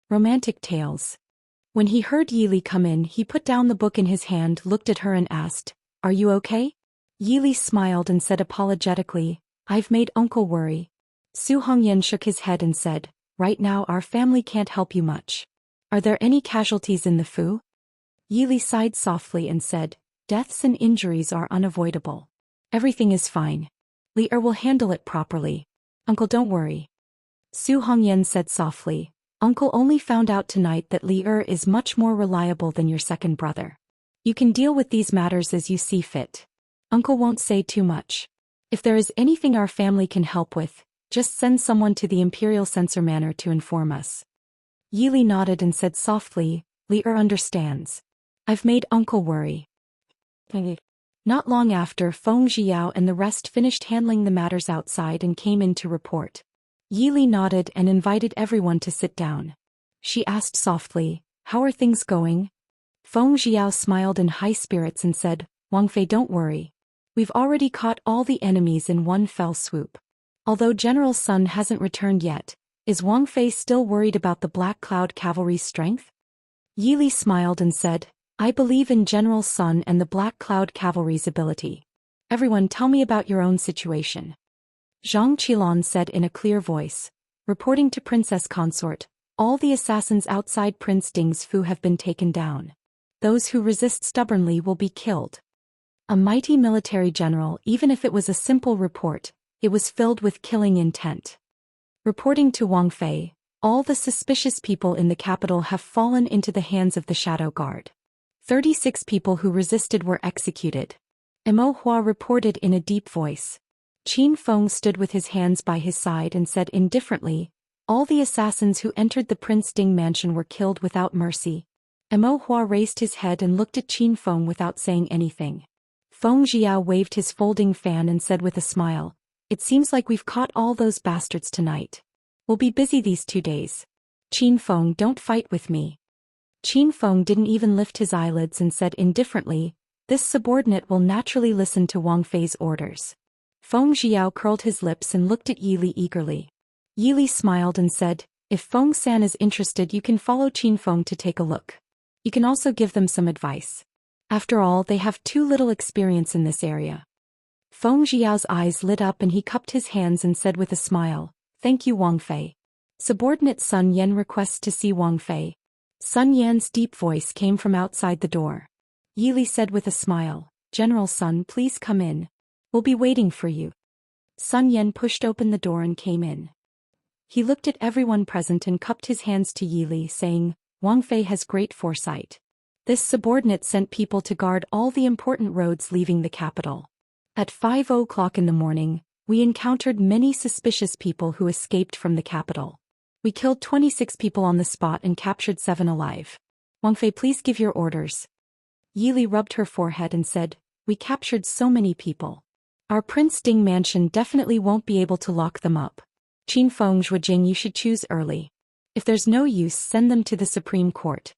Romantic tales. When he heard Yili come in, he put down the book in his hand, looked at her and asked, "Are you okay?" Yili smiled and said apologetically, "I've made Uncle worry." Su Hongyan shook his head and said, "Right now our family can't help you much. Are there any casualties in the Fu?" Yili sighed softly and said, "Deaths and injuries are unavoidable. Everything is fine. Li will handle it properly. Uncle, don't worry." Su Hongyan said softly, "Uncle only found out tonight that Li is much more reliable than your second brother. You can deal with these matters as you see fit. Uncle won't say too much. If there is anything our family can help with, just send someone to the Imperial Censor Manor to inform us." Yili nodded and said softly, "Li understands. I've made Uncle worry." Not long after, Feng Xiao and the rest finished handling the matters outside and came in to report. Yili nodded and invited everyone to sit down. She asked softly, "How are things going?" Feng Xiao smiled in high spirits and said, "Wang Fei, don't worry. We've already caught all the enemies in one fell swoop. Although General Sun hasn't returned yet, is Wang Fei still worried about the Black Cloud Cavalry's strength?" Yili smiled and said, "I believe in General Sun and the Black Cloud Cavalry's ability. Everyone, tell me about your own situation." Zhang Qilan said in a clear voice, "Reporting to Princess Consort, all the assassins outside Prince Ding's Fu have been taken down. Those who resist stubbornly will be killed." A mighty military general, even if it was a simple report, it was filled with killing intent. Reporting to Wang Fei, all the suspicious people in the capital have fallen into the hands of the Shadow Guard. 36 people who resisted were executed. Mo Hua reported in a deep voice. Qin Feng stood with his hands by his side and said indifferently, "All the assassins who entered the Prince Ding mansion were killed without mercy." Mo Hua raised his head and looked at Qin Feng without saying anything. Feng Xiao waved his folding fan and said with a smile, "It seems like we've caught all those bastards tonight. We'll be busy these 2 days. Qin Feng, don't fight with me." Qin Feng didn't even lift his eyelids and said indifferently, "This subordinate will naturally listen to Wang Fei's orders." Feng Xiao curled his lips and looked at Yili eagerly. Yili smiled and said, "If Feng San is interested, you can follow Qin Feng to take a look. You can also give them some advice. After all, they have too little experience in this area." Feng Xiao's eyes lit up and he cupped his hands and said with a smile, "Thank you, Wang Fei. Subordinate Sun Yan requests to see Wang Fei." Sun Yan's deep voice came from outside the door. Yili said with a smile, "General Sun, please come in. We'll be waiting for you." Sun Yan pushed open the door and came in. He looked at everyone present and cupped his hands to Yili, saying, "Wang Fei has great foresight. This subordinate sent people to guard all the important roads leaving the capital. At 5 o'clock in the morning, we encountered many suspicious people who escaped from the capital. We killed 26 people on the spot and captured 7 alive. Wang Fei, please give your orders." Yili rubbed her forehead and said, "We captured so many people. Our Prince Ding mansion definitely won't be able to lock them up. Qin Feng, Zhuijing, you should choose early. If there's no use, send them to the Supreme Court."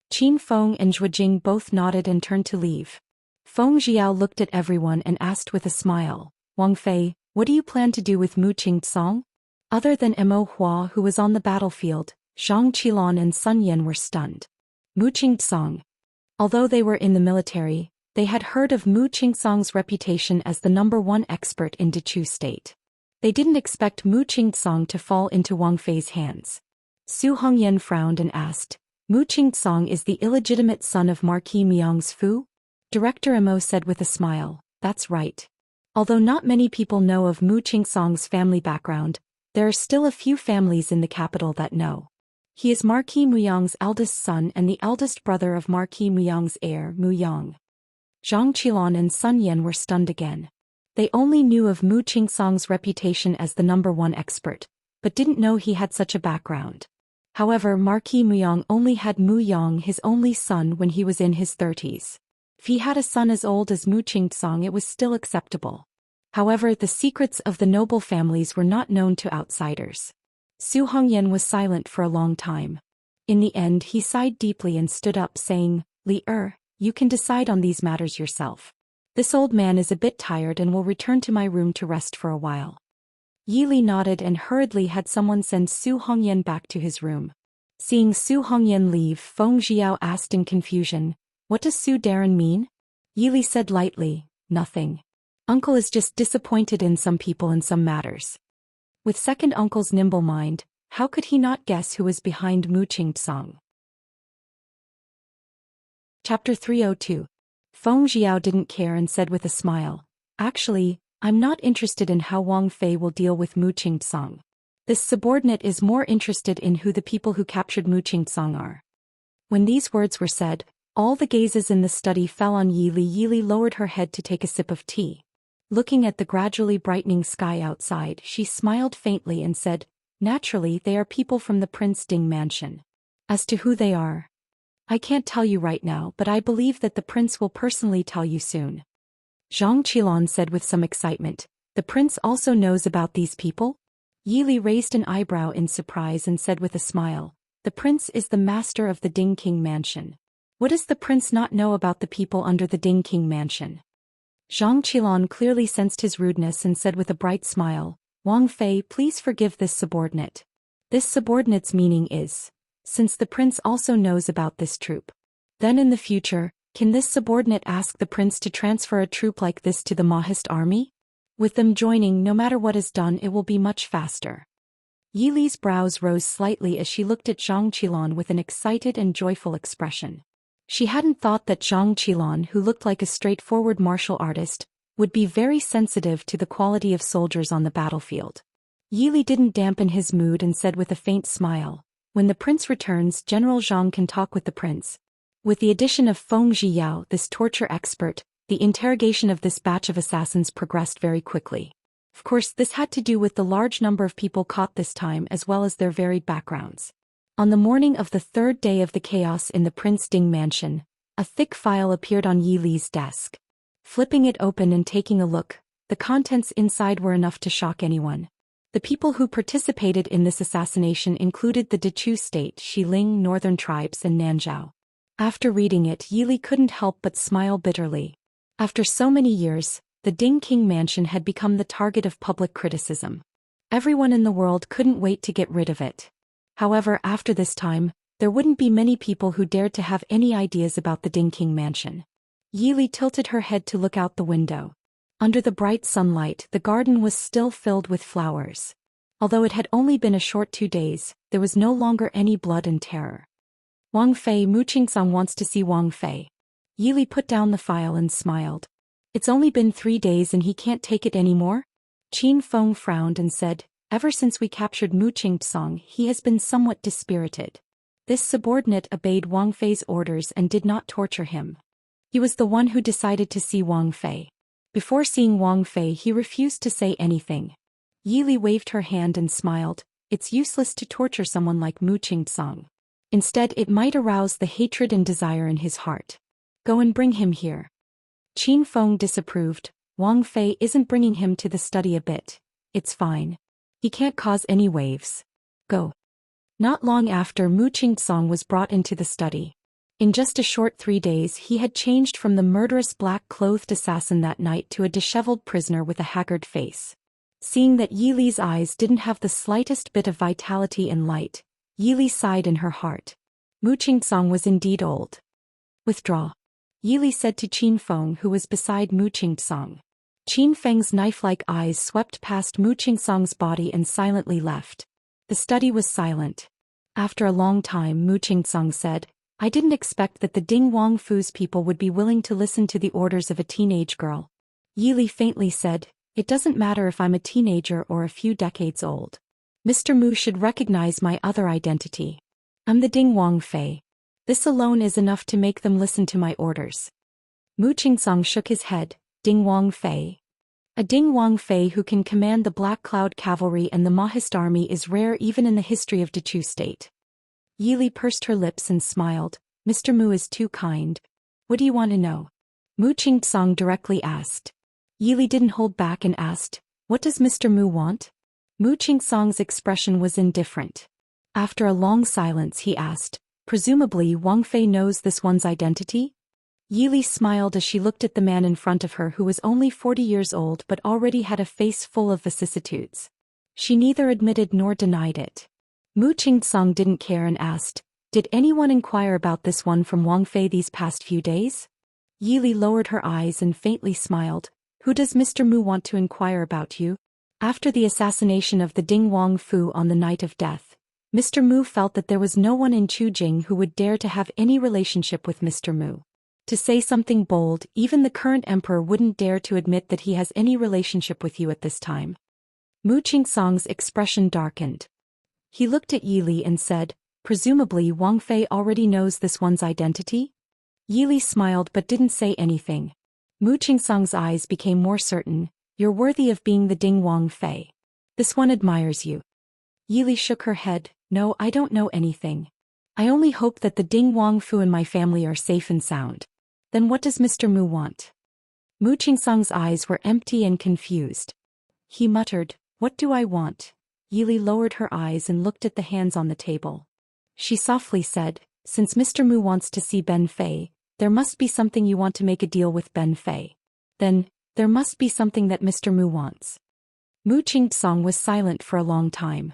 Qin Feng and Zhuijing both nodded and turned to leave. Feng Xiao looked at everyone and asked with a smile, "Wang Fei, what do you plan to do with Mu Qingcong?" Other than Mo Hua, who was on the battlefield, Zhang Qilan and Sun Yan were stunned. Mu Qingcong. Although they were in the military, they had heard of Mu Qingcong's reputation as the #1 expert in Dechu State. They didn't expect Mu Qingcong to fall into Wang Fei's hands. Su Hongyan frowned and asked, "Mu Qingcong is the illegitimate son of Marquis Miang's Fu?" Director Mo said with a smile, "That's right. Although not many people know of Mu Qingcong's family background, there are still a few families in the capital that know. He is Marquis Muyang's eldest son and the eldest brother of Marquis Muyang's heir, Mu Yang." Zhang Qilan and Sun Yan were stunned again. They only knew of Mu Qingcong's reputation as the #1 expert, but didn't know he had such a background. However, Marquis Muyang only had Mu Yang, his only son, when he was in his 30s. If he had a son as old as Mu Qingcong, it was still acceptable. However, the secrets of the noble families were not known to outsiders. Su Hongyan was silent for a long time. In the end, he sighed deeply and stood up, saying, "Li, you can decide on these matters yourself. This old man is a bit tired and will return to my room to rest for a while." Yili nodded and hurriedly had someone send Su Hongyan back to his room. Seeing Su Hongyan leave, Feng Jiao asked in confusion, "What does Su Darren mean?" Yili said lightly, "Nothing. Uncle is just disappointed in some people and some matters." With second uncle's nimble mind, how could he not guess who was behind Mu Qingtsang? Chapter 302. Feng Jiao didn't care and said with a smile, "Actually, I'm not interested in how Wang Fei will deal with Mu Qingtsang. This subordinate is more interested in who the people who captured Mu Qingtsang are." When these words were said, all the gazes in the study fell on Yili. Yili lowered her head to take a sip of tea. Looking at the gradually brightening sky outside, she smiled faintly and said, "Naturally, they are people from the Prince Ding mansion. As to who they are, I can't tell you right now, but I believe that the prince will personally tell you soon." Zhang Qilan said with some excitement, "The prince also knows about these people?" Yili raised an eyebrow in surprise and said with a smile, "The prince is the master of the Ding King mansion. What does the prince not know about the people under the Ding King mansion?" Zhang Qilan clearly sensed his rudeness and said with a bright smile, "Wang Fei, please forgive this subordinate. This subordinate's meaning is, since the prince also knows about this troop, then in the future, can this subordinate ask the prince to transfer a troop like this to the Mahist army? With them joining, no matter what is done, it will be much faster." Yili's brows rose slightly as she looked at Zhang Qilan with an excited and joyful expression. She hadn't thought that Zhang Qilan, who looked like a straightforward martial artist, would be very sensitive to the quality of soldiers on the battlefield. Yili didn't dampen his mood and said with a faint smile, "When the prince returns, General Zhang can talk with the prince." With the addition of Feng Zhiyao, this torture expert, the interrogation of this batch of assassins progressed very quickly. Of course, this had to do with the large number of people caught this time as well as their varied backgrounds. On the morning of the third day of the chaos in the Prince Ding mansion, a thick file appeared on Yili's desk. Flipping it open and taking a look, the contents inside were enough to shock anyone. The people who participated in this assassination included the Dechu state, Xiling northern tribes and Nanzhao. After reading it, Yili couldn't help but smile bitterly. After so many years, the Ding King mansion had become the target of public criticism. Everyone in the world couldn't wait to get rid of it. However, after this time, there wouldn't be many people who dared to have any ideas about the Ding King mansion. Yili tilted her head to look out the window. Under the bright sunlight, the garden was still filled with flowers. Although it had only been a short 2 days, there was no longer any blood and terror. "Wang Fei, Mu Qingtsang wants to see Wang Fei." Yili put down the file and smiled. "It's only been 3 days and he can't take it anymore?" Qin Feng frowned and said, "Ever since we captured Mu Qingtsang, he has been somewhat dispirited. This subordinate obeyed Wang Fei's orders and did not torture him. He was the one who decided to see Wang Fei. Before seeing Wang Fei, he refused to say anything." Yili waved her hand and smiled, "It's useless to torture someone like Mu Qingtsang. Instead, it might arouse the hatred and desire in his heart. Go and bring him here." Qin Feng disapproved. "Wang Fei isn't bringing him to the study a bit. It's fine. He can't cause any waves. Go." Not long after, Mu Qingtsang was brought into the study. In just a short 3 days, he had changed from the murderous black-clothed assassin that night to a disheveled prisoner with a haggard face. Seeing that Yili's eyes didn't have the slightest bit of vitality and light, Yili sighed in her heart. Mu Qingtsang was indeed old. "Withdraw," Yili said to Qin Feng, who was beside Mu Qingtsang. Qin Feng's knife-like eyes swept past Mu Qingtsang's body and silently left. The study was silent. After a long time, Mu Qingtsang said, "I didn't expect that the Ding Wang Fu's people would be willing to listen to the orders of a teenage girl." Yili faintly said, "It doesn't matter if I'm a teenager or a few decades old. Mr. Mu should recognize my other identity. I'm the Ding Wang Fei. This alone is enough to make them listen to my orders." Mu Qingtsang shook his head. "Ding Wang Fei? A Ding Wang Fei who can command the Black Cloud Cavalry and the Mahist army is rare even in the history of Dechu state." Yili pursed her lips and smiled. "Mr. Mu is too kind. What do you want to know?" Mu Qingtsang directly asked. Yili didn't hold back and asked, "What does Mr. Mu want?" Mu Qingtsang's expression was indifferent. After a long silence, he asked, "Presumably Wang Fei knows this one's identity?" Yili smiled as she looked at the man in front of her, who was only 40 years old but already had a face full of vicissitudes. She neither admitted nor denied it. Mu Qingtsong didn't care and asked, did anyone inquire about this one from Wang Fei these past few days? Yili lowered her eyes and faintly smiled. Who does Mr. Mu want to inquire about you? After the assassination of the Ding Wang Fu on the night of death, Mr. Mu felt that there was no one in Chujing who would dare to have any relationship with Mr. Mu. To say something bold, even the current emperor wouldn't dare to admit that he has any relationship with you at this time. Mu Qingtsong's expression darkened. He looked at Yili and said, presumably Wang Fei already knows this one's identity? Yili smiled but didn't say anything. Mu Qingtsong's eyes became more certain. You're worthy of being the Ding Wang Fei. This one admires you. Yili shook her head. No, I don't know anything. I only hope that the Ding Wang Fu and my family are safe and sound. Then what does Mr. Mu want? Mu Qingtsong's eyes were empty and confused. He muttered, what do I want? Yili lowered her eyes and looked at the hands on the table. She softly said, since Mr. Mu wants to see Ben Fei, there must be something you want to make a deal with Ben Fei. Then, there must be something that Mr. Mu wants. Mu Qingtsong was silent for a long time.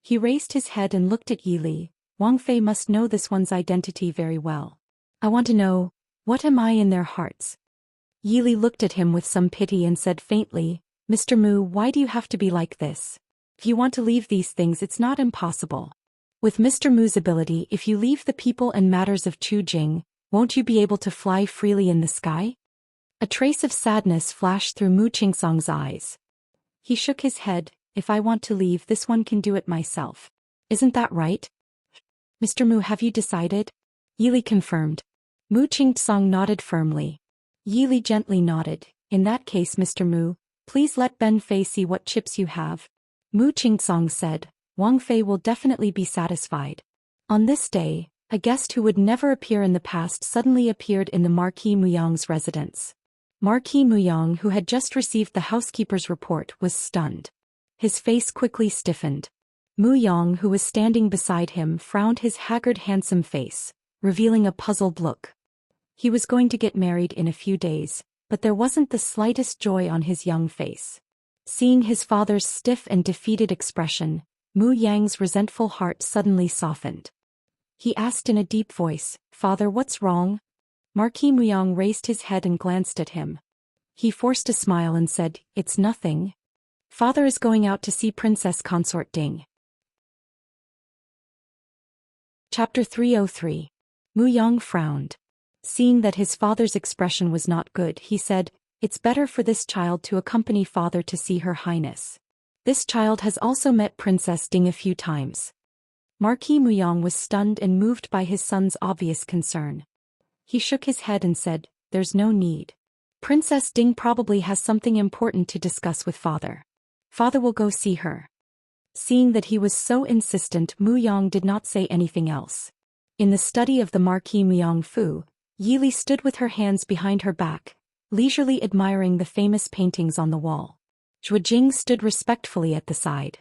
He raised his head and looked at Yili. Wang Fei must know this one's identity very well. I want to know, what am I in their hearts? Yili looked at him with some pity and said faintly, Mr. Mu, why do you have to be like this? If you want to leave these things, it's not impossible. With Mr. Mu's ability, if you leave the people and matters of Chujing, won't you be able to fly freely in the sky? A trace of sadness flashed through Mu Qingtsong's eyes. He shook his head. If I want to leave, this one can do it myself. Isn't that right? Mr. Mu, have you decided? Yili confirmed. Mu Qingtsong nodded firmly. Yili gently nodded. In that case, Mr. Mu, please let Ben Fei see what chips you have. Mu Qingtsong said, Wang Fei will definitely be satisfied. On this day, a guest who would never appear in the past suddenly appeared in the Marquis Muyang's residence. Marquis Muyang, who had just received the housekeeper's report, was stunned. His face quickly stiffened. Muyang, who was standing beside him, frowned his haggard handsome face, revealing a puzzled look. He was going to get married in a few days, but there wasn't the slightest joy on his young face. Seeing his father's stiff and defeated expression, Mu Yang's resentful heart suddenly softened. He asked in a deep voice, Father, what's wrong? Marquis Muyang raised his head and glanced at him. He forced a smile and said, it's nothing. Father is going out to see Princess Consort Ding. Chapter 303. Muyang frowned. Seeing that his father's expression was not good, he said, it's better for this child to accompany father to see Her Highness. This child has also met Princess Ding a few times. Marquis Muyang was stunned and moved by his son's obvious concern. He shook his head and said, there's no need. Princess Ding probably has something important to discuss with father. Father will go see her. Seeing that he was so insistent, Muyang did not say anything else. In the study of the Marquis Muyang Fu, Yili stood with her hands behind her back, leisurely admiring the famous paintings on the wall. Zhuojing stood respectfully at the side.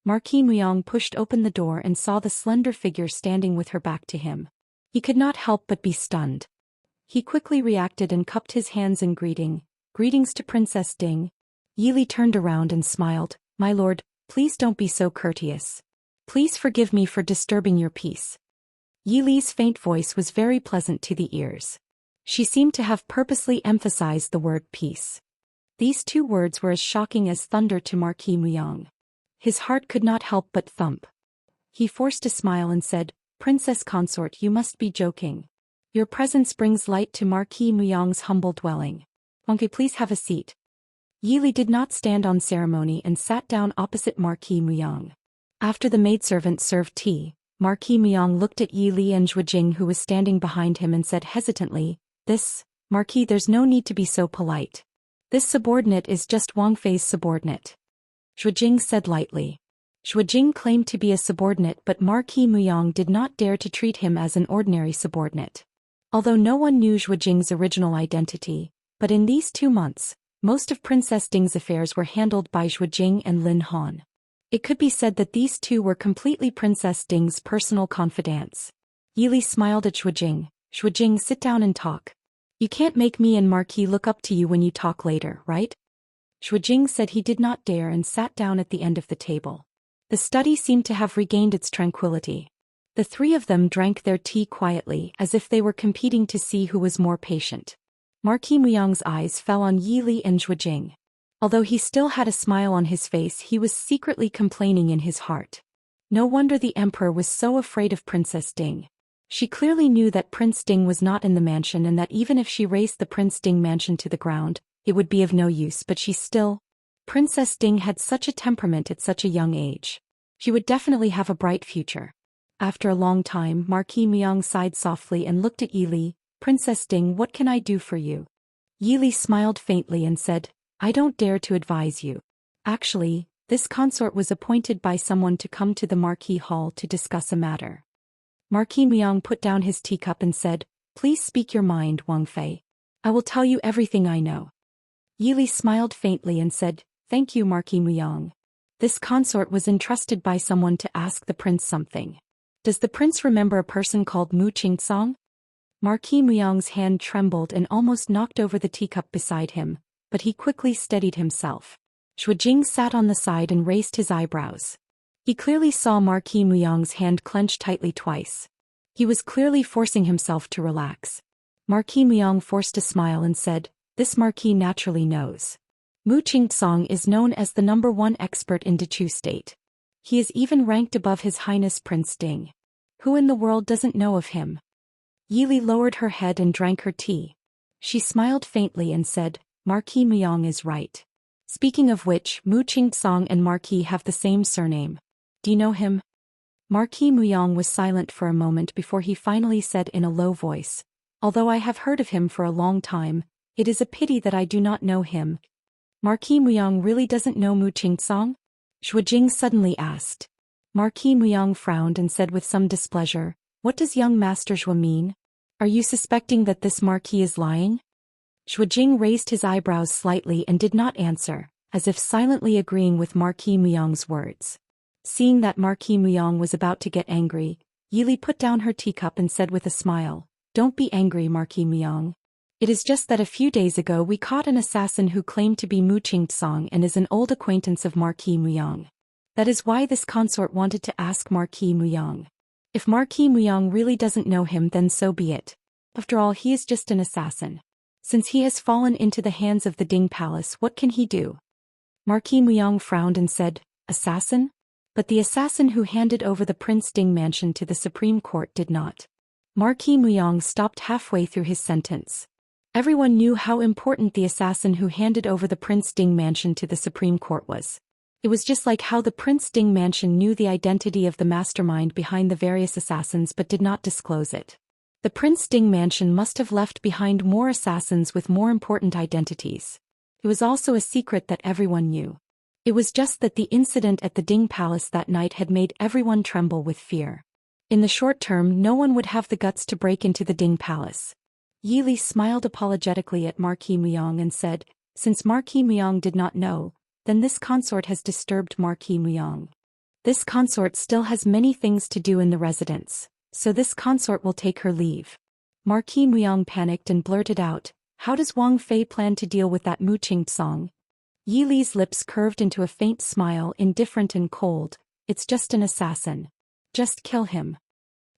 Marquis Muyang pushed open the door and saw the slender figure standing with her back to him. He could not help but be stunned. He quickly reacted and cupped his hands in greeting. Greetings to Princess Ding. Yili turned around and smiled. My lord, please don't be so courteous. Please forgive me for disturbing your peace. Yili's faint voice was very pleasant to the ears. She seemed to have purposely emphasized the word peace. These two words were as shocking as thunder to Marquis Muyang. His heart could not help but thump. He forced a smile and said, Princess Consort, you must be joking. Your presence brings light to Marquis Muyang's humble dwelling. Won't you please have a seat? Yili did not stand on ceremony and sat down opposite Marquis Muyang. After the maidservant served tea, Marquis Muyang looked at Yili and Zhuojing, who was standing behind him, and said hesitantly, Marquis, there's no need to be so polite. This subordinate is just Wang Fei's subordinate. Zhuojing said lightly. Zhuojing claimed to be a subordinate, but Marquis Muyang did not dare to treat him as an ordinary subordinate. Although no one knew Zhuojing's original identity, but in these 2 months, most of Princess Ding's affairs were handled by Zhuojing and Lin Han. It could be said that these two were completely Princess Ding's personal confidants. Yili smiled at Zhuojing. Zhuojing, sit down and talk. You can't make me and Marquis look up to you when you talk later, right? Zhuojing said he did not dare and sat down at the end of the table. The study seemed to have regained its tranquility. The three of them drank their tea quietly as if they were competing to see who was more patient. Marquis Muyang's eyes fell on Yi Li and Zhuo Jing. Although he still had a smile on his face, he was secretly complaining in his heart. No wonder the emperor was so afraid of Princess Ding. She clearly knew that Prince Ding was not in the mansion and that even if she razed the Prince Ding mansion to the ground, it would be of no use, but she still... Princess Ding had such a temperament at such a young age. She would definitely have a bright future. After a long time, Marquis Muyang sighed softly and looked at Yi Li. Princess Ding, what can I do for you? Yi Li smiled faintly and said, I don't dare to advise you. Actually, this consort was appointed by someone to come to the Marquis Hall to discuss a matter. Marquis Muyang put down his teacup and said, Please speak your mind, Wang Fei. I will tell you everything I know. Yi Li smiled faintly and said, Thank you, Marquis Muyang. This consort was entrusted by someone to ask the prince something. Does the prince remember a person called Mu Qingsong? Marquis Muyang's hand trembled and almost knocked over the teacup beside him, but he quickly steadied himself. Zhuo Jing sat on the side and raised his eyebrows. He clearly saw Marquis Muyang's hand clench tightly twice. He was clearly forcing himself to relax. Marquis Muyang forced a smile and said, This Marquis naturally knows. Mu Qingsong is known as the #1 expert in Dechu State. He is even ranked above His Highness Prince Ding. Who in the world doesn't know of him? Yi Li lowered her head and drank her tea. She smiled faintly and said, Marquis Muyang is right. Speaking of which, Mu Qingsong and Marquis have the same surname. Do you know him? Marquis Muyang was silent for a moment before he finally said in a low voice, Although I have heard of him for a long time, it is a pity that I do not know him. Marquis Muyang really doesn't know Mu Qingsong? Zhuo Jing suddenly asked. Marquis Muyang frowned and said with some displeasure, What does young Master Zhuo mean? Are you suspecting that this Marquis is lying? Zhuo Jing raised his eyebrows slightly and did not answer, as if silently agreeing with Marquis Muyang's words. Seeing that Marquis Muyang was about to get angry, Yi Li put down her teacup and said with a smile, Don't be angry, Marquis Muyang. It is just that a few days ago we caught an assassin who claimed to be Mu Qingsong and is an old acquaintance of Marquis Muyang. That is why this consort wanted to ask Marquis Muyang. If Marquis Muyang really doesn't know him, then so be it. After all, he is just an assassin. Since he has fallen into the hands of the Ding Palace, what can he do? Marquis Muyang frowned and said, Assassin? But the assassin who handed over the Prince Ding mansion to the Supreme Court did not. Marquis Muyang stopped halfway through his sentence. Everyone knew how important the assassin who handed over the Prince Ding mansion to the Supreme Court was. It was just like how the Prince Ding mansion knew the identity of the mastermind behind the various assassins but did not disclose it. The Prince Ding mansion must have left behind more assassins with more important identities. It was also a secret that everyone knew. It was just that the incident at the Ding Palace that night had made everyone tremble with fear. In the short term, no one would have the guts to break into the Ding Palace. Yi Li smiled apologetically at Marquis Muyang and said, Since Marquis Muyang did not know, then this consort has disturbed Marquis Muyang. This consort still has many things to do in the residence, so this consort will take her leave. Marquis Muyang panicked and blurted out, How does Wang Fei plan to deal with that Mu Qingsong? Yi Li's lips curved into a faint smile, indifferent and cold. It's just an assassin. Just kill him.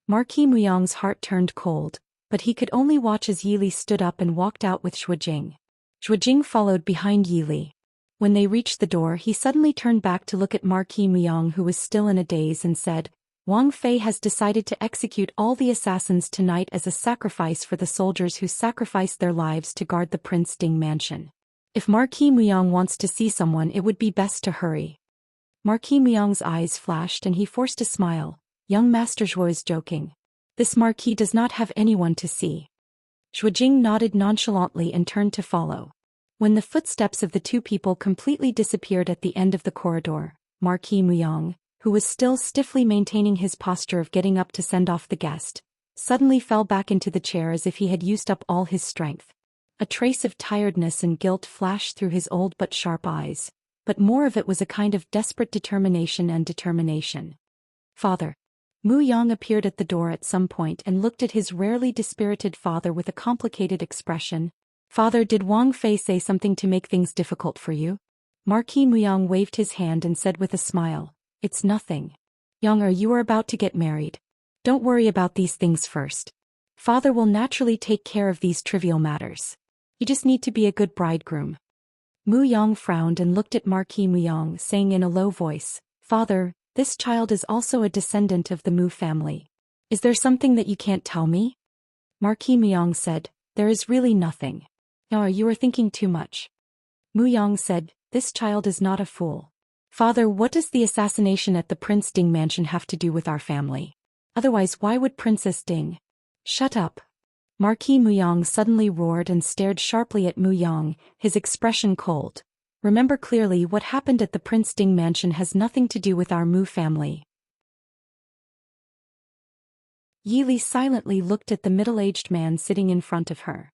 Marquis Muyang's heart turned cold, but he could only watch as Yi Li stood up and walked out with Zhuo Jing. Zhuo Jing followed behind Yi Li. When they reached the door, he suddenly turned back to look at Marquis Muyang, who was still in a daze, and said, Wang Fei has decided to execute all the assassins tonight as a sacrifice for the soldiers who sacrificed their lives to guard the Prince Ding mansion. If Marquis Muyang wants to see someone, it would be best to hurry. Marquis Muyang's eyes flashed and he forced a smile. Young Master Zhuo is joking. This Marquis does not have anyone to see. Zhuo Jing nodded nonchalantly and turned to follow. When the footsteps of the two people completely disappeared at the end of the corridor, Marquis Muyang, who was still stiffly maintaining his posture of getting up to send off the guest, suddenly fell back into the chair as if he had used up all his strength. A trace of tiredness and guilt flashed through his old but sharp eyes, but more of it was a kind of desperate determination. Father. Mu Yang appeared at the door at some point and looked at his rarely dispirited father with a complicated expression. Father, did Wang Fei say something to make things difficult for you? Marquis Muyang waved his hand and said with a smile, It's nothing. Younger, you are about to get married. Don't worry about these things first. Father will naturally take care of these trivial matters. You just need to be a good bridegroom. Mu Yong frowned and looked at Marquis Mu Yong, saying in a low voice, Father, this child is also a descendant of the Mu family. Is there something that you can't tell me? Marquis Mu Yong said, There is really nothing. No, you are thinking too much. Mu Yong said, This child is not a fool. Father, what does the assassination at the Prince Ding mansion have to do with our family? Otherwise, why would Princess Ding? Shut up. Marquis Mu Yong suddenly roared and stared sharply at Mu Yong, his expression cold. Remember clearly, what happened at the Prince Ding mansion has nothing to do with our Mu family. Yi Li silently looked at the middle-aged man sitting in front of her.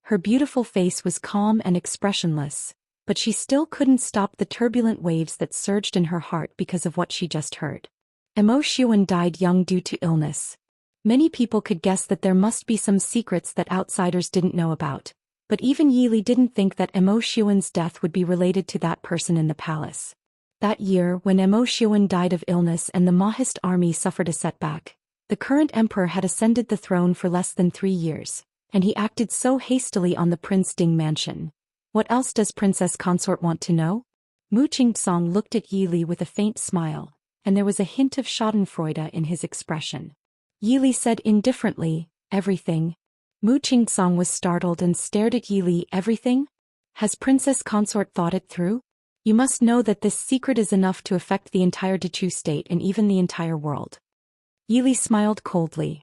Her beautiful face was calm and expressionless, but she still couldn't stop the turbulent waves that surged in her heart because of what she just heard. Mo Xiuan died young due to illness. Many people could guess that there must be some secrets that outsiders didn't know about, but even Yi Li didn't think that Mo Xiuan's death would be related to that person in the palace. That year, when Mo Xiuan died of illness and the Mahist army suffered a setback, the current emperor had ascended the throne for less than 3 years, and he acted so hastily on the Prince Ding mansion. What else does Princess Consort want to know? Mu Qingsong looked at Yi Li with a faint smile, and there was a hint of schadenfreude in his expression. Yi Li said indifferently, Everything. Mu Qingsong was startled and stared at Yi Li. Everything? Has Princess Consort thought it through? You must know that this secret is enough to affect the entire Dechu state and even the entire world. Yi Li smiled coldly.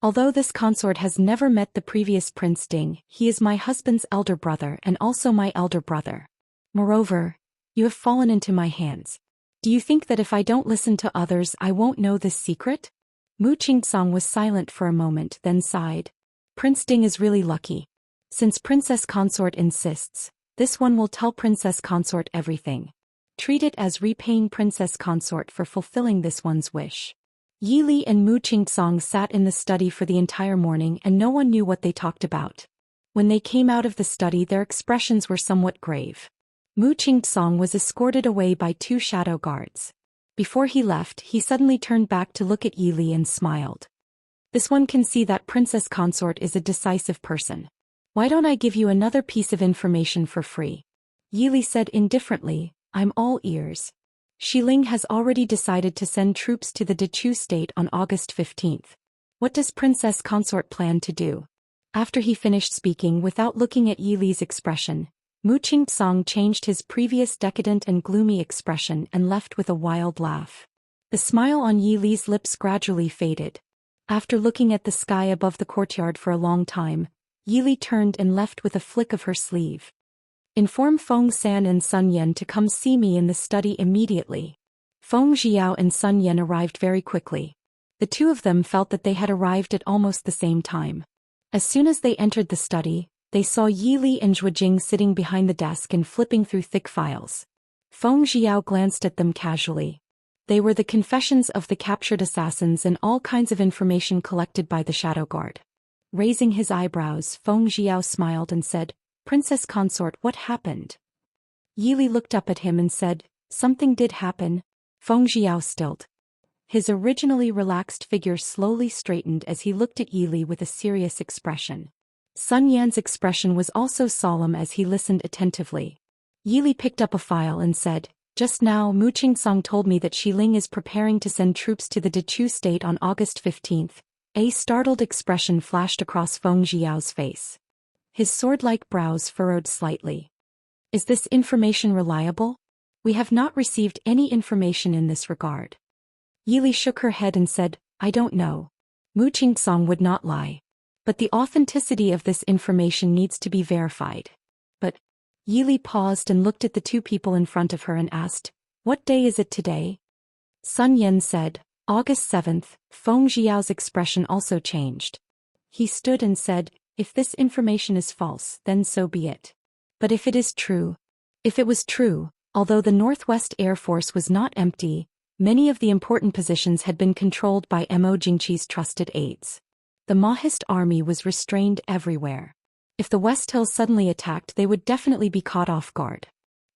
Although this consort has never met the previous Prince Ding, he is my husband's elder brother and also my elder brother. Moreover, you have fallen into my hands. Do you think that if I don't listen to others I won't know this secret? Mu Qingsong was silent for a moment, then sighed. Prince Ding is really lucky. Since Princess Consort insists, this one will tell Princess Consort everything. Treat it as repaying Princess Consort for fulfilling this one's wish. Yi Li and Mu Qingsong sat in the study for the entire morning and no one knew what they talked about. When they came out of the study their expressions were somewhat grave. Mu Qingsong was escorted away by 2 shadow guards. Before he left, he suddenly turned back to look at Yi Li and smiled. This one can see that Princess Consort is a decisive person. Why don't I give you another piece of information for free? Yi Li said indifferently, I'm all ears. Xiling has already decided to send troops to the Dechu state on August 15th. What does Princess Consort plan to do? After he finished speaking without looking at Yi Li's expression, Mu Qingsong changed his previous decadent and gloomy expression and left with a wild laugh. The smile on Yi Li's lips gradually faded. After looking at the sky above the courtyard for a long time, Yi Li turned and left with a flick of her sleeve. Inform Feng San and Sun Yan to come see me in the study immediately. Feng Xiao and Sun Yan arrived very quickly. The two of them felt that they had arrived at almost the same time. As soon as they entered the study, they saw Yi Li and Zhuo Jing sitting behind the desk and flipping through thick files. Feng Xiao glanced at them casually. They were the confessions of the captured assassins and all kinds of information collected by the Shadow Guard. Raising his eyebrows, Feng Xiao smiled and said, Princess Consort, what happened? Yi Li looked up at him and said, Something did happen. Feng Xiao stilled. His originally relaxed figure slowly straightened as he looked at Yi Li with a serious expression. Sun Yan's expression was also solemn as he listened attentively. Yi Li picked up a file and said, Just now Mu Qingsong told me that Xiling is preparing to send troops to the Dechu state on August 15th. A startled expression flashed across Feng Xiao's face. His sword-like brows furrowed slightly. Is this information reliable? We have not received any information in this regard. Yi Li shook her head and said, I don't know. Mu Qingsong would not lie. But the authenticity of this information needs to be verified. But, Yi Li paused and looked at the 2 people in front of her and asked, What day is it today? Sun Yan said, August 7th. Feng Xiao's expression also changed. He stood and said, If this information is false, then so be it. But if it is true, if it was true, although the Northwest Air Force was not empty, many of the important positions had been controlled by Mo Jingqi's trusted aides. The Mahist army was restrained everywhere. If the West Hills suddenly attacked they would definitely be caught off guard.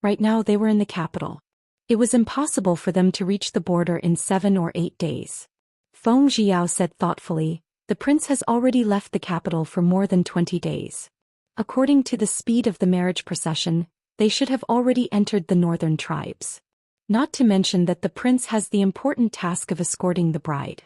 Right now they were in the capital. It was impossible for them to reach the border in 7 or 8 days. Feng Jiao said thoughtfully, the prince has already left the capital for more than 20 days. According to the speed of the marriage procession, they should have already entered the northern tribes. Not to mention that the prince has the important task of escorting the bride.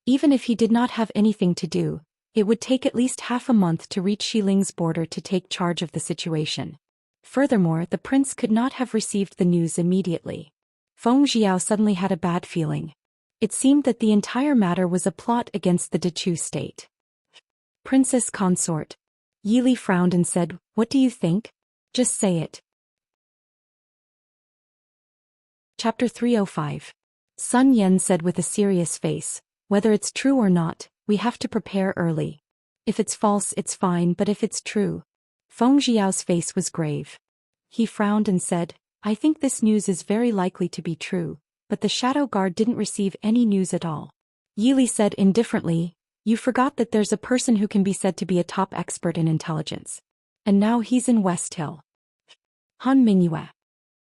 Even if he did not have anything to do, it would take at least half a month to reach Xiling's border to take charge of the situation. Furthermore, the prince could not have received the news immediately. Feng Jiao suddenly had a bad feeling. It seemed that the entire matter was a plot against the Dechu state. Princess consort. Yili frowned and said, "What do you think? Just say it." Chapter 305. Sun Yan said with a serious face, "Whether it's true or not, we have to prepare early. If it's false, it's fine, but if it's true..." Feng Jiao's face was grave. He frowned and said, "I think this news is very likely to be true, but the Shadow Guard didn't receive any news at all." Yili said indifferently, "You forgot that there's a person who can be said to be a top expert in intelligence. And now he's in West Hill." "Han Mingyue!"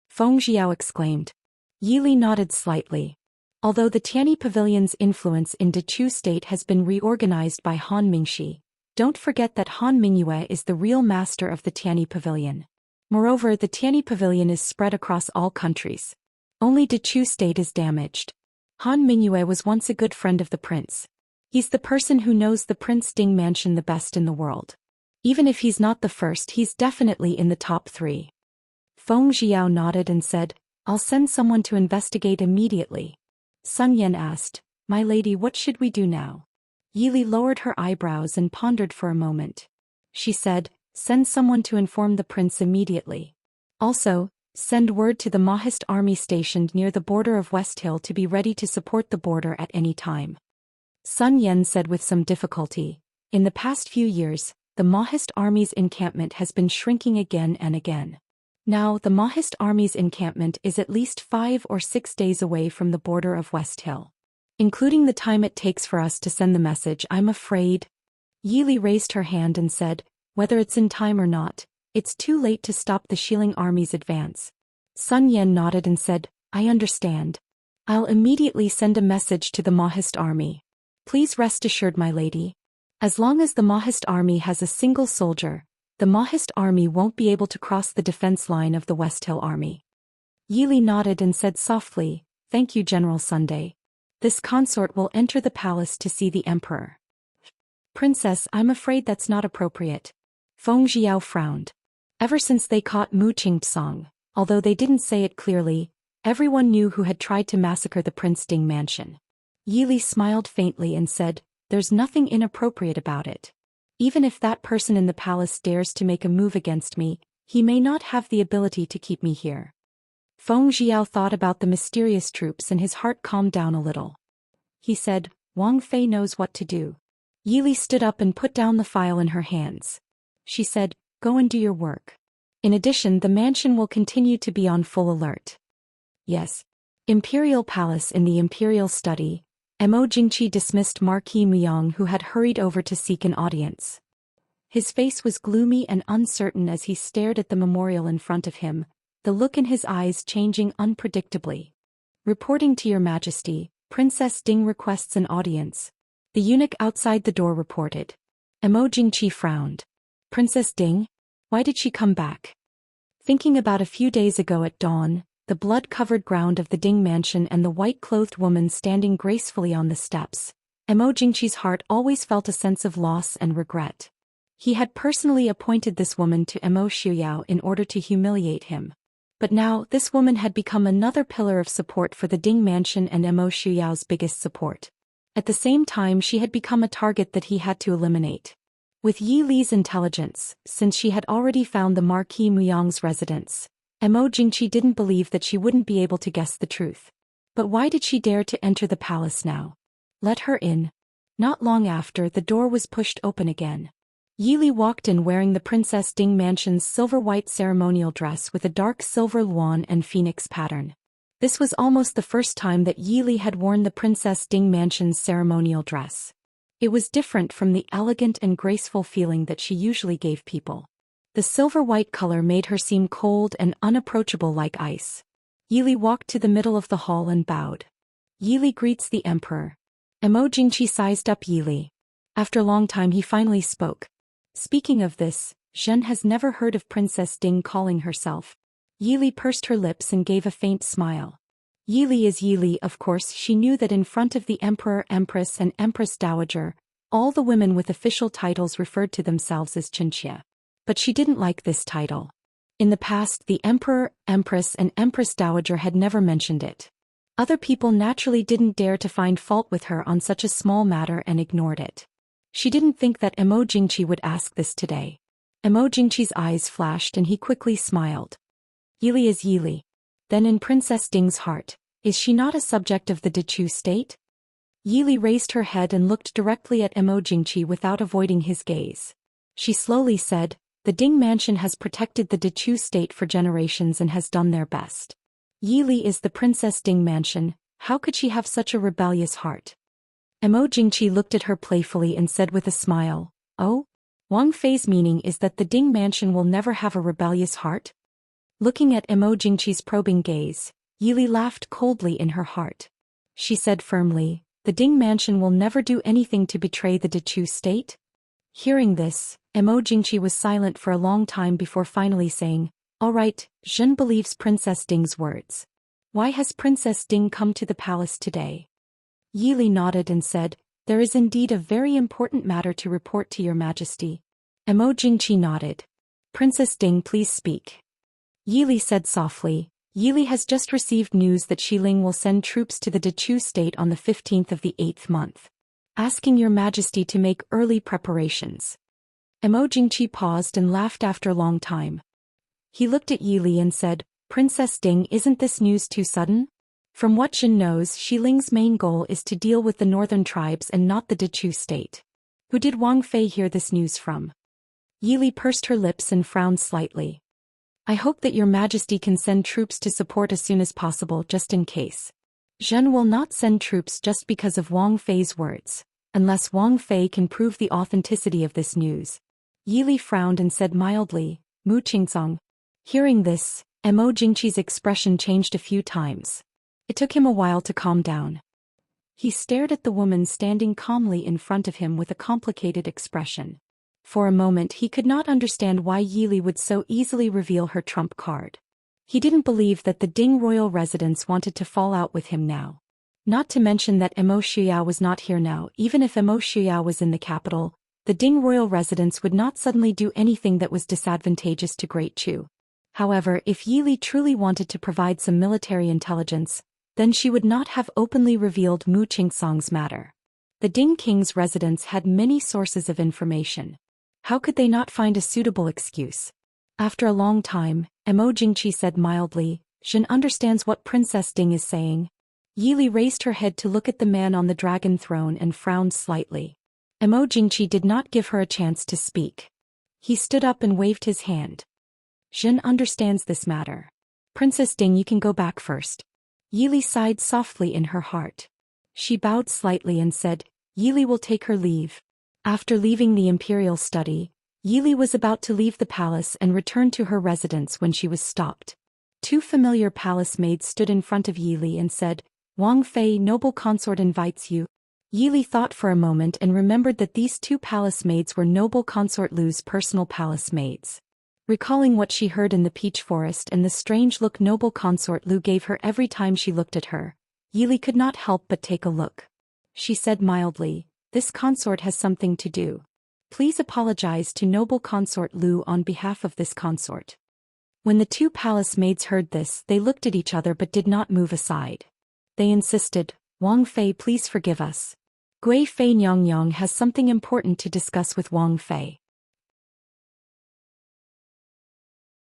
Feng Jiao exclaimed. Yili nodded slightly. Although the Tianyi Pavilion's influence in Dechu State has been reorganized by Han Mingxi, don't forget that Han Mingyue is the real master of the Tianyi Pavilion. Moreover, the Tianyi Pavilion is spread across all countries. Only Dechu State is damaged. Han Mingyue was once a good friend of the prince. He's the person who knows the Prince Ding mansion the best in the world. Even if he's not the first, he's definitely in the top 3. Feng Jiao nodded and said, "I'll send someone to investigate immediately." Sun Yan asked, "My lady, what should we do now?" Yili lowered her eyebrows and pondered for a moment. She said, "Send someone to inform the prince immediately. Also, send word to the Mahist army stationed near the border of West Hill to be ready to support the border at any time." Sun Yan said with some difficulty, "In the past few years, the Mahist army's encampment has been shrinking again and again. Now, the Mahist army's encampment is at least 5 or 6 days away from the border of West Hill. Including the time it takes for us to send the message, I'm afraid..." Yili raised her hand and said, "Whether it's in time or not, it's too late to stop the Xiling army's advance." Sun Yan nodded and said, "I understand. I'll immediately send a message to the Mahist army. Please rest assured, my lady. As long as the Mahist army has a single soldier, the Mahist army won't be able to cross the defense line of the West Hill army." Yili nodded and said softly, "Thank you, General Sunday. This consort will enter the palace to see the emperor." "Princess, I'm afraid that's not appropriate." Feng Jiao frowned. Ever since they caught Mu Qingtsong, although they didn't say it clearly, everyone knew who had tried to massacre the Prince Ding mansion. Yili smiled faintly and said, "There's nothing inappropriate about it. Even if that person in the palace dares to make a move against me, he may not have the ability to keep me here." Feng Jiao thought about the mysterious troops and his heart calmed down a little. He said, "Wang Fei knows what to do." Yili stood up and put down the file in her hands. She said, "Go and do your work. In addition, the mansion will continue to be on full alert." Yes. Imperial Palace. In the Imperial Study, Mo Jingqi dismissed Marquis Muyang, who had hurried over to seek an audience. His face was gloomy and uncertain as he stared at the memorial in front of him, the look in his eyes changing unpredictably. "Reporting to Your Majesty, Princess Ding requests an audience," the eunuch outside the door reported. Mo Jingqi frowned. "Princess Ding? Why did she come back?" Thinking about a few days ago at dawn, the blood-covered ground of the Ding mansion and the white-clothed woman standing gracefully on the steps, Mo Jingqi's heart always felt a sense of loss and regret. He had personally appointed this woman to Mo Shuyao in order to humiliate him. But now, this woman had become another pillar of support for the Ding mansion and Mo Shuyao's biggest support. At the same time, she had become a target that he had to eliminate. With Yi Li's intelligence, since she had already found the Marquis Muyang's residence, Mo Jingqi didn't believe that she wouldn't be able to guess the truth. But why did she dare to enter the palace now? Let her in. Not long after, the door was pushed open again. Yi Li walked in wearing the Princess Ding mansion's silver-white ceremonial dress with a dark silver luan and phoenix pattern. This was almost the first time that Yi Li had worn the Princess Ding mansion's ceremonial dress. It was different from the elegant and graceful feeling that she usually gave people. The silver-white color made her seem cold and unapproachable like ice. Yili walked to the middle of the hall and bowed. Yili greets the emperor. Emojingchi sized up Yili. After a long time he finally spoke. Speaking of this, Zhen has never heard of Princess Ding calling herself. Yili pursed her lips and gave a faint smile. Yili is Yili, of course. She knew that in front of the emperor, empress and empress dowager, all the women with official titles referred to themselves as Chinchia. But she didn't like this title. In the past, the emperor, empress and empress dowager had never mentioned it. Other people naturally didn't dare to find fault with her on such a small matter and ignored it. She didn't think that Emojingchi would ask this today. Emojingchi's eyes flashed and he quickly smiled. Yili is Yili. Then in Princess Ding's heart, is she not a subject of the Dechu state? Yili raised her head and looked directly at Emojingchi without avoiding his gaze. She slowly said, the Ding mansion has protected the Dechu state for generations and has done their best. Yili is the Princess Ding mansion, how could she have such a rebellious heart? Emojingchi looked at her playfully and said with a smile, oh? Wang Fei's meaning is that the Ding mansion will never have a rebellious heart? Looking at Emojingchi's probing gaze, Yili laughed coldly in her heart. She said firmly, the Ding mansion will never do anything to betray the Dechu state? Hearing this, Emojingchi was silent for a long time before finally saying, all right, Zhen believes Princess Ding's words. Why has Princess Ding come to the palace today? Yili nodded and said, there is indeed a very important matter to report to your majesty. Emojingchi nodded. Princess Ding, please speak. Yili said softly, Yili has just received news that Xiling will send troops to the Dechu state on the 15th of the 8th month. Asking your majesty to make early preparations. Emojingchi paused and laughed after a long time. He looked at Yili and said, Princess Ding, isn't this news too sudden? From what Jin knows, Xiling's main goal is to deal with the northern tribes and not the Dechu state. Who did Wang Fei hear this news from? Yili pursed her lips and frowned slightly. I hope that your majesty can send troops to support as soon as possible just in case. Zhen will not send troops just because of Wang Fei's words, unless Wang Fei can prove the authenticity of this news. Yili frowned and said mildly, Mu Qingzong. Hearing this, Emojingchi's expression changed a few times. It took him a while to calm down. He stared at the woman standing calmly in front of him with a complicated expression. For a moment he could not understand why Yili would so easily reveal her trump card. He didn't believe that the Ding royal residents wanted to fall out with him now. Not to mention that Emo Shuyao was not here now. Even if Emo Shuyao was in the capital, the Ding royal residents would not suddenly do anything that was disadvantageous to Great Chu. However, if Yili truly wanted to provide some military intelligence, then she would not have openly revealed Mu Qingsong's matter. The Ding king's residents had many sources of information. How could they not find a suitable excuse? After a long time, Emojingchi said mildly, Jin understands what Princess Ding is saying. Yili raised her head to look at the man on the dragon throne and frowned slightly. Emojingchi did not give her a chance to speak. He stood up and waved his hand. Jin understands this matter. Princess Ding, you can go back first. Yili sighed softly in her heart. She bowed slightly and said, Yili will take her leave. After leaving the imperial study, Yili was about to leave the palace and return to her residence when she was stopped. Two familiar palace maids stood in front of Yili and said, Wang Fei, noble consort invites you. Yili thought for a moment and remembered that these two palace maids were noble consort Lu's personal palace maids. Recalling what she heard in the peach forest and the strange look noble consort Lu gave her every time she looked at her, Yili could not help but take a look. She said mildly, this consort has something to do. Please apologize to noble consort Lu on behalf of this consort. When the two palace maids heard this, they looked at each other but did not move aside. They insisted, Wang Fei, please forgive us. Gui Fei Nyongyong has something important to discuss with Wang Fei.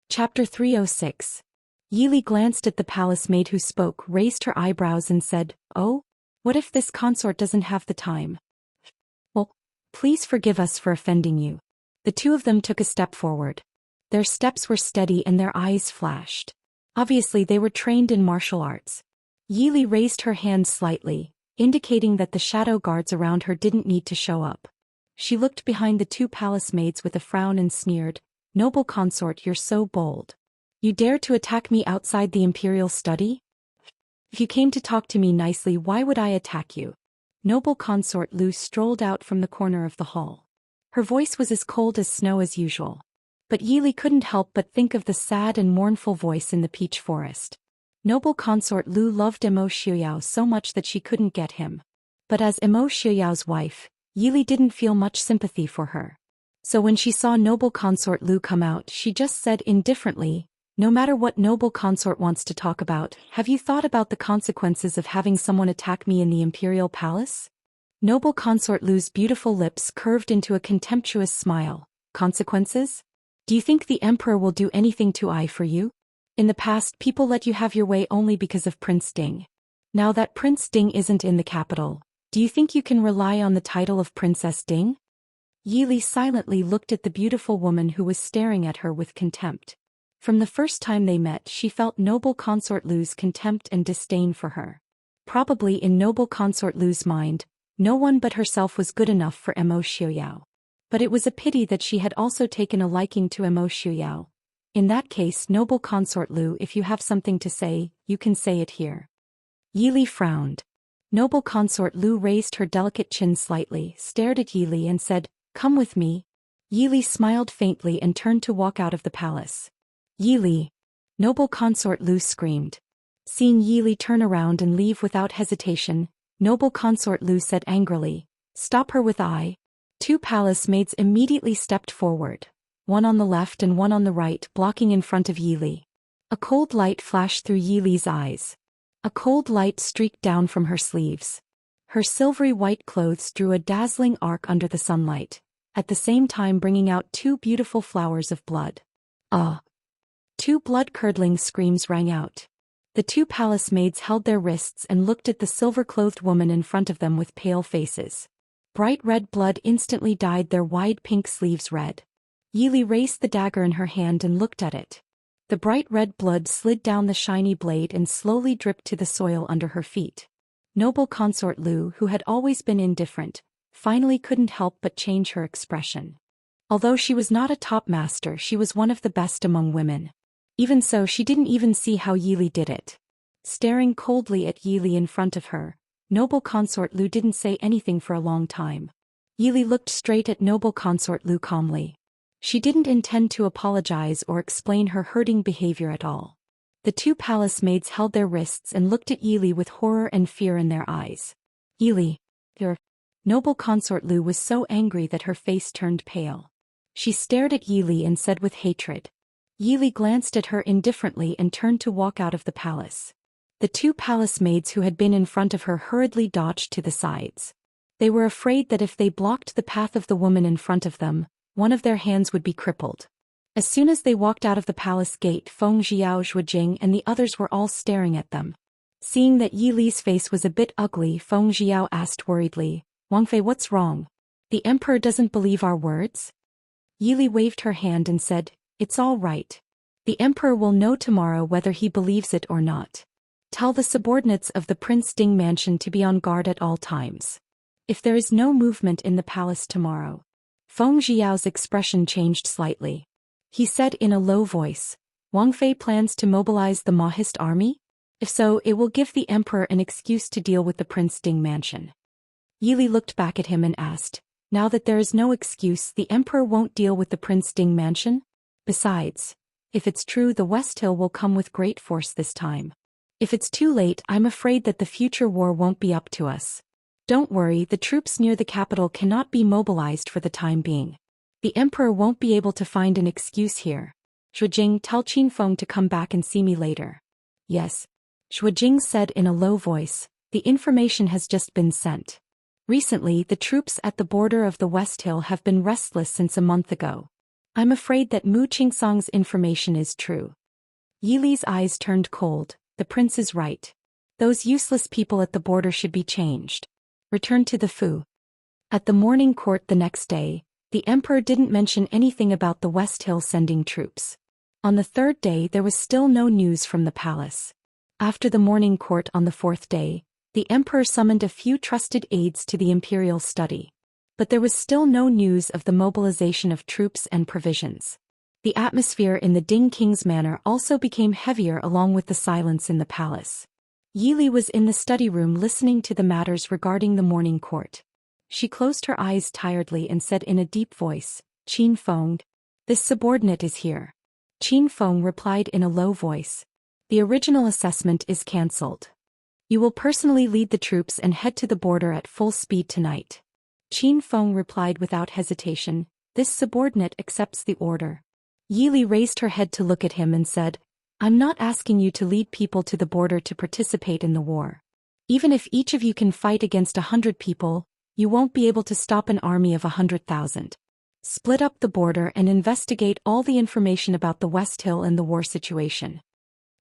Chapter 306. Yili glanced at the palace maid who spoke, raised her eyebrows and said, oh? What if this consort doesn't have the time? Well, please forgive us for offending you. The two of them took a step forward. Their steps were steady and their eyes flashed. Obviously they were trained in martial arts. Yili raised her hand slightly, indicating that the shadow guards around her didn't need to show up. She looked behind the two palace maids with a frown and sneered, Noble consort, you're so bold. You dare to attack me outside the imperial study? If you came to talk to me nicely, why would I attack you? Noble consort Lu strolled out from the corner of the hall. Her voice was as cold as snow as usual. But Yili couldn't help but think of the sad and mournful voice in the peach forest. Noble consort Lu loved Emo Xiuyao so much that she couldn't get him. But as Emo Xiuyao's wife, Yili didn't feel much sympathy for her. So when she saw noble consort Lu come out, she just said indifferently, "No matter what noble consort wants to talk about, have you thought about the consequences of having someone attack me in the imperial palace?" Noble consort Lu's beautiful lips curved into a contemptuous smile. Consequences? Do you think the emperor will do anything to I for you? In the past, people let you have your way only because of Prince Ding. Now that Prince Ding isn't in the capital, do you think you can rely on the title of Princess Ding? Yili silently looked at the beautiful woman who was staring at her with contempt. From the first time they met, she felt noble consort Lu's contempt and disdain for her. Probably in noble consort Lu's mind, no one but herself was good enough for Emo Xiuyao. But it was a pity that she had also taken a liking to Emo Xiuyao. In that case, noble consort Lu, if you have something to say, you can say it here. Yili frowned. Noble consort Lu raised her delicate chin slightly, stared at Yili and said, "Come with me." Yili smiled faintly and turned to walk out of the palace. "Yili!" Noble consort Lu screamed. Seeing Yili turn around and leave without hesitation, noble consort Lu said angrily, "Stop her with I." Two palace maids immediately stepped forward, one on the left and one on the right, blocking in front of Yili. A cold light flashed through Yili's eyes. A cold light streaked down from her sleeves. Her silvery white clothes drew a dazzling arc under the sunlight, at the same time bringing out two beautiful flowers of blood. Ah! Two blood-curdling screams rang out. The two palace maids held their wrists and looked at the silver-clothed woman in front of them with pale faces. Bright red blood instantly dyed their wide pink sleeves red. Yili raised the dagger in her hand and looked at it. The bright red blood slid down the shiny blade and slowly dripped to the soil under her feet. Noble consort Lu, who had always been indifferent, finally couldn't help but change her expression. Although she was not a top master, she was one of the best among women. Even so, she didn't even see how Yili did it. Staring coldly at Yili in front of her, noble consort Lu didn't say anything for a long time. Yili looked straight at noble consort Lu calmly. She didn't intend to apologize or explain her hurting behavior at all. The two palace maids held their wrists and looked at Yili with horror and fear in their eyes. "Yili, you're..." Noble consort Lu was so angry that her face turned pale. She stared at Yili and said with hatred. Yili glanced at her indifferently and turned to walk out of the palace. The two palace maids who had been in front of her hurriedly dodged to the sides. They were afraid that if they blocked the path of the woman in front of them, one of their hands would be crippled. As soon as they walked out of the palace gate, Feng Jiao, Zhuojing and the others were all staring at them. Seeing that Yili's face was a bit ugly, Feng Jiao asked worriedly, "Wang Fei, what's wrong? The emperor doesn't believe our words?" Yili waved her hand and said, "It's all right. The emperor will know tomorrow whether he believes it or not. Tell the subordinates of the Prince Ding mansion to be on guard at all times. If there is no movement in the palace tomorrow..." Feng Jiao's expression changed slightly. He said in a low voice, "Wang Fei plans to mobilize the Mahist army? If so, it will give the emperor an excuse to deal with the Prince Ding mansion." Yili looked back at him and asked, "Now that there is no excuse, the emperor won't deal with the Prince Ding mansion? Besides, if it's true, the West Hill will come with great force this time. If it's too late, I'm afraid that the future war won't be up to us. Don't worry, the troops near the capital cannot be mobilized for the time being. The emperor won't be able to find an excuse here. Zhuojing, tell Qinfeng to come back and see me later." "Yes," Zhuojing said in a low voice, "the information has just been sent. Recently, the troops at the border of the West Hill have been restless since a month ago. I'm afraid that Mu Qingsong's information is true." Yili's eyes turned cold. The prince is right. Those useless people at the border should be changed. Return to the Fu. At the morning court the next day, the emperor didn't mention anything about the West Hill sending troops. On the third day there was still no news from the palace. After the morning court on the fourth day, the emperor summoned a few trusted aides to the imperial study. But there was still no news of the mobilization of troops and provisions. The atmosphere in the Ding King's manor also became heavier along with the silence in the palace. Yili was in the study room listening to the matters regarding the morning court. She closed her eyes tiredly and said in a deep voice, "Qin Feng, this subordinate is here." Qin Feng replied in a low voice, "The original assessment is cancelled. You will personally lead the troops and head to the border at full speed tonight." Qin Feng replied without hesitation, "This subordinate accepts the order." Yili raised her head to look at him and said, "I'm not asking you to lead people to the border to participate in the war. Even if each of you can fight against 100 people, you won't be able to stop an army of 100,000. Split up the border and investigate all the information about the West Hill and the war situation."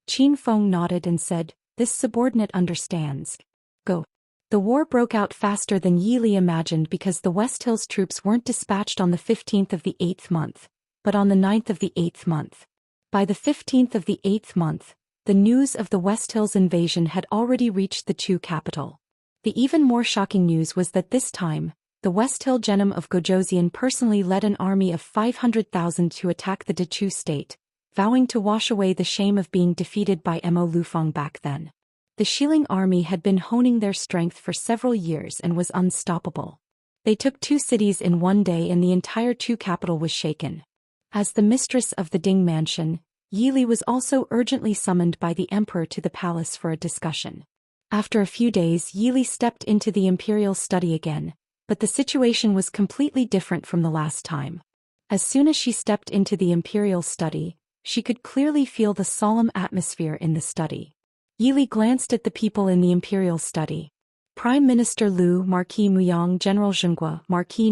Qin Feng nodded and said, "This subordinate understands. Go." The war broke out faster than Yili imagined because the West Hill's troops weren't dispatched on the 15th of the 8th month, but on the 9th of the 8th month. By the 15th of the 8th month, the news of the West Hills invasion had already reached the Chu capital. The even more shocking news was that this time, the West Hill Genom of Gojoseon personally led an army of 500,000 to attack the Dechu state, vowing to wash away the shame of being defeated by Mo Lufeng back then. The Xiling army had been honing their strength for several years and was unstoppable. They took 2 cities in one day and the entire Chu capital was shaken. As the mistress of the Ding mansion, Yili was also urgently summoned by the emperor to the palace for a discussion. After a few days, Yili stepped into the imperial study again, but the situation was completely different from the last time. As soon as she stepped into the imperial study, she could clearly feel the solemn atmosphere in the study. Yili glanced at the people in the imperial study. Prime Minister Lu, Marquis Muyang, General Zhenghua, Marquis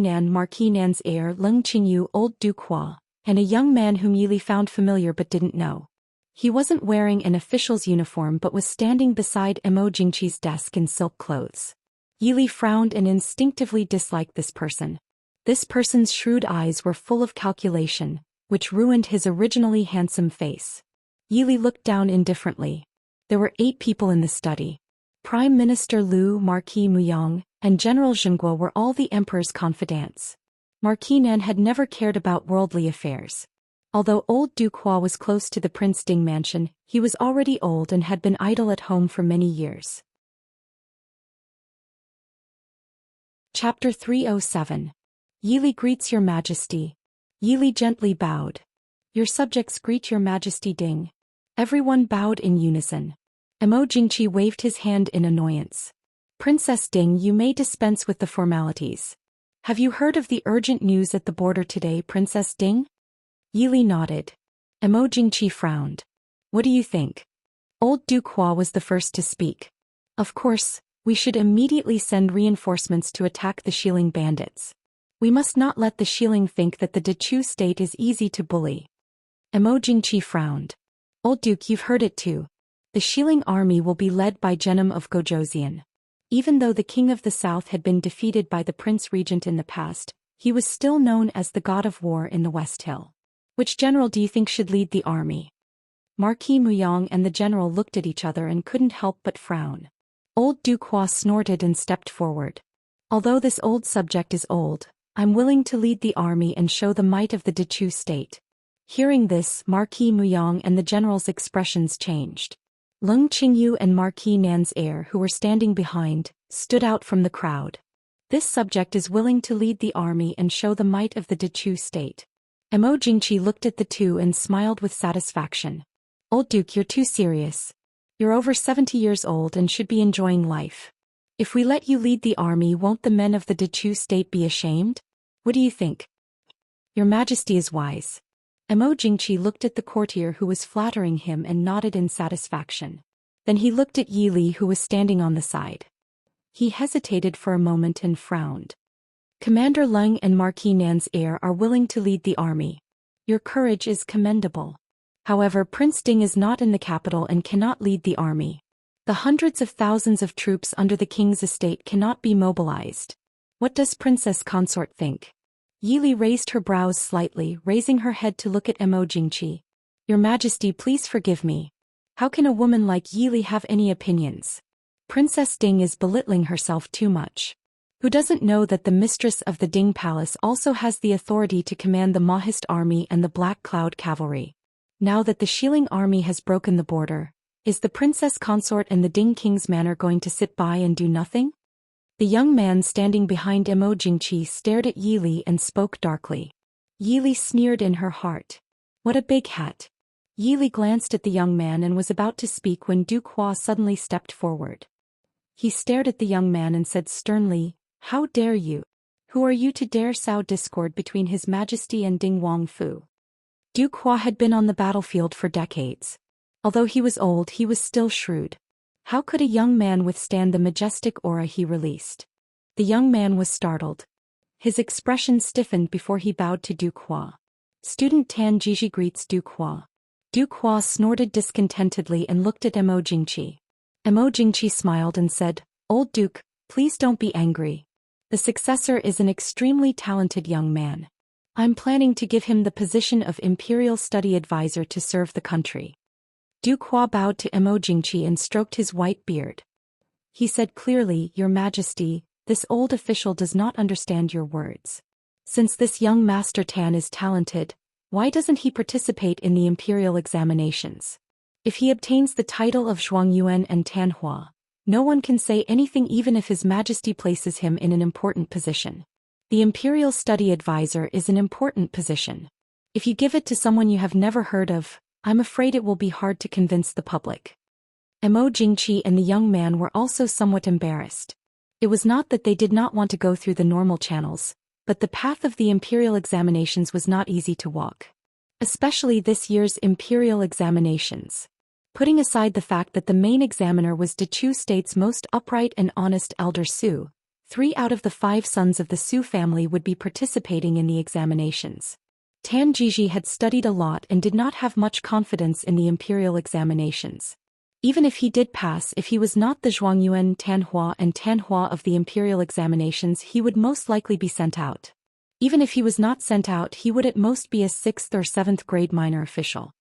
Nan's heir Leng Qingyu, Old Duke Hua, and a young man whom Yili found familiar but didn't know. He wasn't wearing an official's uniform but was standing beside Mo Jingqi's desk in silk clothes. Yili frowned and instinctively disliked this person. This person's shrewd eyes were full of calculation, which ruined his originally handsome face. Yili looked down indifferently. There were 8 people in the study. Prime Minister Lu, Marquis Muyang, and General Zhenghua were all the emperor's confidants. Marquis Nan had never cared about worldly affairs. Although old Duke Hua was close to the Prince Ding mansion, he was already old and had been idle at home for many years. Chapter 307. Yili greets your majesty. Yili gently bowed. Your subjects greet your majesty Ding. Everyone bowed in unison. Mo Jingqi waved his hand in annoyance. Princess Ding, you may dispense with the formalities. Have you heard of the urgent news at the border today, Princess Ding? Yili nodded. Mo Jingqi frowned. What do you think? Old Duke Hua was the first to speak. Of course, we should immediately send reinforcements to attack the Xiling bandits. We must not let the Xiling think that the Dechu state is easy to bully. Mo Jingqi frowned. Old Duke, you've heard it too. The Xiling army will be led by Genom of Gojoseon. Even though the king of the south had been defeated by the prince regent in the past, he was still known as the god of war in the West Hill. Which general do you think should lead the army? Marquis Muyang and the general looked at each other and couldn't help but frown. Old Duke Hua snorted and stepped forward. Although this old subject is old, I'm willing to lead the army and show the might of the Dechu state. Hearing this, Marquis Muyang and the general's expressions changed. Leng Qingyu and Marquis Nan's heir, who were standing behind, stood out from the crowd. This subject is willing to lead the army and show the might of the Dechu state. Mo Jingqi looked at the two and smiled with satisfaction. Old Duke, you're too serious. You're over 70 years old and should be enjoying life. If we let you lead the army, won't the men of the Dechu state be ashamed? What do you think? Your Majesty is wise. Mo Jingqi looked at the courtier who was flattering him and nodded in satisfaction. Then he looked at Yili, who was standing on the side. He hesitated for a moment and frowned. Commander Leng and Marquis Nan's heir are willing to lead the army. Your courage is commendable. However, Prince Ding is not in the capital and cannot lead the army. The hundreds of thousands of troops under the king's estate cannot be mobilized. What does Princess Consort think? Yili raised her brows slightly, raising her head to look at Mo Jingqi. Your Majesty, please forgive me. How can a woman like Yili have any opinions? Princess Ding is belittling herself too much. Who doesn't know that the mistress of the Ding Palace also has the authority to command the Mahist army and the Black Cloud cavalry? Now that the Shilling army has broken the border, is the princess consort and the Ding King's manor going to sit by and do nothing? The young man standing behind Emo Jingqi stared at Yi Li and spoke darkly. Yi Li sneered in her heart. What a big hat. Yi Li glanced at the young man and was about to speak when Du Hua suddenly stepped forward. He stared at the young man and said sternly, "How dare you? Who are you to dare sow discord between His Majesty and Ding Wangfu?" Du Hua had been on the battlefield for decades. Although he was old, he was still shrewd. How could a young man withstand the majestic aura he released? The young man was startled. His expression stiffened before he bowed to Du Hua. Student Tan Jiji greets Du Hua. Du Hua snorted discontentedly and looked at Emo Jingqi. Emo Jingqi smiled and said, "Old Duke, please don't be angry. The successor is an extremely talented young man. I'm planning to give him the position of Imperial Study Advisor to serve the country." Du Hua bowed to Emo Jingqi and stroked his white beard. He said clearly, "Your Majesty, this old official does not understand your words. Since this young Master Tan is talented, why doesn't he participate in the imperial examinations? If he obtains the title of Zhuangyuan and Tanhua, no one can say anything even if His Majesty places him in an important position. The Imperial Study Advisor is an important position. If you give it to someone you have never heard of, I'm afraid it will be hard to convince the public." Emo Jingqi and the young man were also somewhat embarrassed. It was not that they did not want to go through the normal channels, but the path of the imperial examinations was not easy to walk. Especially this year's imperial examinations. Putting aside the fact that the main examiner was Dechu State's most upright and honest elder Su, 3 out of the 5 sons of the Su family would be participating in the examinations. Tan Jiji had studied a lot and did not have much confidence in the imperial examinations. Even if he did pass, if he was not the Zhuangyuan, Tanhua and Tanhua of the imperial examinations, he would most likely be sent out. Even if he was not sent out, he would at most be a 6th or 7th grade minor official.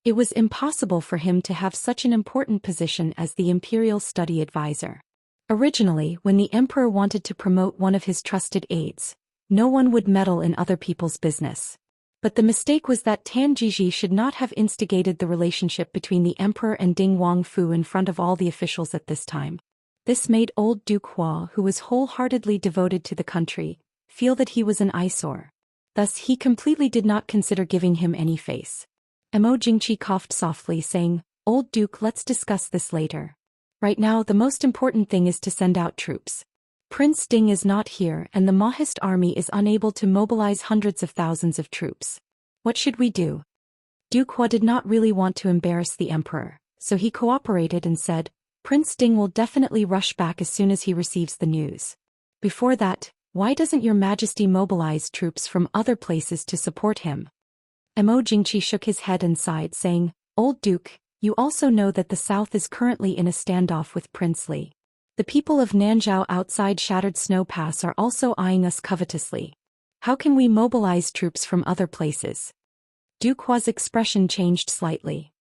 It was impossible for him to have such an important position as the Imperial Study Advisor. Originally, when the emperor wanted to promote one of his trusted aides, no one would meddle in other people's business. But the mistake was that Tan Jiji should not have instigated the relationship between the emperor and Ding Wangfu in front of all the officials at this time. This made old Duke Hua, who was wholeheartedly devoted to the country, feel that he was an eyesore. Thus he completely did not consider giving him any face. Emo Jingqi coughed softly, saying, "Old Duke, let's discuss this later. Right now the most important thing is to send out troops. Prince Ding is not here and the Mahist army is unable to mobilize hundreds of thousands of troops. What should we do?" Duke Hua did not really want to embarrass the emperor, so he cooperated and said, "Prince Ding will definitely rush back as soon as he receives the news. Before that, why doesn't your Majesty mobilize troops from other places to support him?" Emo Jingqi shook his head and sighed, saying, "Old Duke, you also know that the south is currently in a standoff with Prince Li. The people of Nanzhao outside Shattered Snow Pass are also eyeing us covetously. How can we mobilize troops from other places?" Duke Hua's expression changed slightly.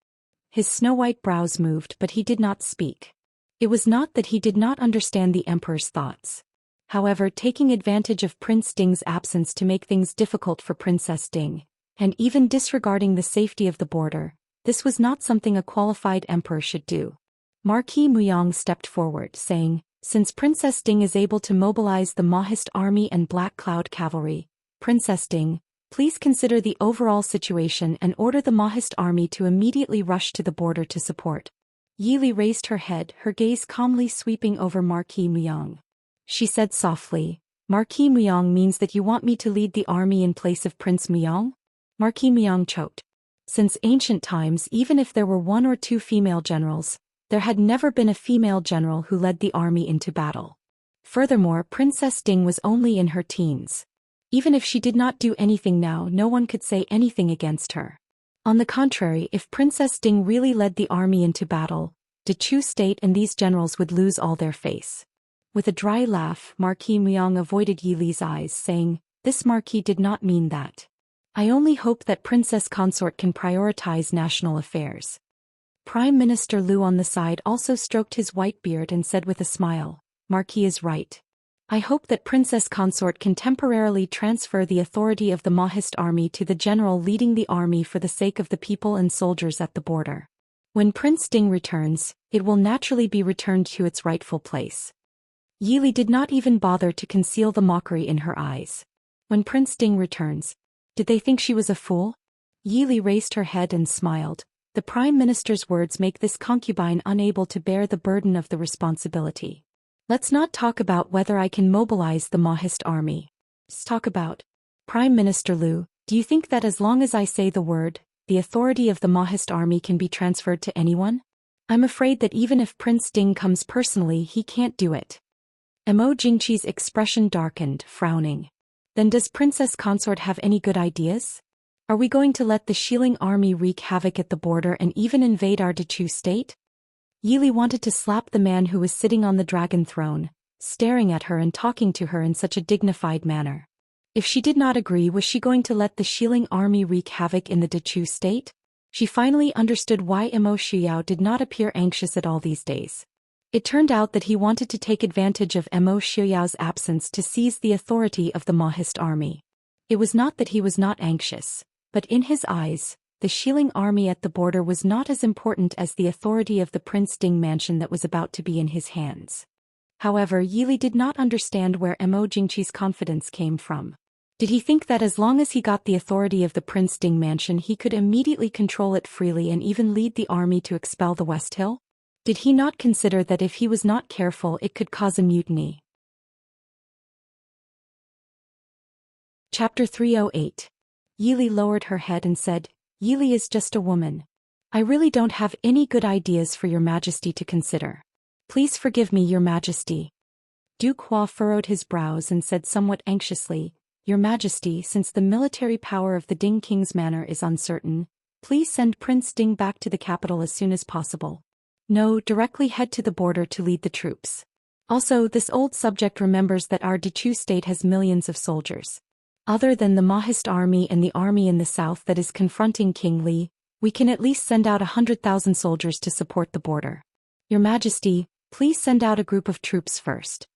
His snow-white brows moved, but he did not speak. It was not that he did not understand the emperor's thoughts. However, taking advantage of Prince Ding's absence to make things difficult for Princess Ding, and even disregarding the safety of the border, this was not something a qualified emperor should do. Marquis Muyang stepped forward, saying, "Since Princess Ding is able to mobilize the Mahist army and Black Cloud cavalry, Princess Ding, please consider the overall situation and order the Mahist army to immediately rush to the border to support." Yi Li raised her head, her gaze calmly sweeping over Marquis Muyang. She said softly, "Marquis Muyang means that you want me to lead the army in place of Prince Muyang?" Marquis Muyang choked. Since ancient times, even if there were 1 or 2 female generals, there had never been a female general who led the army into battle. Furthermore, Princess Ding was only in her teens. Even if she did not do anything now, no one could say anything against her. On the contrary, if Princess Ding really led the army into battle, Dechu State and these generals would lose all their face. With a dry laugh, Marquis Muyang avoided Yi Li's eyes, saying, "This Marquis did not mean that. I only hope that Princess Consort can prioritize national affairs." Prime Minister Lu on the side also stroked his white beard and said with a smile, "Marquis is right. I hope that Princess Consort can temporarily transfer the authority of the Mahist army to the general leading the army for the sake of the people and soldiers at the border. When Prince Ding returns, it will naturally be returned to its rightful place. Yili did not even bother to conceal the mockery in her eyes. When Prince Ding returns, did they think she was a fool? Yili raised her head and smiled. The Prime Minister's words make this concubine unable to bear the burden of the responsibility. Let's not talk about whether I can mobilize the Mahist army. Let's talk about Prime Minister Liu. Do you think that as long as I say the word, the authority of the Mahist army can be transferred to anyone? I'm afraid that even if Prince Ding comes personally, he can't do it. Mo Jingqi's expression darkened, frowning. Then does Princess Consort have any good ideas? Are we going to let the Xiling army wreak havoc at the border and even invade our Dechu state? Yili wanted to slap the man who was sitting on the dragon throne, staring at her and talking to her in such a dignified manner. If she did not agree, was she going to let the Xiling army wreak havoc in the Dechu state? She finally understood why Mo Shuyao did not appear anxious at all these days. It turned out that he wanted to take advantage of Mo Xuyao's absence to seize the authority of the Mahist army. It was not that he was not anxious, but in his eyes, the Xiling army at the border was not as important as the authority of the Prince Ding mansion that was about to be in his hands. However, Yili did not understand where Mo Jingqi's confidence came from. Did he think that as long as he got the authority of the Prince Ding mansion he could immediately control it freely and even lead the army to expel the West Hill? Did he not consider that if he was not careful it could cause a mutiny? Chapter 308. Yili lowered her head and said, Yili is just a woman. I really don't have any good ideas for your majesty to consider. Please forgive me, your majesty. Duke Hua furrowed his brows and said somewhat anxiously, Your majesty, since the military power of the Ding King's manor is uncertain, please send Prince Ding back to the capital as soon as possible. No, directly head to the border to lead the troops. Also, this old subject remembers that our Dechu state has millions of soldiers. Other than the Mahist army and the army in the south that is confronting King Li, we can at least send out 100,000 soldiers to support the border. Your majesty, please send out a group of troops first.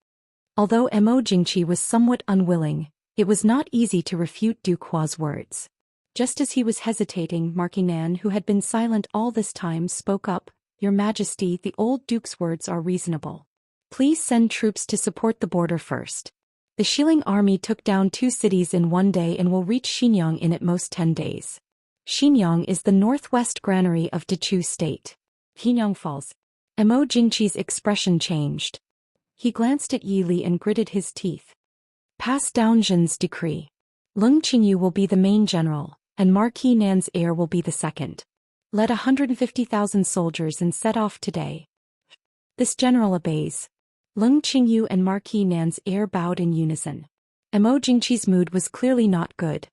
Although Mo Jingqi was somewhat unwilling, it was not easy to refute Duke Hua's words. Just as he was hesitating, Marquinan, who had been silent all this time, spoke up, Your majesty, the old duke's words are reasonable. Please send troops to support the border first. The Xiling army took down 2 cities in 1 day and will reach Xinyang in at most 10 days. Xinyang is the northwest granary of Dechu state. Xinyang falls. Mo Jingqi's expression changed. He glanced at Yili and gritted his teeth. Pass down Zhen's decree. Lung Qingyu will be the main general, and Marquis Nan's heir will be the second. Let 150,000 soldiers and set off today. This general obeys. Lung Qingyu and Marquis Nan's heir bowed in unison. Mo Jingqi's mood was clearly not good.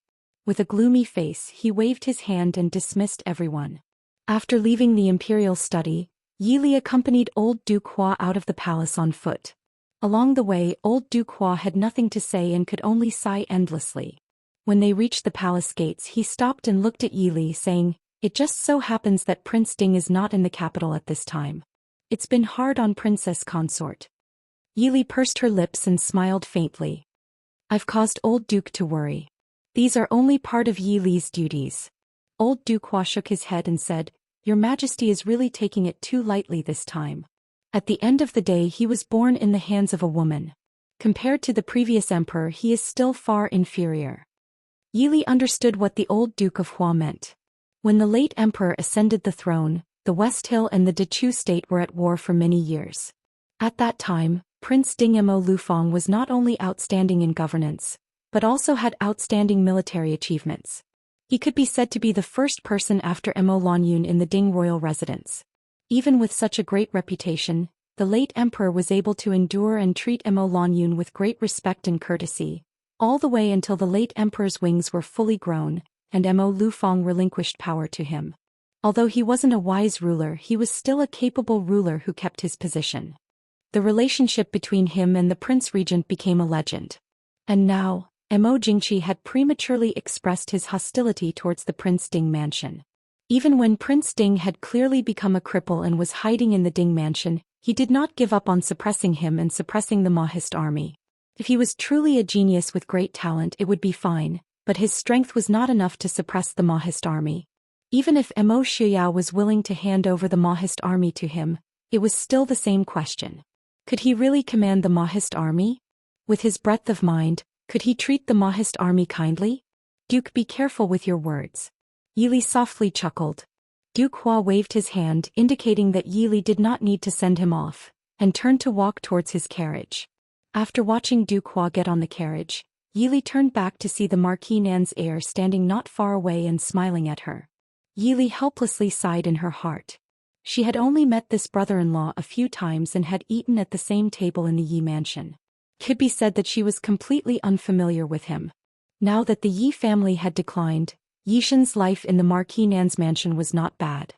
With a gloomy face, he waved his hand and dismissed everyone. After leaving the imperial study, Yili accompanied old Duke Hua out of the palace on foot. Along the way, old Duke Hua had nothing to say and could only sigh endlessly. When they reached the palace gates, he stopped and looked at Yili, saying, It just so happens that Prince Ding is not in the capital at this time. It's been hard on Princess Consort. Yili pursed her lips and smiled faintly. I've caused old Duke to worry. These are only part of Yili's duties. Old Duke Hua shook his head and said, Your Majesty is really taking it too lightly this time. At the end of the day, he was born in the hands of a woman. Compared to the previous emperor, he is still far inferior. Yili understood what the old Duke of Hua meant. When the late emperor ascended the throne, the West Hill and the Dechu state were at war for many years. At that time, Prince Dingmo Lufang was not only outstanding in governance, but also had outstanding military achievements. He could be said to be the first person after Mo Lanyun in the Ding royal residence. Even with such a great reputation, the late emperor was able to endure and treat Mo Lanyun with great respect and courtesy, all the way until the late emperor's wings were fully grown, and Mo Lufang relinquished power to him. Although he wasn't a wise ruler, he was still a capable ruler who kept his position. The relationship between him and the Prince Regent became a legend. And now, Mo Jingqi had prematurely expressed his hostility towards the Prince Ding mansion. Even when Prince Ding had clearly become a cripple and was hiding in the Ding mansion, he did not give up on suppressing him and suppressing the Mahist army. If he was truly a genius with great talent it would be fine, but his strength was not enough to suppress the Mahist army. Even if Mo Xiao was willing to hand over the Mahist army to him, it was still the same question. Could he really command the Mahist army? With his breadth of mind, could he treat the Mahist army kindly? Duke, be careful with your words. Yili softly chuckled. Duke Hua waved his hand indicating that Yili did not need to send him off, and turned to walk towards his carriage. After watching Duke Hua get on the carriage, Yili turned back to see the Marquis Nan's heir standing not far away and smiling at her. Yili helplessly sighed in her heart. She had only met this brother-in-law a few times and had eaten at the same table in the Yi mansion. Could be said that she was completely unfamiliar with him. Now that the Yi family had declined, Yishan's life in the Marquis Nan's mansion was not bad.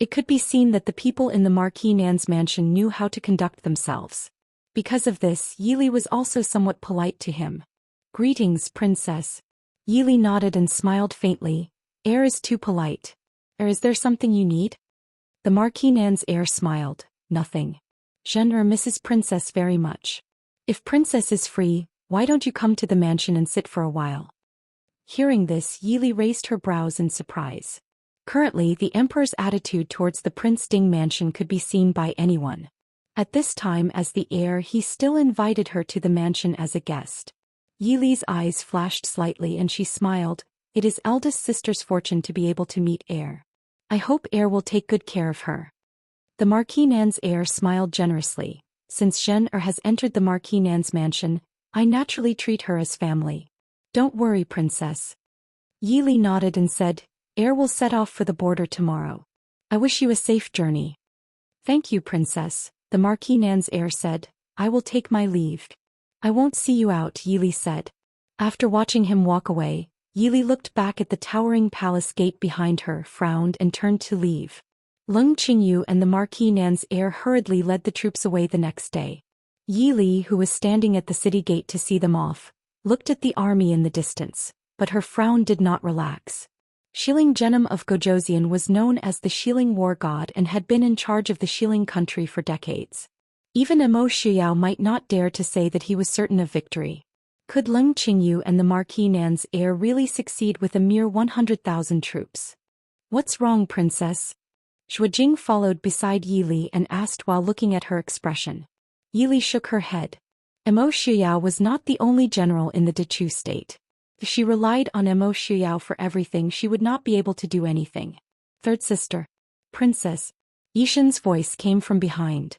It could be seen that the people in the Marquis Nan's mansion knew how to conduct themselves. Because of this, Yili was also somewhat polite to him. Greetings, princess. Yili nodded and smiled faintly. Heir is too polite. Is there something you need? The Marquis Nan's heir smiled. Nothing. Genre misses princess very much. If princess is free, why don't you come to the mansion and sit for a while? Hearing this, Yili raised her brows in surprise. Currently, the emperor's attitude towards the Prince Ding mansion could be seen by anyone. At this time, as the heir, he still invited her to the mansion as a guest. Yili's eyes flashed slightly and she smiled. It is eldest sister's fortune to be able to meet heir. I hope heir will take good care of her. The Marquis Nan's heir smiled generously. Since Zhen has entered the Marquis Nan's mansion, I naturally treat her as family. Don't worry, princess. Yili nodded and said, heir will set off for the border tomorrow. I wish you a safe journey. Thank you, princess, the Marquis Nan's heir said. I will take my leave. I won't see you out, Yili said. After watching him walk away, Yili looked back at the towering palace gate behind her, frowned and turned to leave. Leng Qingyu and the Marquis Nan's heir hurriedly led the troops away the next day. Yili, who was standing at the city gate to see them off, looked at the army in the distance, but her frown did not relax. Xiling Genom of Gojoseon was known as the Xiling war god and had been in charge of the Xiling country for decades. Even Mo Xiao might not dare to say that he was certain of victory. Could Leng Qingyu and the Marquis Nan's heir really succeed with a mere 100,000 troops? What's wrong, princess? Zhuojing followed beside Yili and asked while looking at her expression. Yili shook her head. Mo Xiao was not the only general in the Dechu state. If she relied on Mo Xiao for everything, she would not be able to do anything. Third sister. Princess. Yishan's voice came from behind.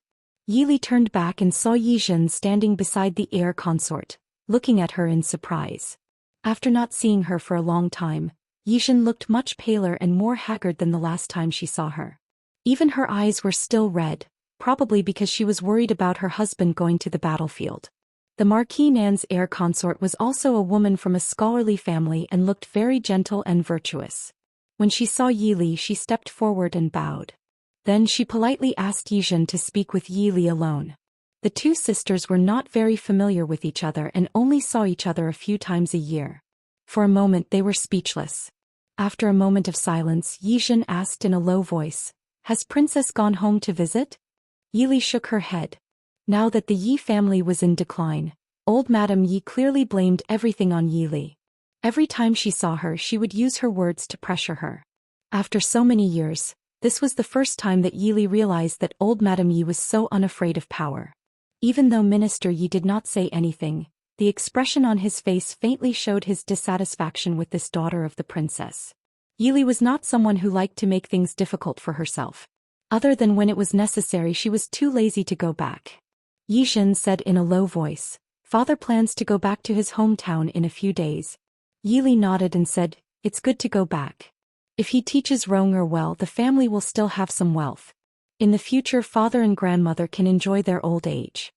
Yili turned back and saw Yishan standing beside the heir consort, looking at her in surprise. After not seeing her for a long time, Yishan looked much paler and more haggard than the last time she saw her. Even her eyes were still red, probably because she was worried about her husband going to the battlefield. The Marquis Nan's heir consort was also a woman from a scholarly family and looked very gentle and virtuous. When she saw Yili, she stepped forward and bowed. Then she politely asked Yishan to speak with Yili alone. The two sisters were not very familiar with each other and only saw each other a few times a year. For a moment they were speechless. After a moment of silence, Yishan asked in a low voice, "Has Princess gone home to visit?" Yili shook her head. Now that the Yi family was in decline, old Madame Yi clearly blamed everything on Yili. Every time she saw her, she would use her words to pressure her. After so many years, this was the first time that Yili realized that old Madame Yi was so unafraid of power. Even though Minister Yi did not say anything, the expression on his face faintly showed his dissatisfaction with this daughter of the princess. Yili was not someone who liked to make things difficult for herself. Other than when it was necessary, she was too lazy to go back. Yishan said in a low voice, "Father plans to go back to his hometown in a few days." Yili nodded and said, "It's good to go back. If he teaches Ronger well, the family will still have some wealth. In the future, father and grandmother can enjoy their old age."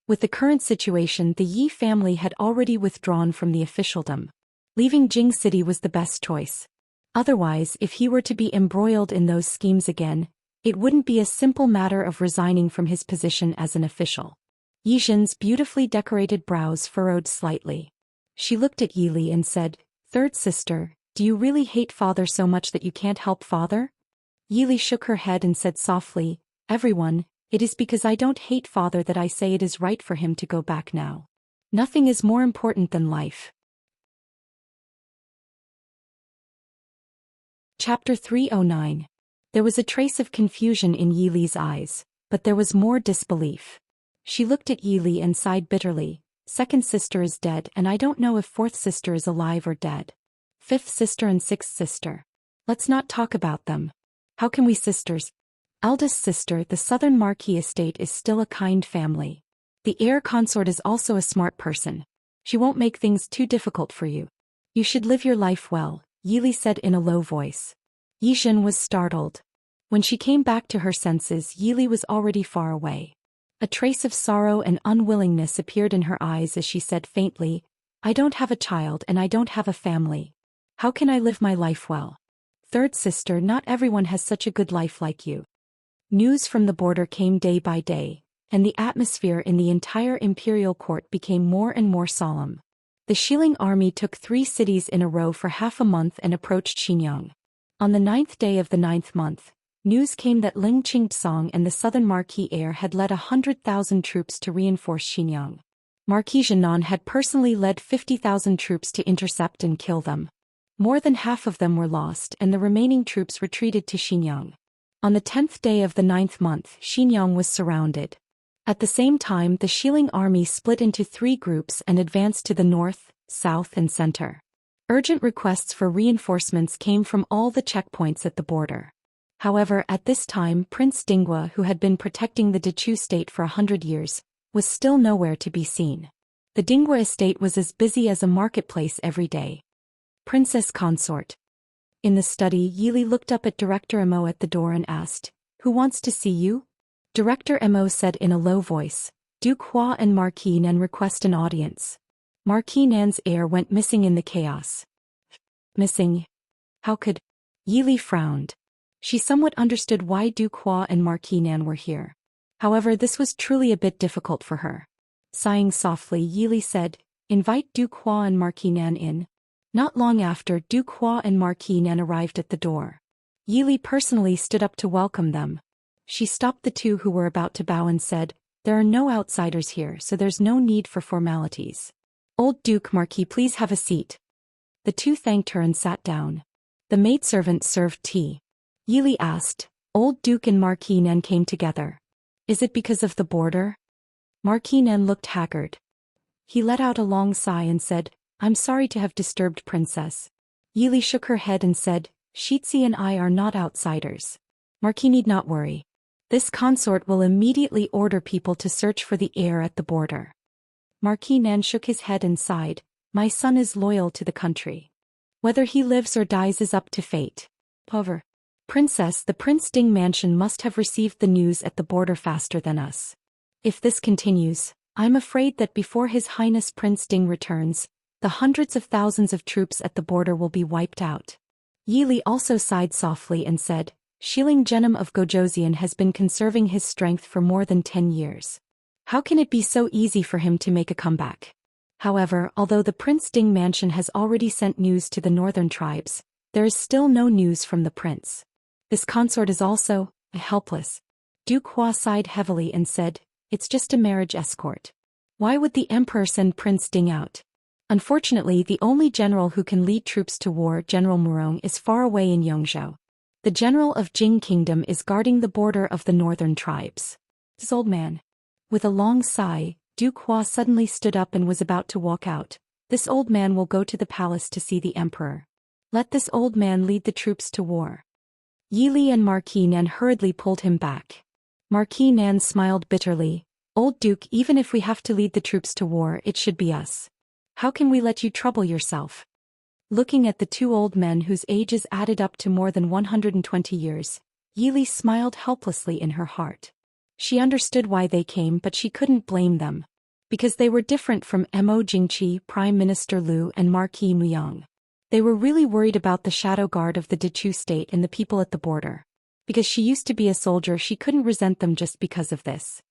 With the current situation, the Yi family had already withdrawn from the officialdom. Leaving Jing City was the best choice. Otherwise, if he were to be embroiled in those schemes again, it wouldn't be a simple matter of resigning from his position as an official. Yishan's beautifully decorated brows furrowed slightly. She looked at Yili and said, "Third sister, do you really hate father so much that you can't help father?" Yili shook her head and said softly, "Everyone, it is because I don't hate father that I say it is right for him to go back now. Nothing is more important than life. Chapter 309. There was a trace of confusion in Yili's eyes, but there was more disbelief. She looked at Yili and sighed bitterly. Second sister is dead, and I don't know if fourth sister is alive or dead. Fifth sister and sixth sister. Let's not talk about them. How can we sisters? Eldest sister, the Southern Marquis estate is still a kind family. The heir consort is also a smart person. She won't make things too difficult for you. You should live your life well, Yili said in a low voice. Yijin was startled. When she came back to her senses, Yili was already far away. A trace of sorrow and unwillingness appeared in her eyes as she said faintly, I don't have a child and I don't have a family. How can I live my life well? Third sister, not everyone has such a good life like you. News from the border came day by day, and the atmosphere in the entire imperial court became more and more solemn. The Shilling army took 3 cities in a row for half a month and approached Xinyang. On the 9th day of the 9th month, news came that Ling Qingtsong and the Southern Marquis heir had led 100,000 troops to reinforce Xinyang. Marquis Jinan had personally led 50,000 troops to intercept and kill them. More than half of them were lost and the remaining troops retreated to Xinyang. On the 10th day of the 9th month, Xinyang was surrounded. At the same time, the Shilling army split into 3 groups and advanced to the north, south and center. Urgent requests for reinforcements came from all the checkpoints at the border. However, at this time, Prince Dinghua, who had been protecting the Dechu state for 100 years, was still nowhere to be seen. The Dinghua estate was as busy as a marketplace every day. Princess consort. In the study, Yili looked up at Director Mo at the door and asked, Who wants to see you? Director Mo said in a low voice, Duke Hua and Marquis Nan request an audience. Marquis Nan's heir went missing in the chaos. Missing? How could? Yili frowned. She somewhat understood why Duke Hua and Marquis Nan were here. However, this was truly a bit difficult for her. Sighing softly, Yili said, Invite Duke Hua and Marquis Nan in. Not long after, Duke Hua and Marquis Nan arrived at the door. Yili personally stood up to welcome them. She stopped the 2 who were about to bow and said, There are no outsiders here, so there's no need for formalities. Old Duke Marquis, please have a seat. The 2 thanked her and sat down. The maidservant served tea. Yili asked, Old Duke and Marquis Nan came together. Is it because of the border? Marquis Nan looked haggard. He let out a long sigh and said, I'm sorry to have disturbed Princess. Yili shook her head and said, Shitzi and I are not outsiders. Marquis need not worry. This consort will immediately order people to search for the heir at the border. Marquis Nan shook his head and sighed, My son is loyal to the country. Whether he lives or dies is up to fate. However, Princess, the Prince Ding mansion must have received the news at the border faster than us. If this continues, I'm afraid that before His Highness Prince Ding returns, the hundreds of thousands of troops at the border will be wiped out. Yili also sighed softly and said, Shilling Genom of Gojoseon has been conserving his strength for more than 10 years. How can it be so easy for him to make a comeback? However, although the Prince Ding mansion has already sent news to the northern tribes, there is still no news from the prince. This consort is also helpless. Duke Hua sighed heavily and said, It's just a marriage escort. Why would the emperor send Prince Ding out? Unfortunately, the only general who can lead troops to war, General Murong, is far away in Yongzhou. The general of Jing Kingdom is guarding the border of the northern tribes. This old man. With a long sigh, Duke Hua suddenly stood up and was about to walk out. This old man will go to the palace to see the emperor. Let this old man lead the troops to war. Yili and Marquis Nan hurriedly pulled him back. Marquis Nan smiled bitterly. Old Duke, even if we have to lead the troops to war, it should be us. How can we let you trouble yourself? Looking at the 2 old men whose ages added up to more than 120 years, Yili smiled helplessly in her heart. She understood why they came, but she couldn't blame them. Because they were different from Mo Jingqi, Prime Minister Liu and Marquis Muyang. They were really worried about the shadow guard of the Dechu state and the people at the border. Because she used to be a soldier, she couldn't resent them just because of this.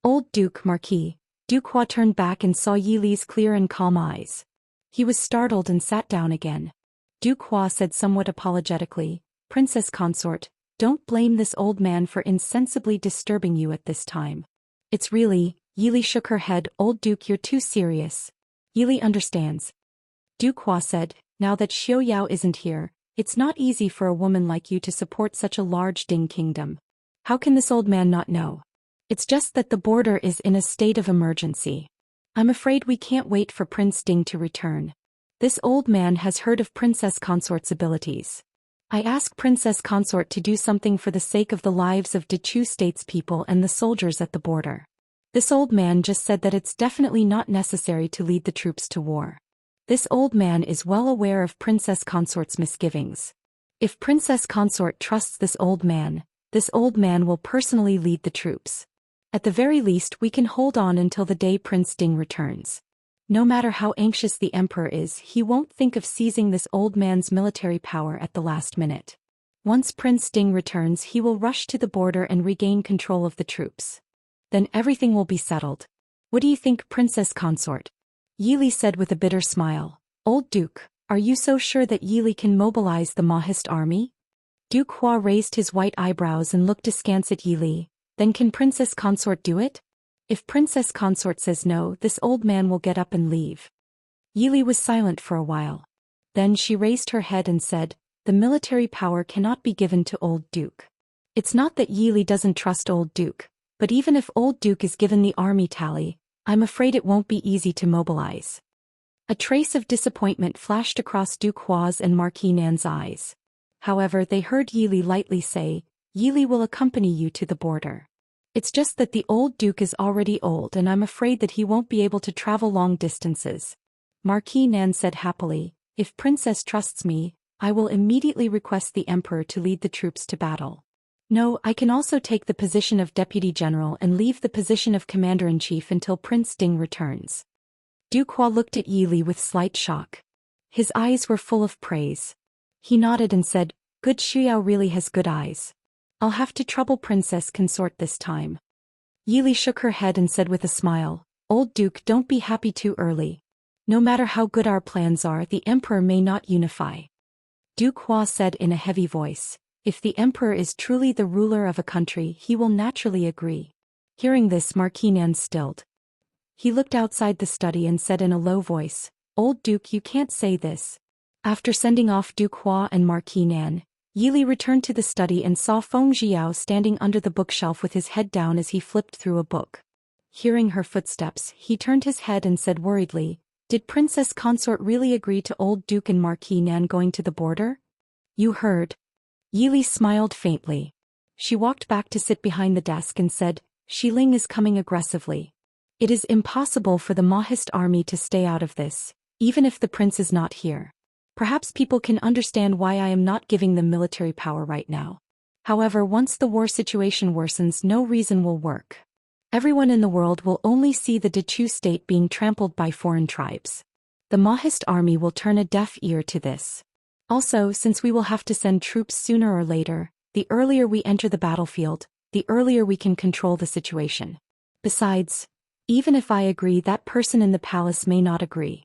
Old Duke Marquis. Duke Hua turned back and saw Yili's clear and calm eyes. He was startled and sat down again. Duke Hua said somewhat apologetically, Princess consort, don't blame this old man for insensibly disturbing you at this time. It's really, Yili shook her head. Old Duke, you're too serious. Yili understands. Du Hua said, now that Xiao Yao isn't here, it's not easy for a woman like you to support such a large Ding kingdom. How can this old man not know? It's just that the border is in a state of emergency. I'm afraid we can't wait for Prince Ding to return. This old man has heard of Princess Consort's abilities. I ask Princess Consort to do something for the sake of the lives of Dechu State's people and the soldiers at the border. This old man just said that it's definitely not necessary to lead the troops to war. This old man is well aware of Princess Consort's misgivings. If Princess Consort trusts this old man will personally lead the troops. At the very least we can hold on until the day Prince Ding returns. No matter how anxious the emperor is, he won't think of seizing this old man's military power at the last minute. Once Prince Ding returns, he will rush to the border and regain control of the troops. Then everything will be settled. What do you think, Princess Consort? Yili said with a bitter smile. Old Duke, are you so sure that Yili can mobilize the Mahist army? Duke Hua raised his white eyebrows and looked askance at Yili. Then can Princess Consort do it? If Princess Consort says no, this old man will get up and leave. Yili was silent for a while. Then she raised her head and said, the military power cannot be given to Old Duke. It's not that Yili doesn't trust Old Duke, but even if Old Duke is given the army tally, I'm afraid it won't be easy to mobilize. A trace of disappointment flashed across Duke Hua's and Marquis Nan's eyes. However, they heard Yili lightly say, Yili will accompany you to the border. It's just that the old Duke is already old and I'm afraid that he won't be able to travel long distances. Marquis Nan said happily, if Princess trusts me, I will immediately request the Emperor to lead the troops to battle. No, I can also take the position of Deputy General and leave the position of Commander-in-Chief until Prince Ding returns. Du Hua looked at Yili with slight shock. His eyes were full of praise. He nodded and said, good, Xiao really has good eyes. I'll have to trouble Princess Consort this time. Yili shook her head and said with a smile, Old Duke, don't be happy too early. No matter how good our plans are, the Emperor may not unify. Duke Hua said in a heavy voice, if the Emperor is truly the ruler of a country, he will naturally agree. Hearing this, Marquis Nan stilled. He looked outside the study and said in a low voice, Old Duke, you can't say this. After sending off Duke Hua and Marquis Nan, Yili returned to the study and saw Feng Jiao standing under the bookshelf with his head down as he flipped through a book. Hearing her footsteps, he turned his head and said worriedly, did Princess Consort really agree to Old Duke and Marquis Nan going to the border? You heard. Yili smiled faintly. She walked back to sit behind the desk and said, Xiling is coming aggressively. It is impossible for the Mahist army to stay out of this, even if the prince is not here. Perhaps people can understand why I am not giving them military power right now. However, once the war situation worsens, no reason will work. Everyone in the world will only see the Dechu state being trampled by foreign tribes. The Mahist army will turn a deaf ear to this. Also, since we will have to send troops sooner or later, the earlier we enter the battlefield, the earlier we can control the situation. Besides, even if I agree, that person in the palace may not agree.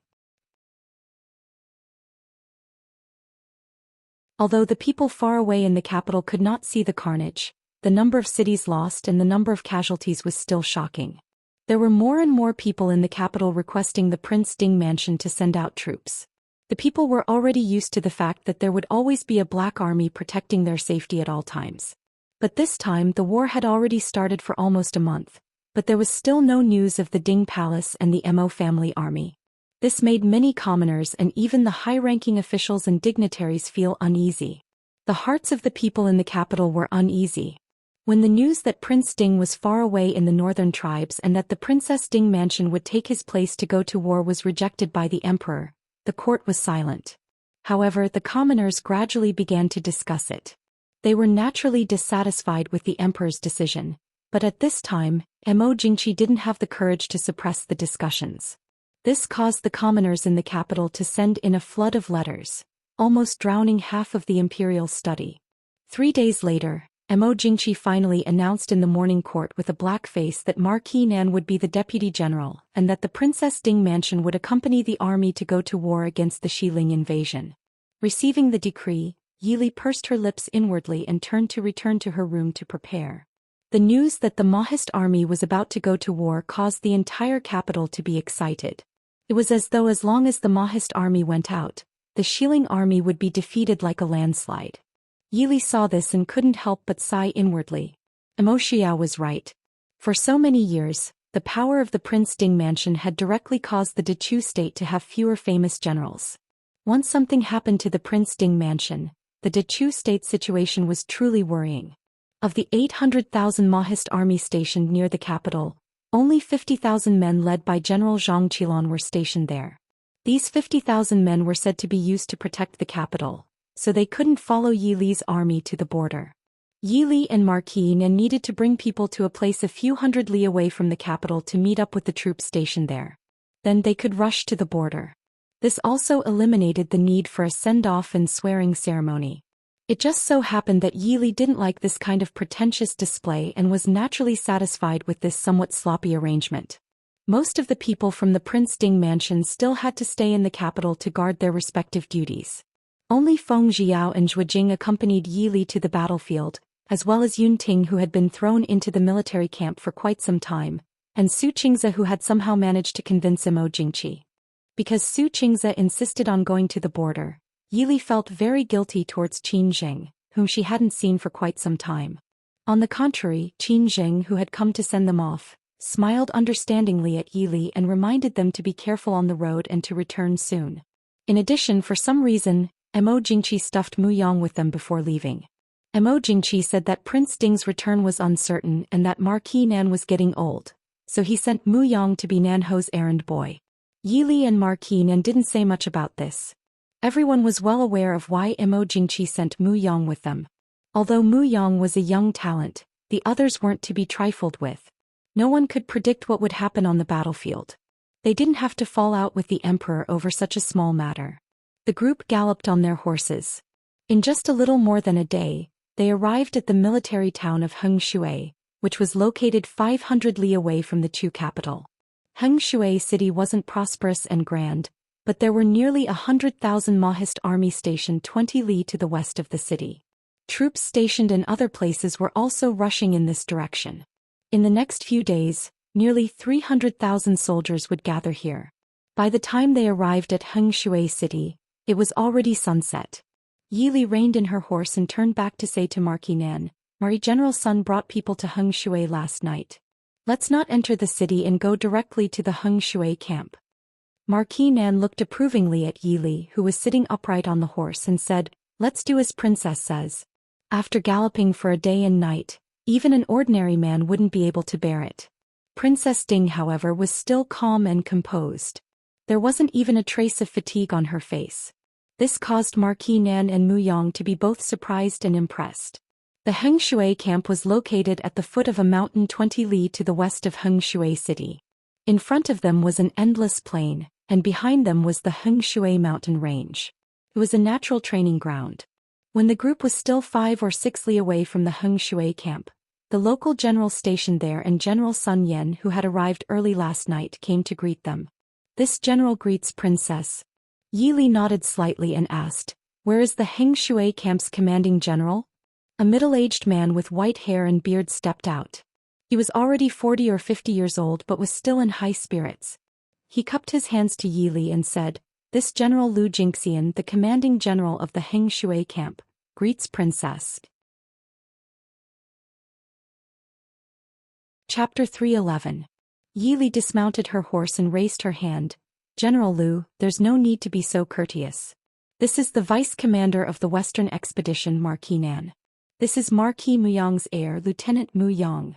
Although the people far away in the capital could not see the carnage, the number of cities lost and the number of casualties was still shocking. There were more and more people in the capital requesting the Prince Ding mansion to send out troops. The people were already used to the fact that there would always be a black army protecting their safety at all times. But this time the war had already started for almost a month, but there was still no news of the Ding Palace and the Mo family army. This made many commoners and even the high-ranking officials and dignitaries feel uneasy. The hearts of the people in the capital were uneasy. When the news that Prince Ding was far away in the northern tribes and that the Princess Ding mansion would take his place to go to war was rejected by the emperor, the court was silent. However, the commoners gradually began to discuss it. They were naturally dissatisfied with the emperor's decision, but at this time, Mo Jingqi didn't have the courage to suppress the discussions. This caused the commoners in the capital to send in a flood of letters, almost drowning half of the imperial study. 3 days later, Mo Jingqi finally announced in the morning court with a black face that Marquis Nan would be the deputy general and that the Princess Ding mansion would accompany the army to go to war against the Xiling invasion. Receiving the decree, Yili pursed her lips inwardly and turned to return to her room to prepare. The news that the Mahist army was about to go to war caused the entire capital to be excited. It was as though as long as the Mahist army went out, the Shilling army would be defeated like a landslide. Yili saw this and couldn't help but sigh inwardly. Xiao was right. For so many years, the power of the Prince Ding mansion had directly caused the Dechu state to have fewer famous generals. Once something happened to the Prince Ding mansion, the Dechu state situation was truly worrying. Of the 800,000 Mahist army stationed near the capital, only 50,000 men led by General Zhang Qilon were stationed there. These 50,000 men were said to be used to protect the capital, so they couldn't follow Yi Li's army to the border. Yi Li and Marquis Nan needed to bring people to a place a few hundred li away from the capital to meet up with the troops stationed there. Then they could rush to the border. This also eliminated the need for a send-off and swearing ceremony. It just so happened that Yi Li didn't like this kind of pretentious display and was naturally satisfied with this somewhat sloppy arrangement. Most of the people from the Prince Ding mansion still had to stay in the capital to guard their respective duties. Only Feng Jiao and Zhuo Jing accompanied Yi Li to the battlefield, as well as Yun Ting, who had been thrown into the military camp for quite some time, and Su Qingze, who had somehow managed to convince Mo Jingqi. Because Su Qingze insisted on going to the border, Yi Li felt very guilty towards Qin Zheng, whom she hadn't seen for quite some time. On the contrary, Qin Zheng, who had come to send them off, smiled understandingly at Yi Li and reminded them to be careful on the road and to return soon. In addition, for some reason, Mo Jingqi stuffed Mu Yang with them before leaving. Mo Jingqi said that Prince Ding's return was uncertain and that Marquis Nan was getting old, so he sent Mu Yang to be Nan Ho's errand boy. Yi Li and Marquis Nan didn't say much about this. Everyone was well aware of why Mo Jingqi sent Mu Yang with them. Although Mu Yang was a young talent, the others weren't to be trifled with. No one could predict what would happen on the battlefield. They didn't have to fall out with the emperor over such a small matter. The group galloped on their horses. In just a little more than a day, they arrived at the military town of Hengshui, which was located 500 li away from the Chu capital. Hengshui city wasn't prosperous and grand, but there were nearly 100,000 Mahist army stationed 20 li to the west of the city. Troops stationed in other places were also rushing in this direction. In the next few days, nearly 300,000 soldiers would gather here. By the time they arrived at Hengshui city, it was already sunset. Yi Li reined in her horse and turned back to say to Marquis Nan, "Mari, General's son brought people to Hengshui last night. Let's not enter the city and go directly to the Hengshui camp." Marquis Nan looked approvingly at Yi Li, who was sitting upright on the horse, and said, "Let's do as Princess says." After galloping for a day and night, even an ordinary man wouldn't be able to bear it. Princess Ding, however, was still calm and composed. There wasn't even a trace of fatigue on her face. This caused Marquis Nan and Mu Yang to be both surprised and impressed. The Hengshui camp was located at the foot of a mountain 20 li to the west of Hengshui city. In front of them was an endless plain, and behind them was the Hengshui mountain range. It was a natural training ground. When the group was still 5 or 6 li away from the Hengshui camp, the local general stationed there and General Sun Yen, who had arrived early last night, came to greet them. "This general greets Princess." Yi Li nodded slightly and asked, "Where is the Hengshui camp's commanding general?" A middle-aged man with white hair and beard stepped out. He was already 40 or 50 years old but was still in high spirits. He cupped his hands to Yi Li and said, "This General Lu Jingxian, the commanding general of the Hengshui camp, greets Princess." Chapter 311. Yi Li dismounted her horse and raised her hand. "General Lu, there's no need to be so courteous. This is the vice commander of the Western expedition, Marquis Nan. This is Marquis Mu Yang's heir, Lieutenant Mu Yang."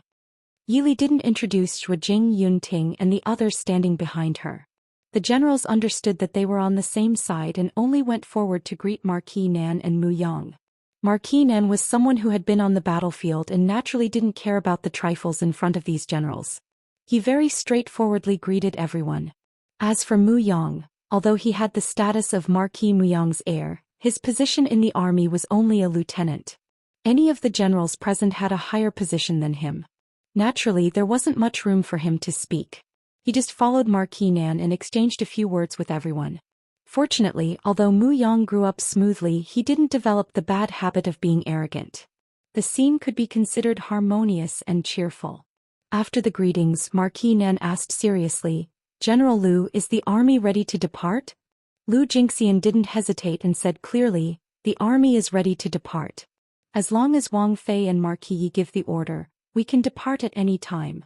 Yi Li didn't introduce Zhuo Jing, Yun Ting, and the others standing behind her. The generals understood that they were on the same side and only went forward to greet Marquis Nan and Mu Yang. Marquis Nan was someone who had been on the battlefield and naturally didn't care about the trifles in front of these generals. He very straightforwardly greeted everyone. As for Mu Yang, although he had the status of Marquis Mu Yang's heir, his position in the army was only a lieutenant. Any of the generals present had a higher position than him. Naturally, there wasn't much room for him to speak. He just followed Marquis Nan and exchanged a few words with everyone. Fortunately, although Mu Yang grew up smoothly, he didn't develop the bad habit of being arrogant. The scene could be considered harmonious and cheerful. After the greetings, Marquis Nan asked seriously, General Lu, is the army ready to depart? Lu Jingxian didn't hesitate and said clearly, the army is ready to depart. As long as Wang Fei and Marquis Yi give the order, we can depart at any time.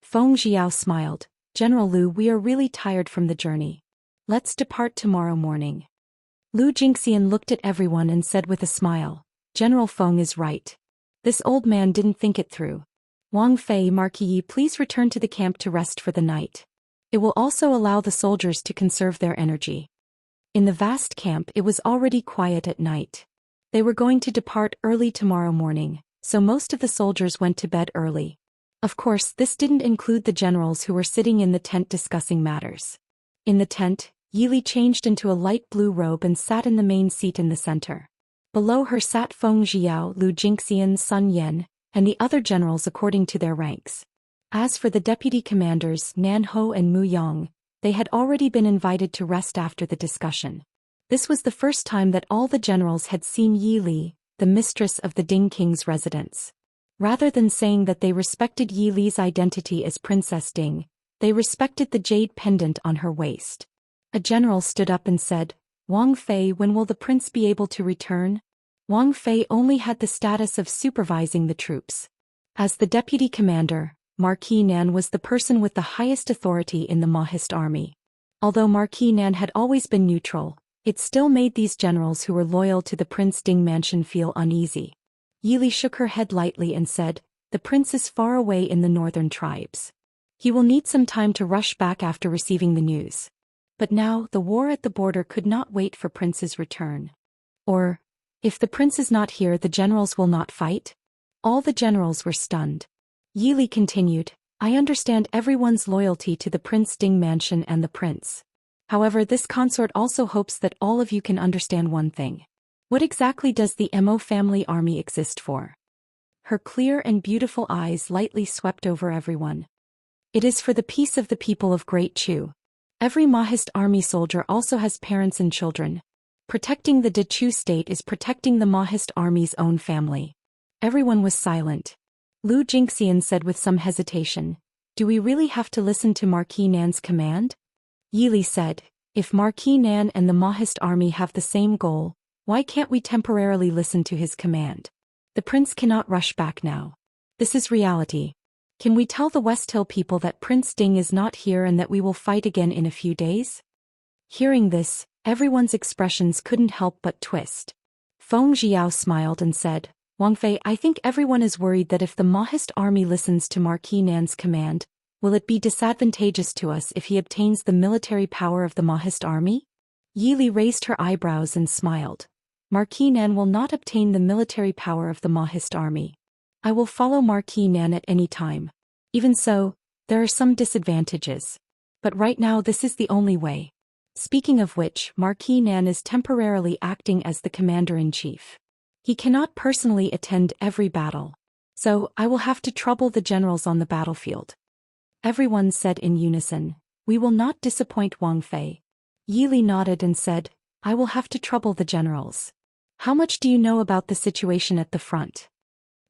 Feng Jiao smiled, General Lu, we are really tired from the journey. Let's depart tomorrow morning. Lu Jingxian looked at everyone and said with a smile, General Feng is right. This old man didn't think it through. Wang Fei, Marquis Yi, please return to the camp to rest for the night. It will also allow the soldiers to conserve their energy. In the vast camp, it was already quiet at night. They were going to depart early tomorrow morning, so most of the soldiers went to bed early. Of course, this didn't include the generals who were sitting in the tent discussing matters. In the tent, Yili changed into a light blue robe and sat in the main seat in the center. Below her sat Feng Jiao, Lu Jingxian, Sun Yan, and the other generals according to their ranks. As for the deputy commanders, Nan Ho and Mu Yang, they had already been invited to rest after the discussion. This was the first time that all the generals had seen Yi Li, the mistress of the Ding King's residence. Rather than saying that they respected Yi Li's identity as Princess Ding, they respected the jade pendant on her waist. A general stood up and said, Wang Fei, when will the prince be able to return? Wang Fei only had the status of supervising the troops. As the deputy commander, Marquis Nan was the person with the highest authority in the Mahist army. Although Marquis Nan had always been neutral, it still made these generals who were loyal to the Prince Ding mansion feel uneasy. Yili shook her head lightly and said, the prince is far away in the northern tribes. He will need some time to rush back after receiving the news. But now, the war at the border could not wait for Prince's return. Or, if the prince is not here, the generals will not fight? All the generals were stunned. Yili continued, I understand everyone's loyalty to the Prince Ding mansion and the prince. However, this consort also hopes that all of you can understand one thing. What exactly does the Mo family army exist for? Her clear and beautiful eyes lightly swept over everyone. It is for the peace of the people of Great Chu. Every Mahist army soldier also has parents and children. Protecting the De Chu state is protecting the Mahist army's own family. Everyone was silent. Lu Jingxian said with some hesitation, do we really have to listen to Marquis Nan's command? Yili said, if Marquis Nan and the Mahist army have the same goal, why can't we temporarily listen to his command? The prince cannot rush back now. This is reality. Can we tell the West Hill people that Prince Ding is not here and that we will fight again in a few days? Hearing this, everyone's expressions couldn't help but twist. Feng Jiao smiled and said, Wang Fei, I think everyone is worried that if the Mahist army listens to Marquis Nan's command, will it be disadvantageous to us if he obtains the military power of the Mahist army? Yili raised her eyebrows and smiled. Marquis Nan will not obtain the military power of the Mahist army. I will follow Marquis Nan at any time. Even so, there are some disadvantages. But right now this is the only way. Speaking of which, Marquis Nan is temporarily acting as the commander-in-chief. He cannot personally attend every battle. So, I will have to trouble the generals on the battlefield. Everyone said in unison, we will not disappoint Wang Fei. Yili nodded and said, I will have to trouble the generals. How much do you know about the situation at the front?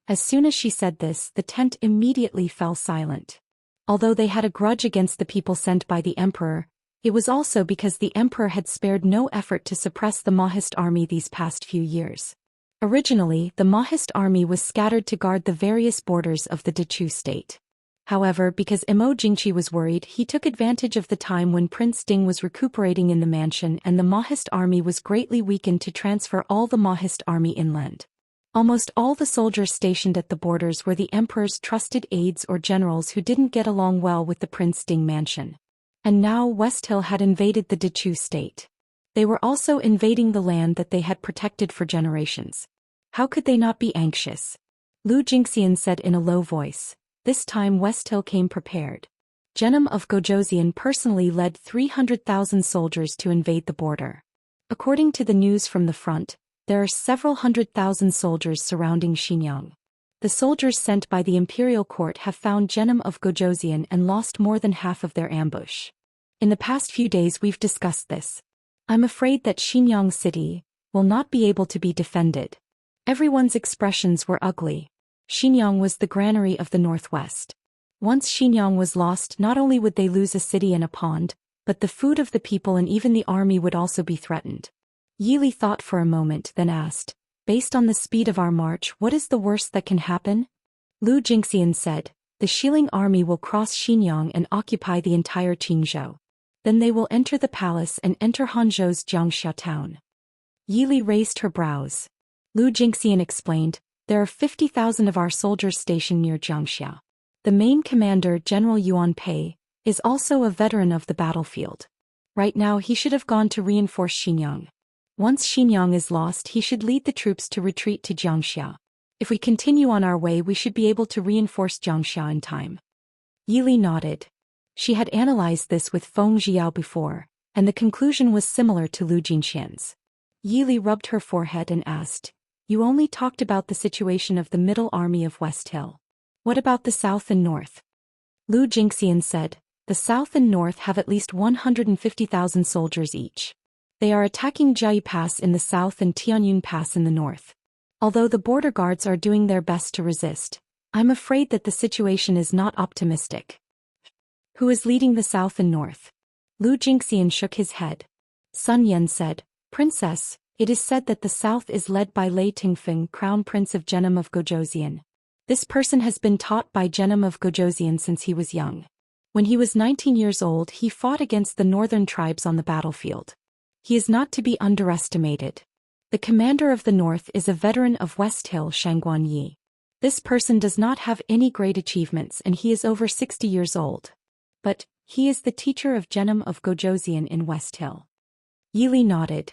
As soon as she said this, the tent immediately fell silent. Although they had a grudge against the people sent by the emperor, it was also because the emperor had spared no effort to suppress the Mahist army these past few years. Originally, the Mahist army was scattered to guard the various borders of the De Chu state. However, because Mo Jingqi was worried, he took advantage of the time when Prince Ding was recuperating in the mansion and the Mahist army was greatly weakened to transfer all the Mahist army inland. Almost all the soldiers stationed at the borders were the emperor's trusted aides or generals who didn't get along well with the Prince Ding mansion. And now West Hill had invaded the De Chu state. They were also invading the land that they had protected for generations. How could they not be anxious? Lu Jingxian said in a low voice. This time West Hill came prepared. Genom of Gojoseon personally led 300,000 soldiers to invade the border. According to the news from the front, there are several 100,000 soldiers surrounding Xinjiang. The soldiers sent by the imperial court have found Genom of Gojoseon and lost more than half of their ambush. In the past few days we've discussed this. I'm afraid that Xinjiang city will not be able to be defended. Everyone's expressions were ugly. Xinjiang was the granary of the northwest. Once Xinjiang was lost, not only would they lose a city and a pond, but the food of the people and even the army would also be threatened. Yili thought for a moment, then asked, based on the speed of our march, what is the worst that can happen? Lu Jingxian said, the Xiling army will cross Xinjiang and occupy the entire Qingzhou. Then they will enter the palace and enter Hanzhou's Jiangxia town. Yili raised her brows. Lu Jingxian explained, there are 50,000 of our soldiers stationed near Jiangxia. The main commander, General Yuan Pei, is also a veteran of the battlefield. Right now he should have gone to reinforce Xinjiang. Once Xinjiang is lost, he should lead the troops to retreat to Jiangxia. If we continue on our way, we should be able to reinforce Jiangxia in time. Yili nodded. She had analyzed this with Feng Jiao before, and the conclusion was similar to Lu Jinxian's. Yili rubbed her forehead and asked, you only talked about the situation of the middle army of West Hill. What about the south and north? Lu Jingxian said, the south and north have at least 150,000 soldiers each. They are attacking Jiayi Pass in the south and Tianyun Pass in the north. Although the border guards are doing their best to resist, I'm afraid that the situation is not optimistic. Who is leading the south and north? Lu Jingxian shook his head. Sun Yan said, Princess, it is said that the south is led by Lei Tingfeng, Crown Prince of Genom of Gojoseon. This person has been taught by Genom of Gojoseon since he was young. When he was 19 years old, he fought against the northern tribes on the battlefield. He is not to be underestimated. The commander of the north is a veteran of West Hill, Shangguan Yi. This person does not have any great achievements and he is over 60 years old. But, he is the teacher of Genom of Gojoseon in West Hill. Yili nodded.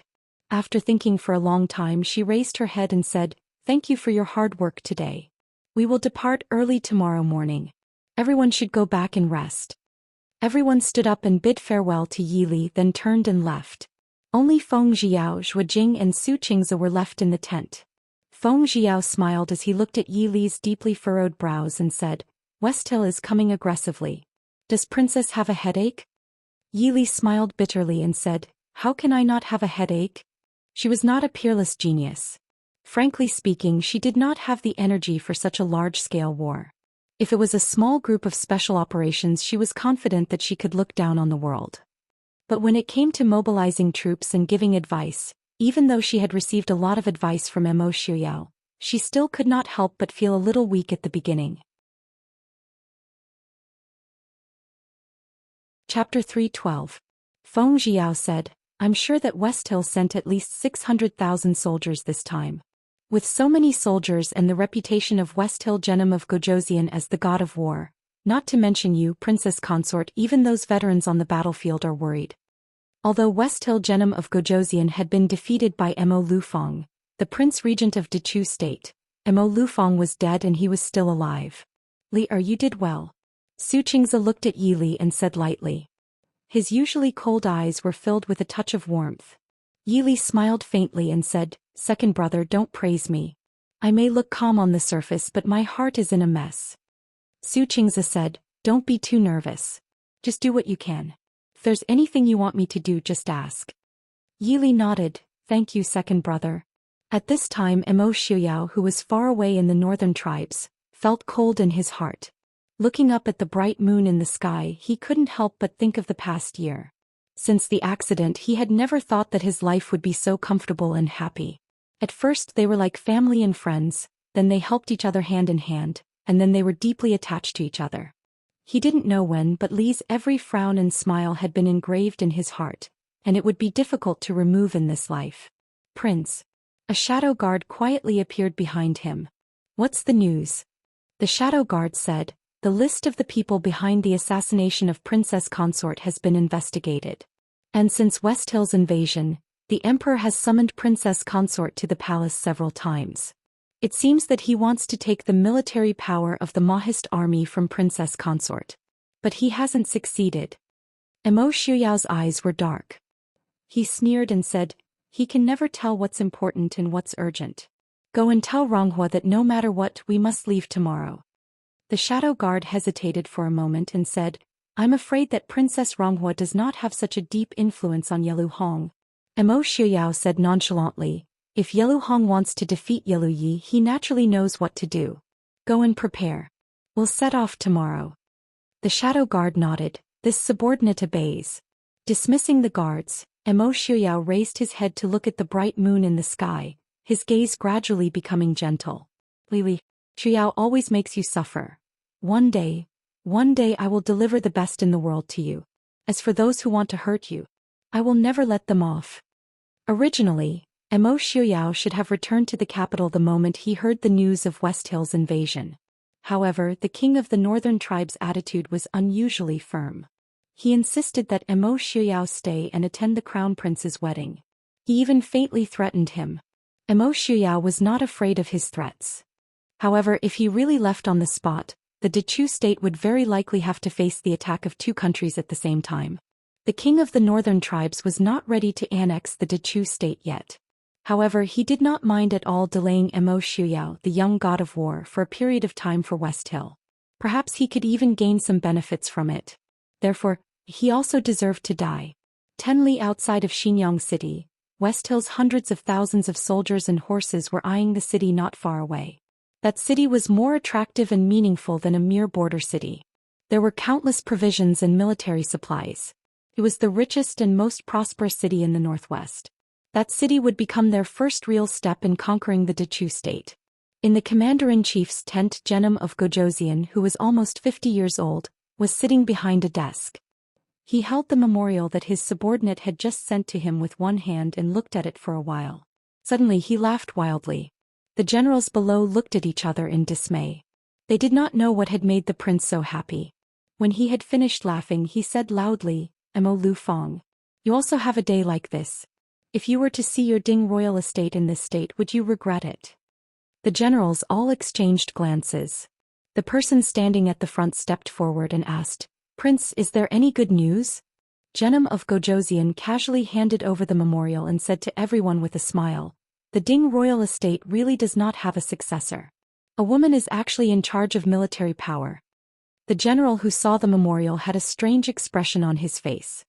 After thinking for a long time, she raised her head and said, thank you for your hard work today. We will depart early tomorrow morning. Everyone should go back and rest. Everyone stood up and bid farewell to Yili, then turned and left. Only Feng Jiao, Zhuojing and Su Qingze were left in the tent. Feng Jiao smiled as he looked at Yili's deeply furrowed brows and said, West Hill is coming aggressively. Does Princess have a headache? Yili smiled bitterly and said, how can I not have a headache? She was not a peerless genius. Frankly speaking, she did not have the energy for such a large-scale war. If it was a small group of special operations, she was confident that she could look down on the world. But when it came to mobilizing troops and giving advice, even though she had received a lot of advice from Mo Xiuyao, she still could not help but feel a little weak at the beginning. Chapter 3:12. Feng Jiao said, I'm sure that West Hill sent at least 600,000 soldiers this time. With so many soldiers and the reputation of West Hill Genom of Gojoseon as the god of war, not to mention you, Princess Consort, even those veterans on the battlefield are worried. Although West Hill Genom of Gojoseon had been defeated by Mo Lufeng, the Prince Regent of Dechu State, Mo Lufeng was dead and he was still alive. Li, you did well. Su Qingze looked at Yili and said lightly. His usually cold eyes were filled with a touch of warmth. Yili smiled faintly and said, second brother, don't praise me. I may look calm on the surface, but my heart is in a mess. Su Qingze said, don't be too nervous. Just do what you can. If there's anything you want me to do, just ask. Yili nodded, thank you, second brother. At this time, Mo Xiuyao, who was far away in the northern tribes, felt cold in his heart. Looking up at the bright moon in the sky, he couldn't help but think of the past year. Since the accident, he had never thought that his life would be so comfortable and happy. At first they were like family and friends, then they helped each other hand in hand, and then they were deeply attached to each other. He didn't know when, but Li's every frown and smile had been engraved in his heart, and it would be difficult to remove in this life. Prince. A shadow guard quietly appeared behind him. What's the news? The shadow guard said, the list of the people behind the assassination of Princess Consort has been investigated. And since West Hill's invasion, the Emperor has summoned Princess Consort to the palace several times. It seems that he wants to take the military power of the Mahist army from Princess Consort. But he hasn't succeeded. Mo Xiuyao's eyes were dark. He sneered and said, he can never tell what's important and what's urgent. Go and tell Ronghua that no matter what, we must leave tomorrow. The shadow guard hesitated for a moment and said, I'm afraid that Princess Ronghua does not have such a deep influence on Yelu Hong. Mo Xiuyao said nonchalantly, If Yelu Hong wants to defeat Yelu Yi, he naturally knows what to do. Go and prepare. We'll set off tomorrow. The shadow guard nodded. This subordinate obeys. Dismissing the guards, Mo Shuyao raised his head to look at the bright moon in the sky, his gaze gradually becoming gentle. Lili, Shuyao always makes you suffer. One day I will deliver the best in the world to you. As for those who want to hurt you, I will never let them off. Originally, Mo Shuyao should have returned to the capital the moment he heard the news of West Hill's invasion. However, the king of the northern tribe's attitude was unusually firm. He insisted that Mo Shuyao stay and attend the crown prince's wedding. He even faintly threatened him. Mo Shuyao was not afraid of his threats. However, if he really left on the spot, the Dechu state would very likely have to face the attack of two countries at the same time. The king of the northern tribes was not ready to annex the Dechu state yet. However, he did not mind at all delaying Mo Shuyao, the young god of war, for a period of time for West Hill. Perhaps he could even gain some benefits from it. Therefore, he also deserved to die. 10 li outside of Xinyang City, West Hill's hundreds of thousands of soldiers and horses were eyeing the city not far away. That city was more attractive and meaningful than a mere border city. There were countless provisions and military supplies. It was the richest and most prosperous city in the northwest. That city would become their first real step in conquering the Dechu state. In the commander-in-chief's tent, Genom of Gojoseon, who was almost 50 years old, was sitting behind a desk. He held the memorial that his subordinate had just sent to him with one hand and looked at it for a while. Suddenly he laughed wildly. The generals below looked at each other in dismay. They did not know what had made the prince so happy. When he had finished laughing, he said loudly, "Mo Lu Fong, you also have a day like this. If you were to see your Ding royal estate in this state, would you regret it?" The generals all exchanged glances. The person standing at the front stepped forward and asked, "Prince, is there any good news?" Genom of Gojoseon casually handed over the memorial and said to everyone with a smile, "The Ding royal estate really does not have a successor. A woman is actually in charge of military power." The general who saw the memorial had a strange expression on his face.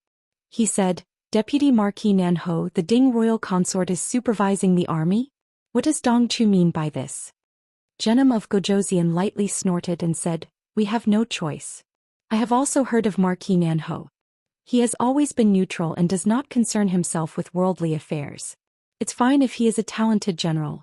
He said, "Deputy Marquis Nanho, the Ding royal consort is supervising the army? What does Dong Chu mean by this?" Genom of Gojoseon lightly snorted and said, "We have no choice. I have also heard of Marquis Nanho. He has always been neutral and does not concern himself with worldly affairs. It's fine if he is a talented general.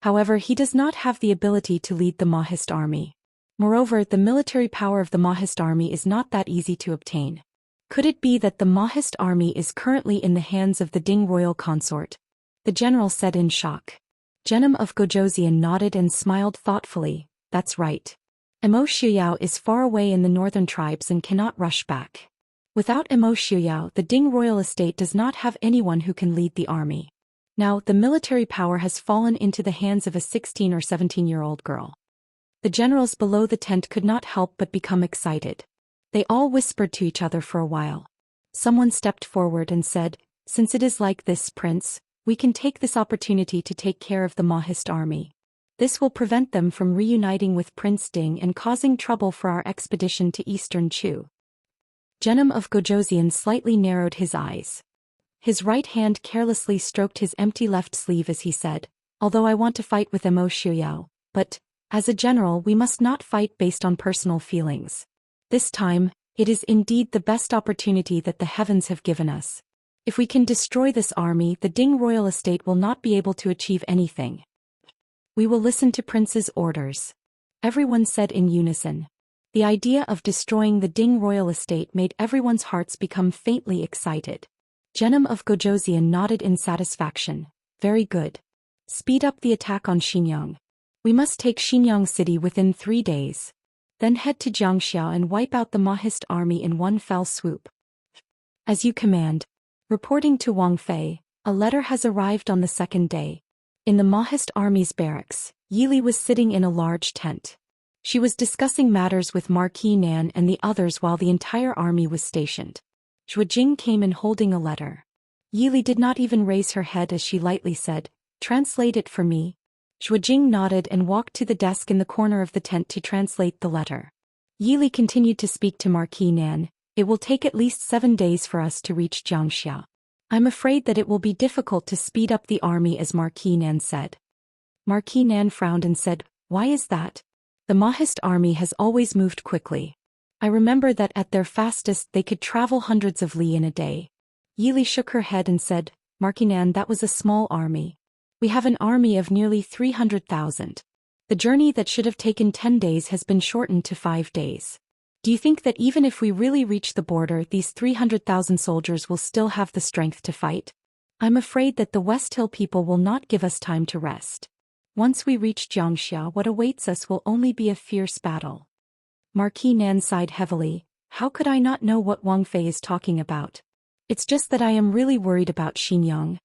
However, he does not have the ability to lead the Mahist army. Moreover, the military power of the Mahist army is not that easy to obtain. Could it be that the Mahist army is currently in the hands of the Ding royal consort?" The general said in shock. Genom of Gojoseon nodded and smiled thoughtfully. "That's right. Mo Shuyao is far away in the northern tribes and cannot rush back. Without Mo Shuyao, the Ding royal estate does not have anyone who can lead the army. Now, the military power has fallen into the hands of a 16 or 17-year-old girl." The generals below the tent could not help but become excited. They all whispered to each other for a while. Someone stepped forward and said, "Since it is like this, Prince, we can take this opportunity to take care of the Mahist army. This will prevent them from reuniting with Prince Ding and causing trouble for our expedition to Eastern Chu." Genom of Gojoseon slightly narrowed his eyes. His right hand carelessly stroked his empty left sleeve as he said, "Although I want to fight with Mo Shuyao, but, as a general, we must not fight based on personal feelings. This time, it is indeed the best opportunity that the heavens have given us. If we can destroy this army, the Ding royal estate will not be able to achieve anything. We will listen to Prince's orders," everyone said in unison. The idea of destroying the Ding royal estate made everyone's hearts become faintly excited. Genom of Gojoseon nodded in satisfaction. "Very good. Speed up the attack on Xinyang. We must take Xinyang city within 3 days. Then head to Jiangxia and wipe out the Mahist army in one fell swoop." "As you command." Reporting to Wang Fei, a letter has arrived on the second day. In the Mahist army's barracks, Yili was sitting in a large tent. She was discussing matters with Marquis Nan and the others while the entire army was stationed. Zhuojing came in holding a letter. Yili did not even raise her head as she lightly said, "Translate it for me." Zhuojing nodded and walked to the desk in the corner of the tent to translate the letter. Yili continued to speak to Marquis Nan. "It will take at least 7 days for us to reach Jiangxia. I'm afraid that it will be difficult to speed up the army, as Marquis Nan said. Marquis Nan frowned and said, why is that? The Mahist army has always moved quickly. I remember that at their fastest they could travel hundreds of li in a day. Yili shook her head and said, Marquis Nan, that was a small army. We have an army of nearly 300,000. The journey that should have taken 10 days has been shortened to 5 days. Do you think that even if we really reach the border, these 300,000 soldiers will still have the strength to fight? I'm afraid that the West Hill people will not give us time to rest. Once we reach Jiangxia, what awaits us will only be a fierce battle. Marquis Nan sighed heavily. How could I not know what Wang Fei is talking about? It's just that I am really worried about Xinjiang.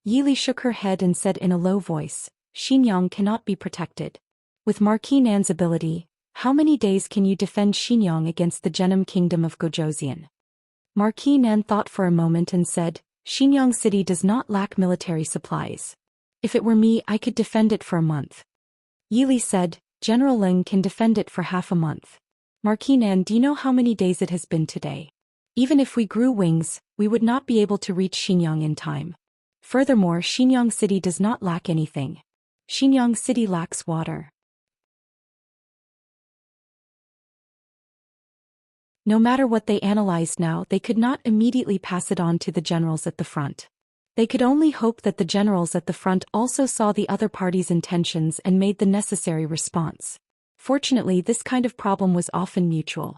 Yili shook her head and said in a low voice, Xinjiang cannot be protected. With Marquis Nan's ability, how many days can you defend Xinjiang against the Genom kingdom of Gojoseon? Marquis Nan thought for a moment and said, Xinjiang city does not lack military supplies. If it were me, I could defend it for a month. Yili said, General Ling can defend it for half a month. Marquis Nan, do you know how many days it has been today? Even if we grew wings, we would not be able to reach Xinjiang in time. Furthermore, Xinjiang city does not lack anything. Xinjiang city lacks water. No matter what they analyzed now, they could not immediately pass it on to the generals at the front. They could only hope that the generals at the front also saw the other party's intentions and made the necessary response. Fortunately, this kind of problem was often mutual.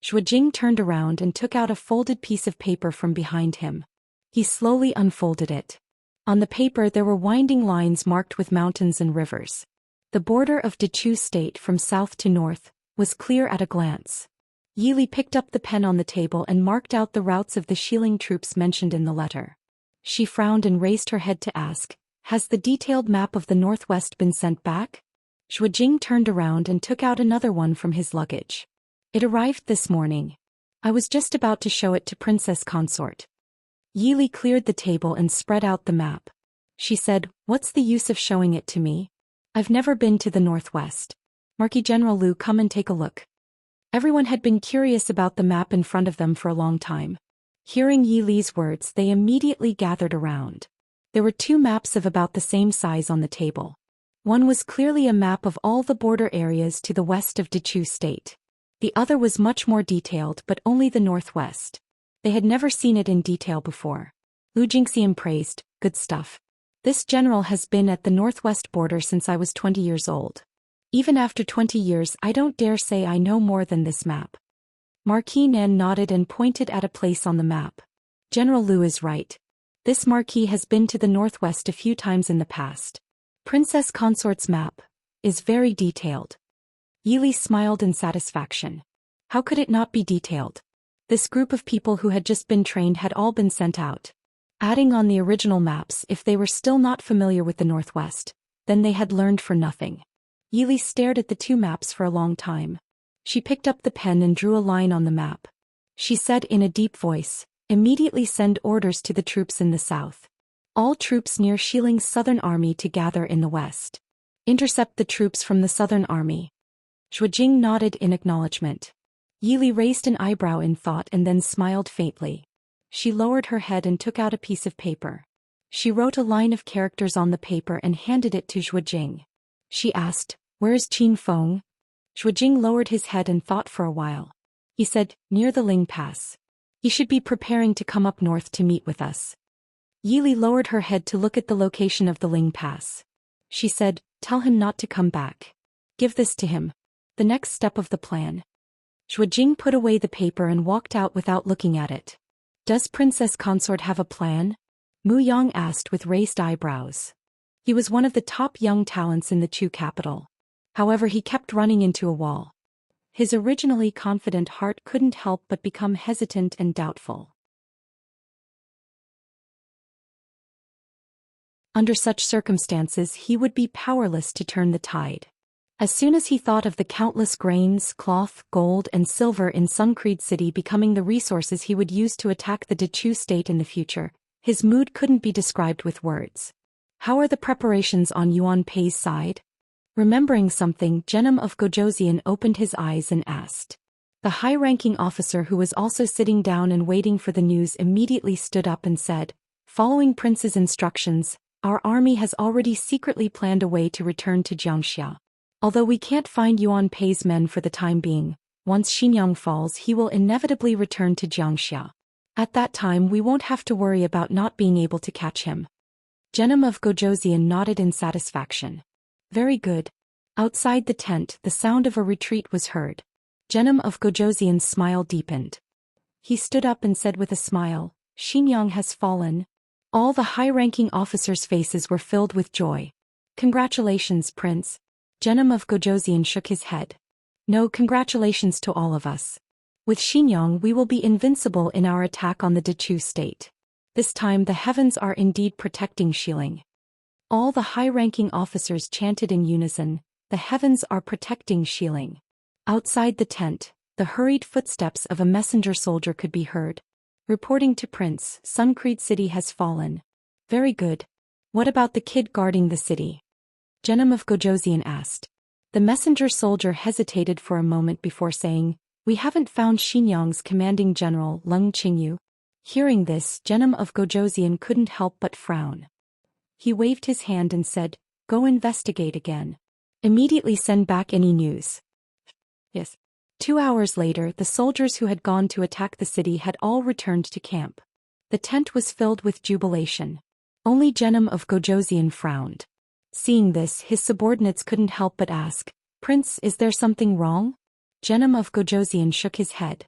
Zhuojing turned around and took out a folded piece of paper from behind him. He slowly unfolded it. On the paper there were winding lines marked with mountains and rivers. The border of Dechu state from south to north was clear at a glance. Yili picked up the pen on the table and marked out the routes of the Xiling troops mentioned in the letter. She frowned and raised her head to ask, has the detailed map of the Northwest been sent back? Zhuojing turned around and took out another one from his luggage. It arrived this morning. I was just about to show it to Princess Consort. Yili cleared the table and spread out the map. She said, what's the use of showing it to me? I've never been to the Northwest. Marquis General Lu, come and take a look. Everyone had been curious about the map in front of them for a long time. Hearing Yili's words, they immediately gathered around. There were 2 maps of about the same size on the table. One was clearly a map of all the border areas to the west of Dechu state. The other was much more detailed, but only the northwest. They had never seen it in detail before. Lu Jingxian praised, good stuff. This general has been at the northwest border since I was 20 years old. Even after 20 years, I don't dare say I know more than this map. Marquis Nan nodded and pointed at a place on the map. General Lu is right. This marquis has been to the northwest a few times in the past. Princess Consort's map is very detailed. Yili smiled in satisfaction. How could it not be detailed? This group of people who had just been trained had all been sent out. Adding on the original maps, if they were still not familiar with the Northwest, then they had learned for nothing. Yili stared at the 2 maps for a long time. She picked up the pen and drew a line on the map. She said in a deep voice, immediately send orders to the troops in the south. All troops near Xiling's southern army to gather in the west. Intercept the troops from the southern army. Zhuojing nodded in acknowledgement. Yili raised an eyebrow in thought and then smiled faintly. She lowered her head and took out a piece of paper. She wrote a line of characters on the paper and handed it to Zhuojing. She asked, where is Qin Feng? Zhuojing lowered his head and thought for a while. He said, near the Ling Pass. He should be preparing to come up north to meet with us. Yili lowered her head to look at the location of the Ling Pass. She said, tell him not to come back. Give this to him. The next step of the plan. Zhuojing put away the paper and walked out without looking at it. Does Princess Consort have a plan? Mu Yang asked with raised eyebrows. He was one of the top young talents in the Chu capital. However, he kept running into a wall. His originally confident heart couldn't help but become hesitant and doubtful. Under such circumstances, he would be powerless to turn the tide. As soon as he thought of the countless grains, cloth, gold, and silver in Suncreed City becoming the resources he would use to attack the Dechu state in the future, his mood couldn't be described with words. How are the preparations on Yuan Pei's side? Remembering something, Genom of Gojoseon opened his eyes and asked. The high-ranking officer who was also sitting down and waiting for the news immediately stood up and said, Following Prince's instructions, our army has already secretly planned a way to return to Jiangxia. Although we can't find Yuan Pei's men for the time being, once Xinyang falls he will inevitably return to Jiangxia. At that time we won't have to worry about not being able to catch him. Genom of Gojoseon nodded in satisfaction. Very good. Outside the tent the sound of a retreat was heard. Genom of Gojoseon's smile deepened. He stood up and said with a smile, Xinyang has fallen. All the high-ranking officers' faces were filled with joy. Congratulations, Prince. Genom of Gojoseon shook his head. No, congratulations to all of us. With Xinyang we will be invincible in our attack on the Dechu state. This time the heavens are indeed protecting Xiling. All the high-ranking officers chanted in unison, the heavens are protecting Xiling. Outside the tent, the hurried footsteps of a messenger soldier could be heard. Reporting to Prince, Suncreed City has fallen. Very good. What about the kid guarding the city? Genom of Gojoseon asked. The messenger soldier hesitated for a moment before saying, we haven't found Xinyang's commanding general Leng Qingyu. Hearing this, Genom of Gojoseon couldn't help but frown. He waved his hand and said, go investigate again. Immediately send back any news. Yes. 2 hours later the soldiers who had gone to attack the city had all returned to camp. The tent was filled with jubilation. Only Genom of Gojoseon frowned. Seeing this his subordinates couldn't help but ask, Prince, is there something wrong? Genom of Gojoseon shook his head.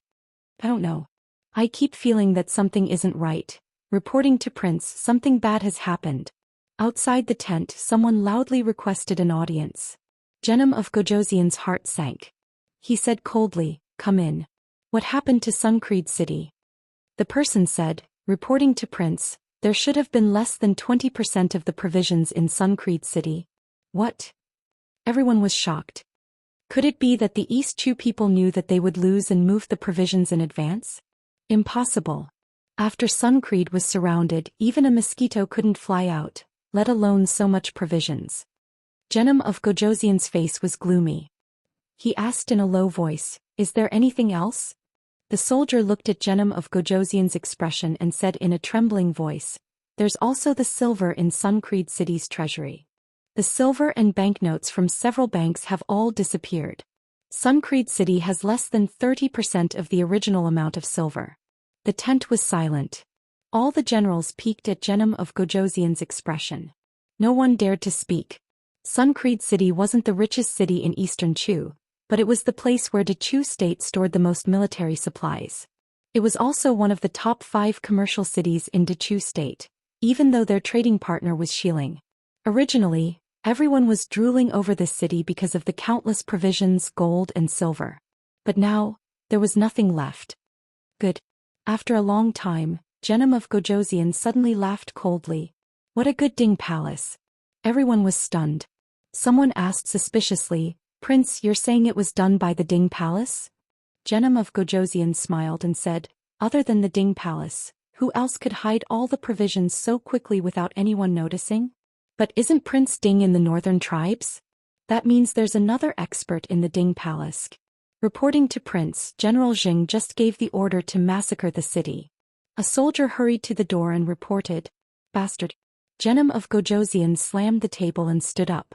I don't know. I keep feeling that something isn't right. Reporting to Prince, something bad has happened. Outside the tent someone loudly requested an audience. Genom of Gojoseon's heart sank. He said coldly, come in. What happened to Suncreed City? The person said, reporting to Prince, there should have been less than 20% of the provisions in Suncreed City. What? Everyone was shocked. Could it be that the East Chu people knew that they would lose and moved the provisions in advance? Impossible. After Suncreed was surrounded, even a mosquito couldn't fly out, let alone so much provisions. Genom of Gojoseon's face was gloomy. He asked in a low voice, is there anything else? The soldier looked at Genom of Gojoseon's expression and said in a trembling voice, there's also the silver in Suncreed City's treasury. The silver and banknotes from several banks have all disappeared. Suncreed City has less than 30% of the original amount of silver. The tent was silent. All the generals peeked at Genom of Gojoseon's expression. No one dared to speak. Suncreed City wasn't the richest city in Eastern Chu, but it was the place where Dechu State stored the most military supplies. It was also one of the top 5 commercial cities in Dechu State, even though their trading partner was Xiling. Originally, everyone was drooling over this city because of the countless provisions, gold and silver. But now, there was nothing left. Good. After a long time, Genom of Gojoseon suddenly laughed coldly. What a good ding palace. Everyone was stunned. Someone asked suspiciously, Prince, you're saying it was done by the Ding Palace? Genom of Gojoseon smiled and said, other than the Ding Palace, who else could hide all the provisions so quickly without anyone noticing? But isn't Prince Ding in the northern tribes? That means there's another expert in the Ding Palace. Reporting to Prince, General Jing just gave the order to massacre the city. A soldier hurried to the door and reported, bastard. Genom of Gojoseon slammed the table and stood up.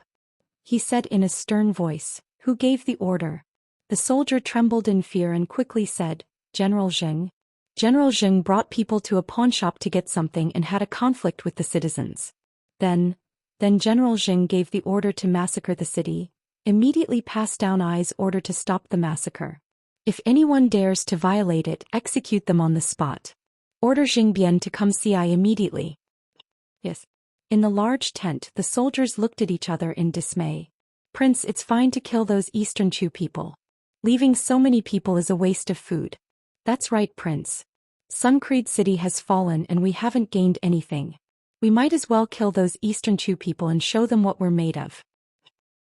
He said in a stern voice, who gave the order? The soldier trembled in fear and quickly said, General Jing. General Jing brought people to a pawnshop to get something and had a conflict with the citizens. Then General Jing gave the order to massacre the city, immediately passed down Ai's order to stop the massacre. If anyone dares to violate it, execute them on the spot. Order Jingbian to come see Ai immediately. Yes. In the large tent the soldiers looked at each other in dismay. Prince, it's fine to kill those Eastern Chu people. Leaving so many people is a waste of food. That's right, Prince. Suncreed City has fallen and we haven't gained anything. We might as well kill those Eastern Chu people and show them what we're made of.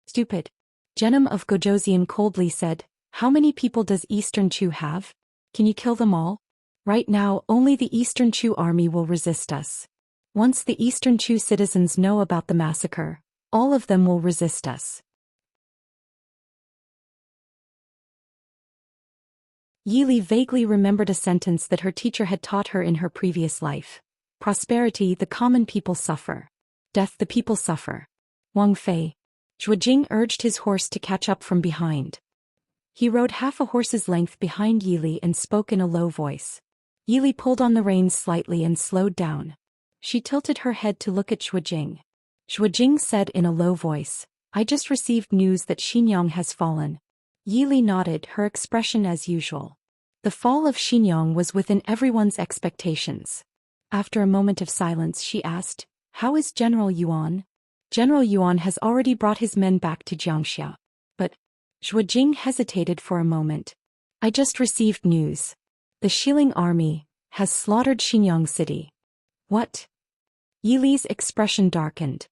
Stupid. Genom of Gojoseon coldly said, how many people does Eastern Chu have? Can you kill them all? Right now only the Eastern Chu army will resist us. Once the Eastern Chu citizens know about the massacre, all of them will resist us. Yi Li vaguely remembered a sentence that her teacher had taught her in her previous life. Prosperity, the common people suffer. Death, the people suffer. Wang Fei. Zhuojing urged his horse to catch up from behind. He rode half a horse's length behind Yili and spoke in a low voice. Yili pulled on the reins slightly and slowed down. She tilted her head to look at Zhuojing. Zhuojing said in a low voice, I just received news that Xinyang has fallen. Yili nodded, her expression as usual. The fall of Xinyang was within everyone's expectations. After a moment of silence she asked, how is General Yuan? General Yuan has already brought his men back to Jiangxia. But Zhuojing hesitated for a moment. I just received news. The Xiling army has slaughtered Xinyang city. What? Yili's expression darkened.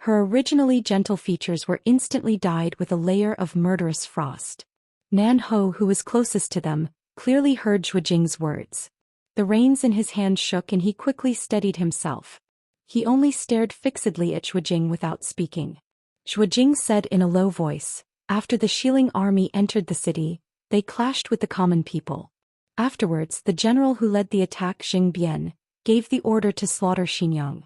Her originally gentle features were instantly dyed with a layer of murderous frost. Nan Ho, who was closest to them, clearly heard Zhuojing's words. The reins in his hand shook and he quickly steadied himself. He only stared fixedly at Zhuojing without speaking. Zhuojing said in a low voice, after the Xiling army entered the city, they clashed with the common people. Afterwards, the general who led the attack, Xing Bian, gave the order to slaughter Xinyang.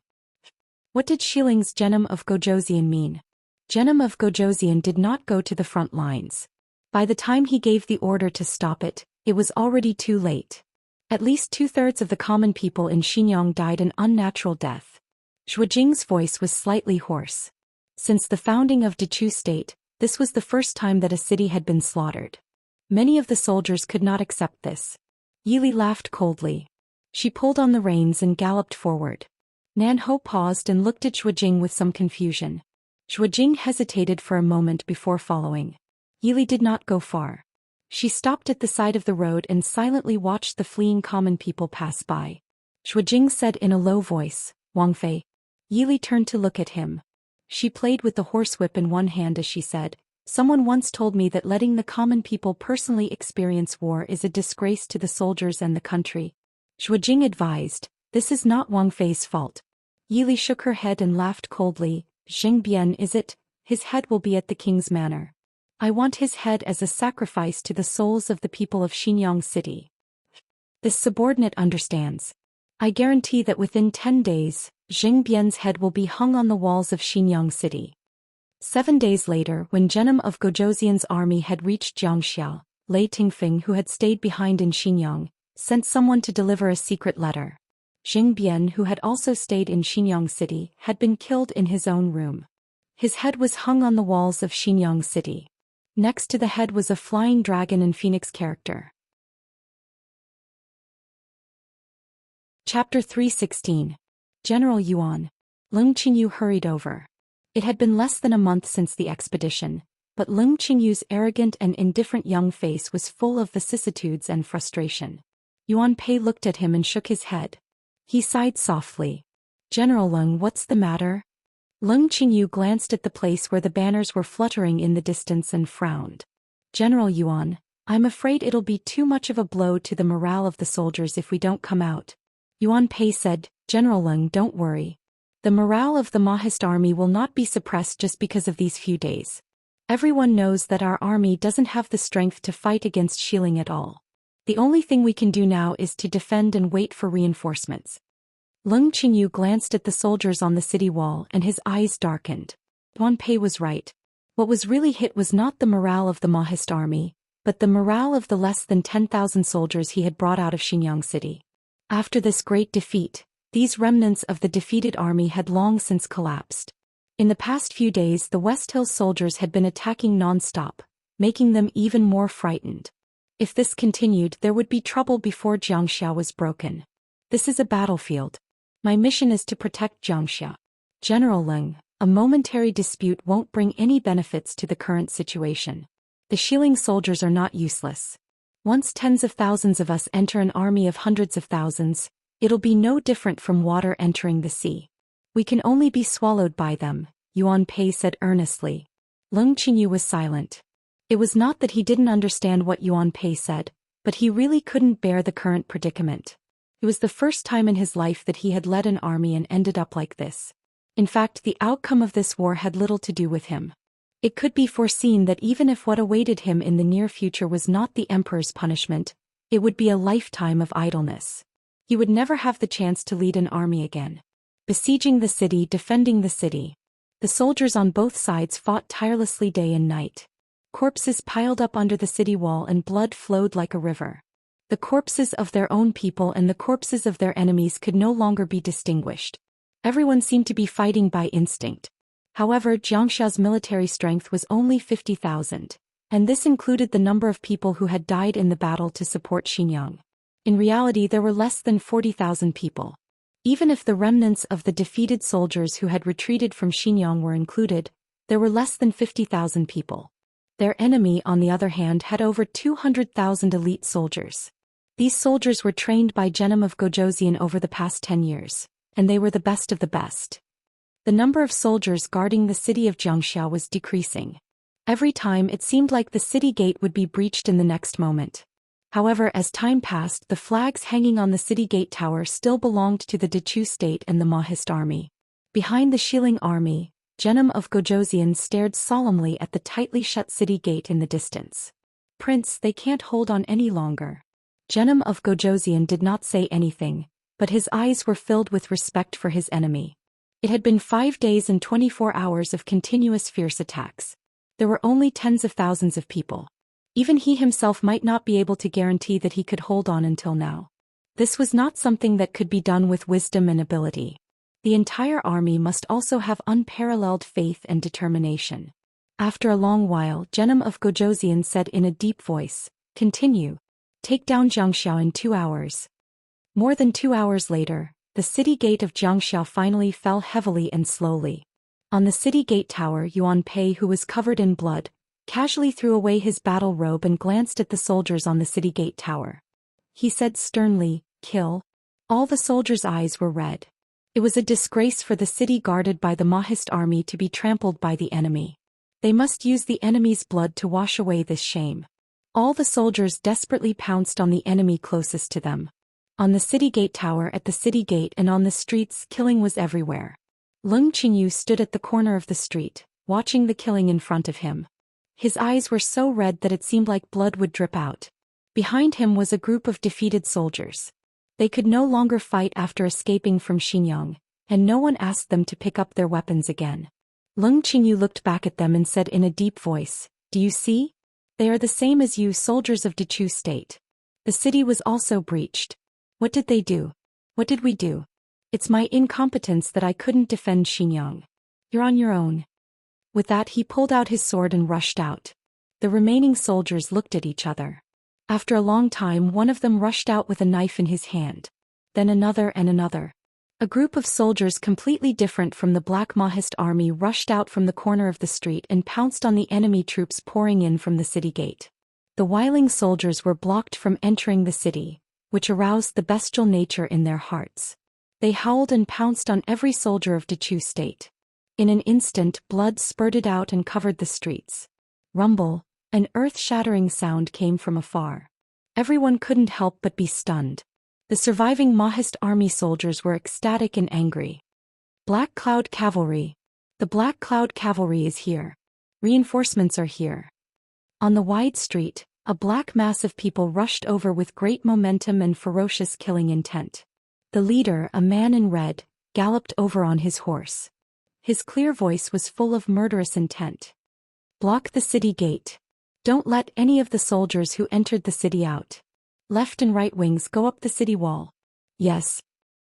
What did Xiling's Genom of Gojosian mean? Genom of Gojosian did not go to the front lines. By the time he gave the order to stop it, it was already too late. At least 2/3 of the common people in Xinyang died an unnatural death. Zhuojing's voice was slightly hoarse. Since the founding of Dechu State, this was the first time that a city had been slaughtered. Many of the soldiers could not accept this. Yili laughed coldly. She pulled on the reins and galloped forward. Nan Ho paused and looked at Zhuojing with some confusion. Zhuojing hesitated for a moment before following. Yili did not go far. She stopped at the side of the road and silently watched the fleeing common people pass by. Zhuojing said in a low voice, Wang Fei. Yili turned to look at him. She played with the horsewhip in one hand as she said, someone once told me that letting the common people personally experience war is a disgrace to the soldiers and the country. Zhuojing advised, this is not Wang Fei's fault. Yili shook her head and laughed coldly, Xing Bian is it? His head will be at the king's manor. I want his head as a sacrifice to the souls of the people of Xinyang city. This subordinate understands. I guarantee that within 10 days, Xing Bian's head will be hung on the walls of Xinyang city. 7 days later, when Genom of Gojosian's army had reached Jiangxia, Lei Tingfeng, who had stayed behind in Xinyang, sent someone to deliver a secret letter. Xing Bian, who had also stayed in Xinyang city, had been killed in his own room. His head was hung on the walls of Xinyang city. Next to the head was a flying dragon and phoenix character. Chapter 316. General Yuan. Lung Qingyu hurried over. It had been less than a month since the expedition, but Lung Qingyu's arrogant and indifferent young face was full of vicissitudes and frustration. Yuan Pei looked at him and shook his head. He sighed softly. General Lung, what's the matter? Lung Qingyu glanced at the place where the banners were fluttering in the distance and frowned. General Yuan, I'm afraid it'll be too much of a blow to the morale of the soldiers if we don't come out. Yuan Pei said, General Lung, don't worry. The morale of the Mahist army will not be suppressed just because of these few days. Everyone knows that our army doesn't have the strength to fight against Xiling at all. The only thing we can do now is to defend and wait for reinforcements. Lung Qingyu glanced at the soldiers on the city wall and his eyes darkened. Yuan Pei was right. What was really hit was not the morale of the Mahist army, but the morale of the less than 10,000 soldiers he had brought out of Xinyang city. After this great defeat, these remnants of the defeated army had long since collapsed. In the past few days the West Hills soldiers had been attacking non-stop, making them even more frightened. If this continued, there would be trouble before Jiangxia was broken. This is a battlefield. My mission is to protect Jiangxia. General Lung, a momentary dispute won't bring any benefits to the current situation. The Xiling soldiers are not useless. Once tens of thousands of us enter an army of hundreds of thousands, it'll be no different from water entering the sea. We can only be swallowed by them, Yuan Pei said earnestly. Lung Qingyu was silent. It was not that he didn't understand what Yuan Pei said, but he really couldn't bear the current predicament. It was the first time in his life that he had led an army and ended up like this. In fact, the outcome of this war had little to do with him. It could be foreseen that even if what awaited him in the near future was not the emperor's punishment, it would be a lifetime of idleness. He would never have the chance to lead an army again. Besieging the city, defending the city. The soldiers on both sides fought tirelessly day and night. Corpses piled up under the city wall and blood flowed like a river. The corpses of their own people and the corpses of their enemies could no longer be distinguished. Everyone seemed to be fighting by instinct. However, Jiangxia's military strength was only 50,000, and this included the number of people who had died in the battle to support Xinjiang. In reality, there were less than 40,000 people. Even if the remnants of the defeated soldiers who had retreated from Xinjiang were included, there were less than 50,000 people. Their enemy, on the other hand, had over 200,000 elite soldiers. These soldiers were trained by Genom of Gojoseon over the past 10 years, and they were the best of the best. The number of soldiers guarding the city of Jiangxia was decreasing. Every time it seemed like the city gate would be breached in the next moment. However, as time passed, the flags hanging on the city gate tower still belonged to the Dechu state and the Mahist army. Behind the Xiling army, Genom of Gojoseon stared solemnly at the tightly shut city gate in the distance. "Prince, they can't hold on any longer." Genom of Gojoseon did not say anything, but his eyes were filled with respect for his enemy. It had been 5 days and 24 hours of continuous fierce attacks. There were only tens of thousands of people. Even he himself might not be able to guarantee that he could hold on until now. This was not something that could be done with wisdom and ability. The entire army must also have unparalleled faith and determination. After a long while, Genom of Gojoseon said in a deep voice, "Continue. Take down Jiangxia in 2 hours." More than 2 hours later, the city gate of Jiangxia finally fell heavily and slowly. On the city gate tower, Yuan Pei, who was covered in blood, casually threw away his battle robe and glanced at the soldiers on the city gate tower. He said sternly, "Kill." All the soldiers' eyes were red. It was a disgrace for the city guarded by the Mahist army to be trampled by the enemy. They must use the enemy's blood to wash away this shame. All the soldiers desperately pounced on the enemy closest to them. On the city gate tower, at the city gate, and on the streets, killing was everywhere. Lung Qingyu stood at the corner of the street, watching the killing in front of him. His eyes were so red that it seemed like blood would drip out. Behind him was a group of defeated soldiers. They could no longer fight after escaping from Xinjiang, and no one asked them to pick up their weapons again. Lung Qingyu looked back at them and said in a deep voice, "Do you see? They are the same as you, soldiers of Dechu state. The city was also breached. What did they do? What did we do? It's my incompetence that I couldn't defend Xinjiang. You're on your own." With that, he pulled out his sword and rushed out. The remaining soldiers looked at each other. After a long time, one of them rushed out with a knife in his hand. Then another and another. A group of soldiers completely different from the Black Mahist army rushed out from the corner of the street and pounced on the enemy troops pouring in from the city gate. The Wiling soldiers were blocked from entering the city, which aroused the bestial nature in their hearts. They howled and pounced on every soldier of Dechu state. In an instant, blood spurted out and covered the streets. Rumble, an earth-shattering sound came from afar. Everyone couldn't help but be stunned. The surviving Mahist army soldiers were ecstatic and angry. Black Cloud Cavalry. The Black Cloud Cavalry is here. Reinforcements are here. On the wide street, a black mass of people rushed over with great momentum and ferocious killing intent. The leader, a man in red, galloped over on his horse. His clear voice was full of murderous intent. "Block the city gate. Don't let any of the soldiers who entered the city out. Left and right wings, go up the city wall." Yes.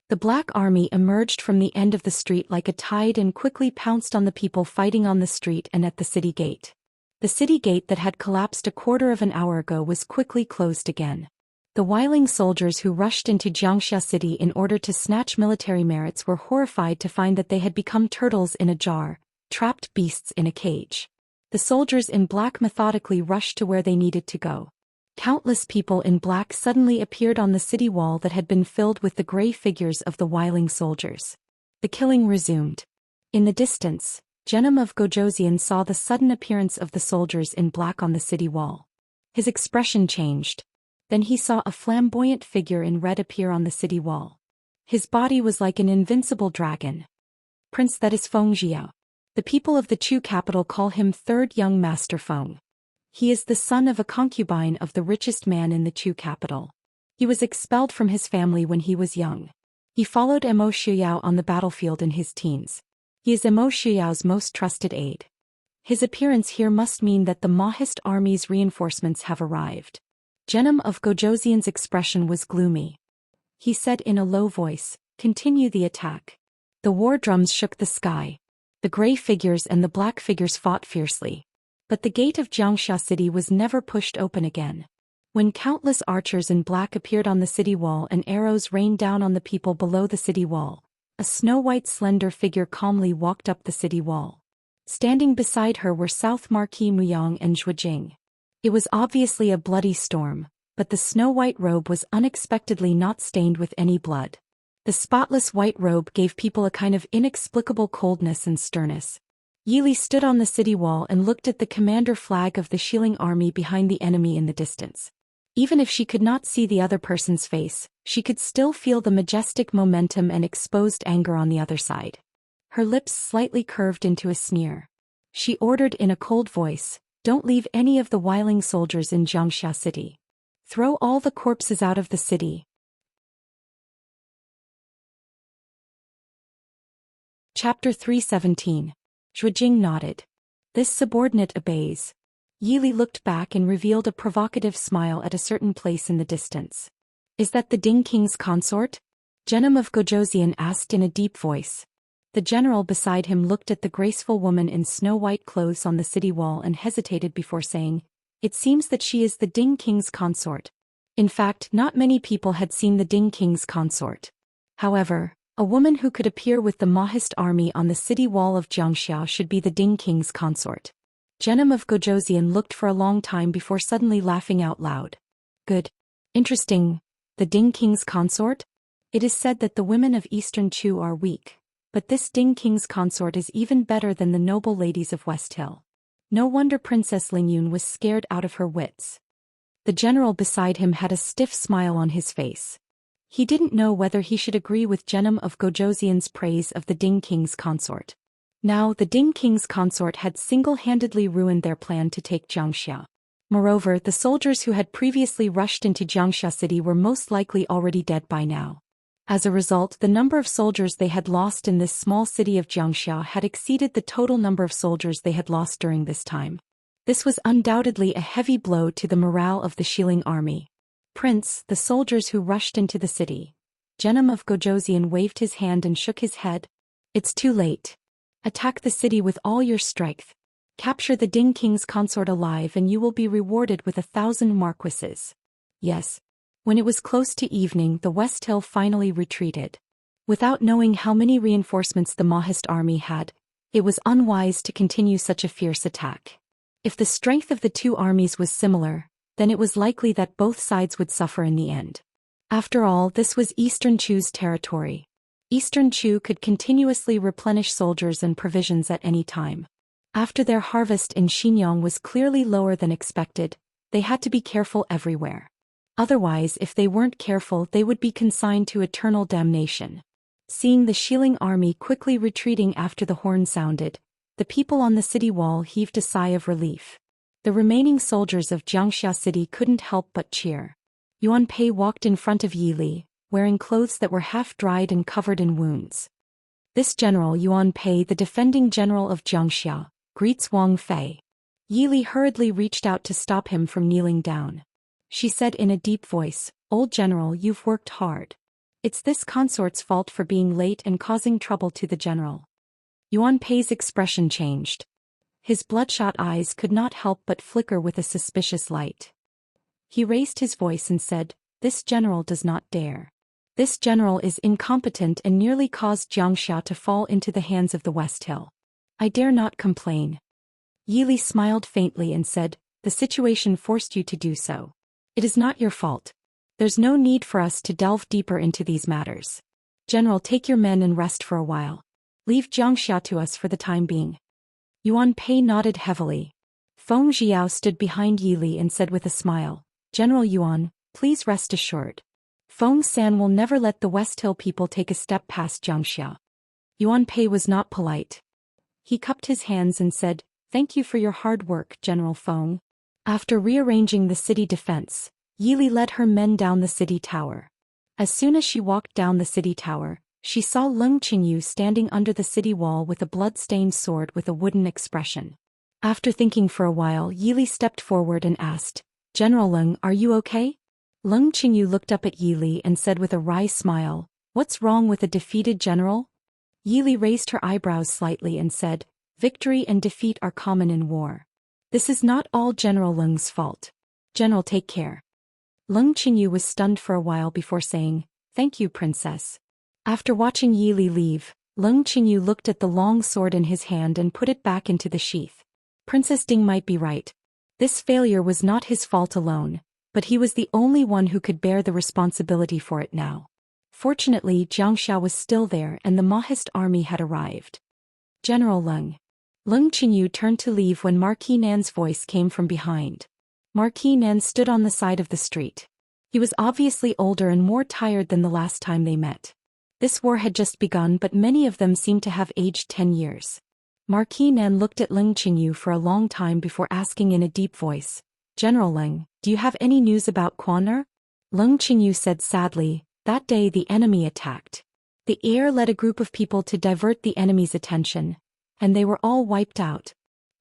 The Black Army emerged from the end of the street like a tide and quickly pounced on the people fighting on the street and at the city gate. The city gate that had collapsed a quarter of an hour ago was quickly closed again. The Wiling soldiers who rushed into Jiangxia city in order to snatch military merits were horrified to find that they had become turtles in a jar, trapped beasts in a cage. The soldiers in black methodically rushed to where they needed to go. Countless people in black suddenly appeared on the city wall that had been filled with the gray figures of the Wiling soldiers. The killing resumed. In the distance, Genom of Gojoseon saw the sudden appearance of the soldiers in black on the city wall. His expression changed. Then he saw a flamboyant figure in red appear on the city wall. His body was like an invincible dragon. "Prince, that is Feng Jiao. The people of the Chu capital call him Third Young Master Feng. He is the son of a concubine of the richest man in the Chu capital. He was expelled from his family when he was young. He followed Mo Shuyao on the battlefield in his teens. He is Mo Shuyao's most trusted aide. His appearance here must mean that the Mahist army's reinforcements have arrived. Genom of Gojoseon's expression was gloomy. He said in a low voice, "Continue the attack." The war drums shook the sky. The gray figures and the black figures fought fiercely. But the gate of Jiangxia City was never pushed open again. When countless archers in black appeared on the city wall and arrows rained down on the people below the city wall, a snow-white slender figure calmly walked up the city wall. Standing beside her were South Marquis Muyang and Zhuijing. It was obviously a bloody storm, but the snow-white robe was unexpectedly not stained with any blood. The spotless white robe gave people a kind of inexplicable coldness and sternness. Yili stood on the city wall and looked at the commander flag of the Shilling army behind the enemy in the distance. Even if she could not see the other person's face, she could still feel the majestic momentum and exposed anger on the other side. Her lips slightly curved into a sneer. She ordered in a cold voice, "Don't leave any of the Wiling soldiers in Jiangxia City. Throw all the corpses out of the city." Chapter 317. Zhuijing nodded. This subordinate obeys. Yili looked back and revealed a provocative smile at a certain place in the distance. "Is that the Ding King's consort?" Genom of Gojoseon asked in a deep voice. The general beside him looked at the graceful woman in snow-white clothes on the city wall and hesitated before saying, "It seems that she is the Ding King's consort." In fact, not many people had seen the Ding King's consort. However, a woman who could appear with the Mahist army on the city wall of Jiangxia should be the Ding King's consort. Genom of Gojoseon looked for a long time before suddenly laughing out loud. "Good. Interesting. The Ding King's consort? It is said that the women of Eastern Chu are weak. But this Ding King's consort is even better than the noble ladies of West Hill. No wonder Princess Lingyun was scared out of her wits." The general beside him had a stiff smile on his face. He didn't know whether he should agree with Genom of Gojoseon's praise of the Ding King's consort. Now the Ding King's consort had single-handedly ruined their plan to take Jiangxia. Moreover, the soldiers who had previously rushed into Jiangxia City were most likely already dead by now. As a result, the number of soldiers they had lost in this small city of Jiangxia had exceeded the total number of soldiers they had lost during this time. This was undoubtedly a heavy blow to the morale of the Shilling army. "Prince, the soldiers who rushed into the city." Genom of Gojoseon waved his hand and shook his head. "It's too late. Attack the city with all your strength. Capture the Ding King's consort alive and you will be rewarded with 1,000 marquises." Yes. When it was close to evening, the West Hill finally retreated. Without knowing how many reinforcements the Mahist army had, it was unwise to continue such a fierce attack. If the strength of the two armies was similar, then it was likely that both sides would suffer in the end. After all, this was Eastern Chu's territory. Eastern Chu could continuously replenish soldiers and provisions at any time. After their harvest in Xinjiang was clearly lower than expected, they had to be careful everywhere. Otherwise, if they weren't careful, they would be consigned to eternal damnation. Seeing the Shilling army quickly retreating after the horn sounded, the people on the city wall heaved a sigh of relief. The remaining soldiers of Jiangxia City couldn't help but cheer. Yuan Pei walked in front of Yili, wearing clothes that were half-dried and covered in wounds. "This general Yuan Pei, the defending general of Jiangxia, greets Wang Fei." Yili hurriedly reached out to stop him from kneeling down. She said in a deep voice, "Old general, you've worked hard. It's this consort's fault for being late and causing trouble to the general." Yuan Pei's expression changed. His bloodshot eyes could not help but flicker with a suspicious light. He raised his voice and said, "This general does not dare. This general is incompetent and nearly caused Jiangxia to fall into the hands of the West Hill. I dare not complain." Yili smiled faintly and said, "The situation forced you to do so. It is not your fault. There's no need for us to delve deeper into these matters. General, take your men and rest for a while. Leave Jiangxia to us for the time being." Yuan Pei nodded heavily. Feng Jiao stood behind Yili and said with a smile, "General Yuan, please rest assured. Feng San will never let the West Hill people take a step past Jiangxia." Yuan Pei was not polite. He cupped his hands and said, "Thank you for your hard work, General Feng." After rearranging the city defense, Yili led her men down the city tower. As soon as she walked down the city tower, she saw Leng Qingyu standing under the city wall with a blood-stained sword with a wooden expression. After thinking for a while, Yili stepped forward and asked, "General Leng, are you okay?" Leng Qingyu looked up at Yili and said with a wry smile, "What's wrong with a defeated general?" Yili raised her eyebrows slightly and said, "Victory and defeat are common in war. This is not all General Leng's fault. General, take care." Leng Qingyu was stunned for a while before saying, "Thank you, princess." After watching Yili leave, Leng Qingyu looked at the long sword in his hand and put it back into the sheath. Princess Ding might be right. This failure was not his fault alone, but he was the only one who could bear the responsibility for it now. Fortunately, Jiangxia was still there and the Mahist army had arrived. "General Leng." Leng Qingyu turned to leave when Marquis Nan's voice came from behind. Marquis Nan stood on the side of the street. He was obviously older and more tired than the last time they met. This war had just begun, but many of them seemed to have aged 10 years. Marquis Nan looked at Leng Qingyu for a long time before asking in a deep voice, "General Leng, do you have any news about Quaner?" Leng Qingyu said sadly, "That day the enemy attacked. The heir led a group of people to divert the enemy's attention, and they were all wiped out.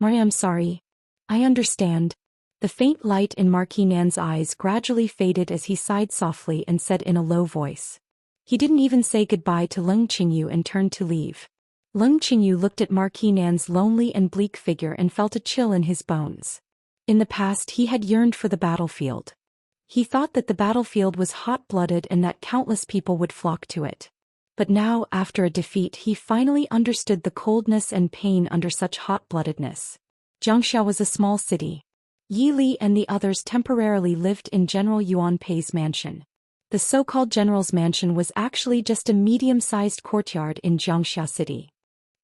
I'm sorry. I understand." The faint light in Marquis Nan's eyes gradually faded as he sighed softly and said in a low voice. He didn't even say goodbye to Leng Qingyu and turned to leave. Leng Qingyu looked at Marquis Nan's lonely and bleak figure and felt a chill in his bones. In the past he had yearned for the battlefield. He thought that the battlefield was hot-blooded and that countless people would flock to it. But now, after a defeat, he finally understood the coldness and pain under such hot-bloodedness. Jiangxia was a small city. Yi Li and the others temporarily lived in General Yuan Pei's mansion. The so-called general's mansion was actually just a medium-sized courtyard in Jiangxia City.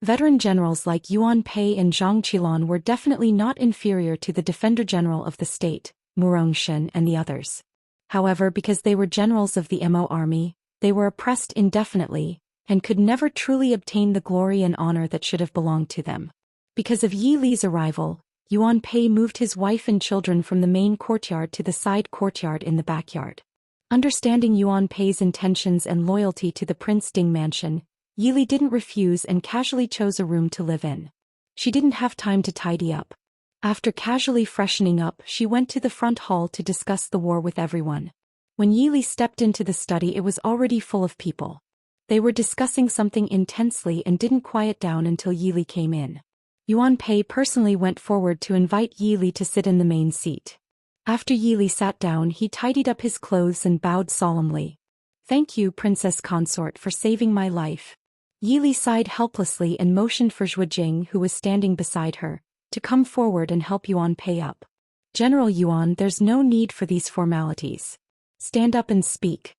Veteran generals like Yuan Pei and Zhang Qilan were definitely not inferior to the Defender General of the state, Murong and the others. However, because they were generals of the Mo army, they were oppressed indefinitely, and could never truly obtain the glory and honor that should have belonged to them. Because of Yi Li's arrival, Yuan Pei moved his wife and children from the main courtyard to the side courtyard in the backyard. Understanding Yuan Pei's intentions and loyalty to the Prince Ding mansion, Yi Li didn't refuse and casually chose a room to live in. She didn't have time to tidy up. After casually freshening up, she went to the front hall to discuss the war with everyone. When Yi Li stepped into the study, it was already full of people. They were discussing something intensely and didn't quiet down until Yi Li came in. Yuan Pei personally went forward to invite Yi Li to sit in the main seat. After Yi Li sat down, he tidied up his clothes and bowed solemnly. "Thank you, Princess Consort, for saving my life." Yi Li sighed helplessly and motioned for Zhuo Jing, who was standing beside her, to come forward and help Yuan Pei up. "General Yuan, there's no need for these formalities. Stand up and speak,"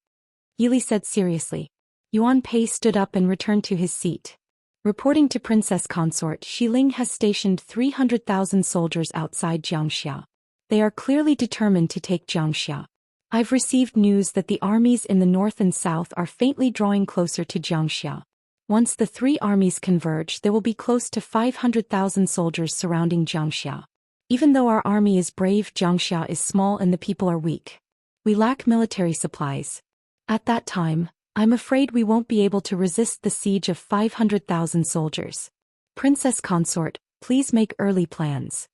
Yi Li said seriously. Yuan Pei stood up and returned to his seat. Reporting to Princess Consort, Xiling has stationed 300,000 soldiers outside Jiangxia. They are clearly determined to take Jiangxia. I've received news that the armies in the north and south are faintly drawing closer to Jiangxia. Once the three armies converge, there will be close to 500,000 soldiers surrounding Jiangxia. Even though our army is brave, Jiangxia is small and the people are weak. We lack military supplies. At that time, I'm afraid we won't be able to resist the siege of 500,000 soldiers. Princess Consort, please make early plans."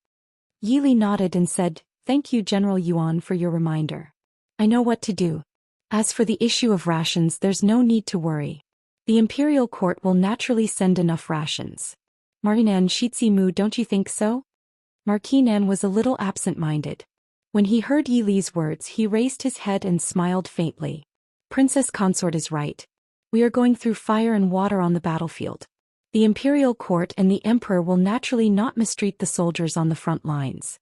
Yi Li nodded and said, "Thank you, General Yuan, for your reminder. I know what to do. As for the issue of rations, there's no need to worry. The imperial court will naturally send enough rations. Marinan Shitsimu, don't you think so?" Marquis Nan was a little absent-minded. When he heard Yi Li's words, he raised his head and smiled faintly. "Princess Consort is right. We are going through fire and water on the battlefield. The imperial court and the emperor will naturally not mistreat the soldiers on the front lines."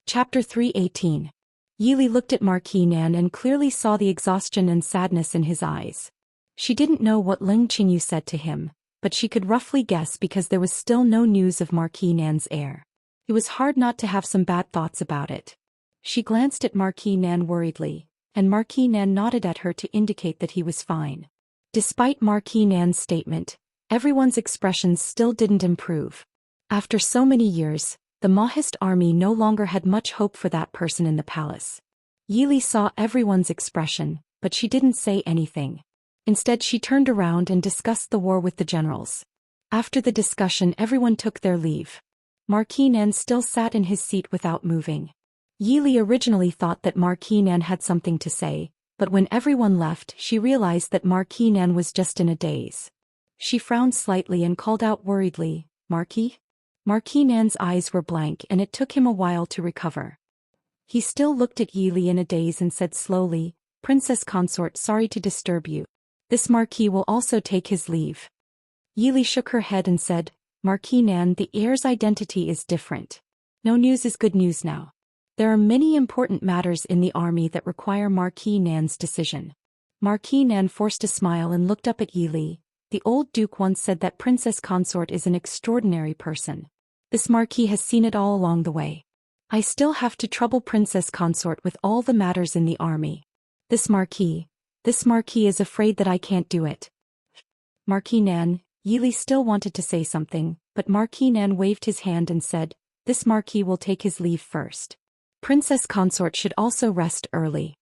Chapter 318. Yi Li looked at Marquis Nan and clearly saw the exhaustion and sadness in his eyes. She didn't know what Leng Qingyu said to him, but she could roughly guess because there was still no news of Marquis Nan's heir. It was hard not to have some bad thoughts about it. She glanced at Marquis Nan worriedly, and Marquis Nan nodded at her to indicate that he was fine. Despite Marquis Nan's statement, everyone's expressions still didn't improve. After so many years, The Mahist army no longer had much hope for that person in the palace. Yili saw everyone's expression, but she didn't say anything. Instead she turned around and discussed the war with the generals. After the discussion everyone took their leave. Marquis Nan still sat in his seat without moving. Yili originally thought that Marquis Nan had something to say, but when everyone left she realized that Marquis Nan was just in a daze. She frowned slightly and called out worriedly, "Marquis?" Marquis Nan's eyes were blank and it took him a while to recover. He still looked at Yili in a daze and said slowly, "Princess consort, sorry to disturb you. This Marquis will also take his leave." Yili shook her head and said, "Marquis Nan, the heir's identity is different. No news is good news now. There are many important matters in the army that require Marquis Nan's decision." Marquis Nan forced a smile and looked up at Yili. "The old duke once said that Princess consort is an extraordinary person. This Marquis has seen it all along the way. I still have to trouble Princess consort with all the matters in the army. This Marquis is afraid that I can't do it." Marquis Nan, Yili still wanted to say something, but Marquis Nan waved his hand and said, "This Marquis will take his leave first. Princess consort should also rest early."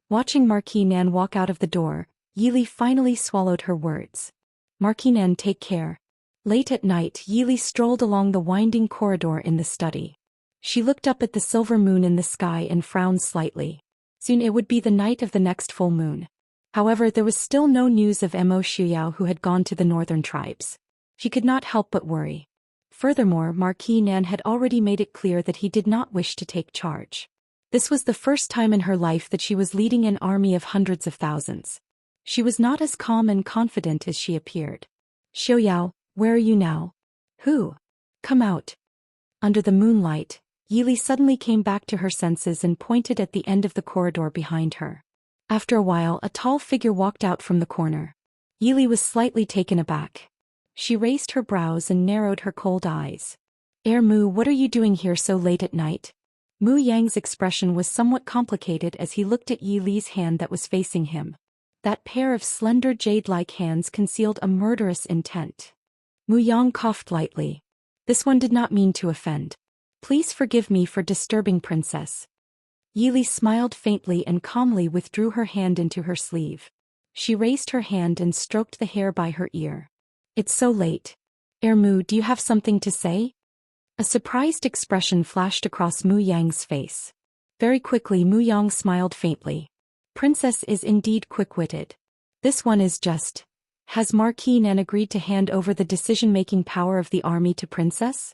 Watching Marquis Nan walk out of the door, Yili finally swallowed her words. "Marquis Nan, take care." Late at night Yili strolled along the winding corridor in the study. She looked up at the silver moon in the sky and frowned slightly. Soon it would be the night of the next full moon. However, there was still no news of Mo Shuyao, who had gone to the northern tribes. She could not help but worry. Furthermore, Marquis Nan had already made it clear that he did not wish to take charge. This was the first time in her life that she was leading an army of hundreds of thousands. She was not as calm and confident as she appeared. "Shuyao, where are you now?" "Who? Come out." Under the moonlight, Yili suddenly came back to her senses and pointed at the end of the corridor behind her. After a while a tall figure walked out from the corner. Yili was slightly taken aback. She raised her brows and narrowed her cold eyes. Mu, what are you doing here so late at night?" Mu Yang's expression was somewhat complicated as he looked at Yili's hand that was facing him. That pair of slender jade-like hands concealed a murderous intent. Mu Yang coughed lightly. "This one did not mean to offend. Please forgive me for disturbing Princess." Yili smiled faintly and calmly withdrew her hand into her sleeve. She raised her hand and stroked the hair by her ear. "It's so late. Mu, do you have something to say?" A surprised expression flashed across Mu Yang's face. Very quickly Mu Yang smiled faintly. "Princess is indeed quick-witted. This one is just... Has Marquis Nan agreed to hand over the decision-making power of the army to Princess?"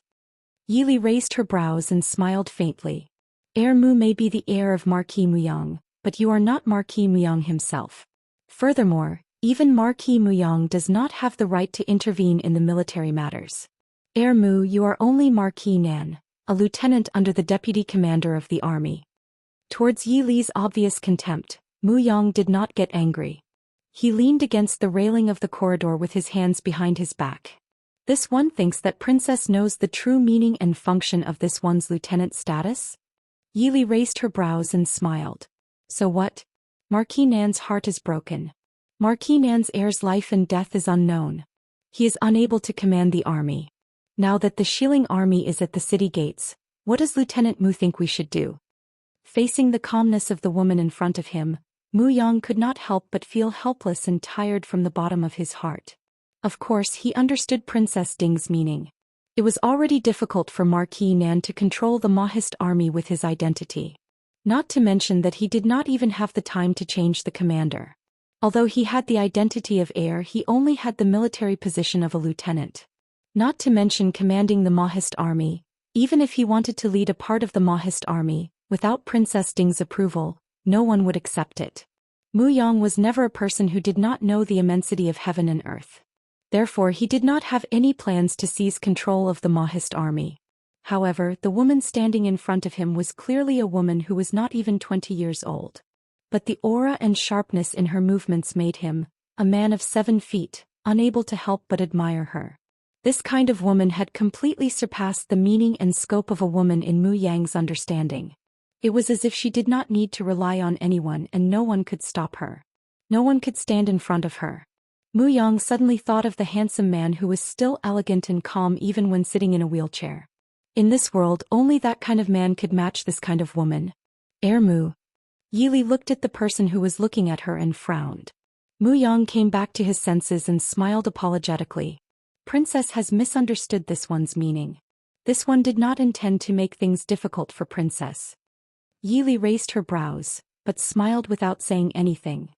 Yili raised her brows and smiled faintly. Mu may be the heir of Marquis Muyang, but you are not Marquis Muyang himself. Furthermore, even Marquis Muyang does not have the right to intervene in the military matters. Mu, you are only Marquis Nan, a lieutenant under the deputy commander of the army." Towards Yili's obvious contempt, Muyang did not get angry. He leaned against the railing of the corridor with his hands behind his back. "This one thinks that Princess knows the true meaning and function of this one's lieutenant status?" Yili raised her brows and smiled. "So what? Marquis Nan's heart is broken. Marquis Nan's heir's life and death is unknown. He is unable to command the army. Now that the Shilling army is at the city gates, what does Lieutenant Mu think we should do?" Facing the calmness of the woman in front of him, Mu Yang could not help but feel helpless and tired from the bottom of his heart. Of course he understood Princess Ding's meaning. It was already difficult for Marquis Nan to control the Mahist army with his identity. Not to mention that he did not even have the time to change the commander. Although he had the identity of heir, he only had the military position of a lieutenant. Not to mention commanding the Mahist army. Even if he wanted to lead a part of the Mahist army, without Princess Ding's approval, no one would accept it. Mu Yang was never a person who did not know the immensity of heaven and earth. Therefore he did not have any plans to seize control of the Mahist army. However, the woman standing in front of him was clearly a woman who was not even 20 years old. But the aura and sharpness in her movements made him, a man of 7 feet, unable to help but admire her. This kind of woman had completely surpassed the meaning and scope of a woman in Mu Yang's understanding. It was as if she did not need to rely on anyone and no one could stop her. No one could stand in front of her. Mu Yang suddenly thought of the handsome man who was still elegant and calm even when sitting in a wheelchair. In this world, only that kind of man could match this kind of woman. Mu. Yili looked at the person who was looking at her and frowned. Mu Yang came back to his senses and smiled apologetically. Princess has misunderstood this one's meaning. This one did not intend to make things difficult for Princess. Yili raised her brows, but smiled without saying anything.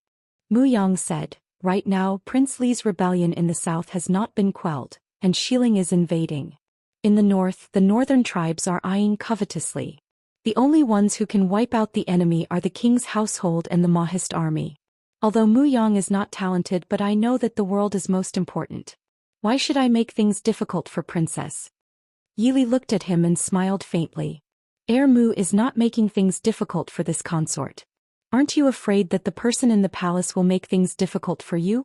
Mu Yang said, right now Prince Li's rebellion in the south has not been quelled, and Xiling is invading. In the north, the northern tribes are eyeing covetously. The only ones who can wipe out the enemy are the king's household and the Mahist army. Although Mu Yang is not talented, but I know that the world is most important. Why should I make things difficult for Princess? Yili looked at him and smiled faintly. Mu is not making things difficult for this consort. Aren't you afraid that the person in the palace will make things difficult for you?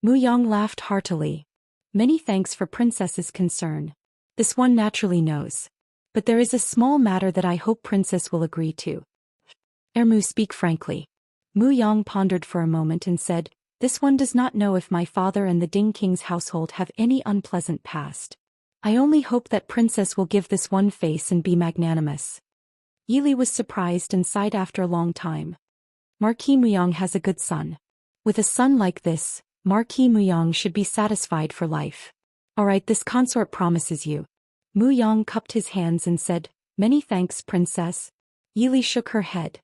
Mu Yang laughed heartily. Many thanks for Princess's concern. This one naturally knows. But there is a small matter that I hope Princess will agree to. Mu, speak frankly. Mu Yang pondered for a moment and said, this one does not know if my father and the Ding King's household have any unpleasant past. I only hope that Princess will give this one face and be magnanimous. Yili was surprised and sighed after a long time. Marquis Muyang has a good son. With a son like this, Marquis Muyang should be satisfied for life. Alright, this consort promises you. Mu Yang cupped his hands and said, many thanks, Princess. Yili shook her head.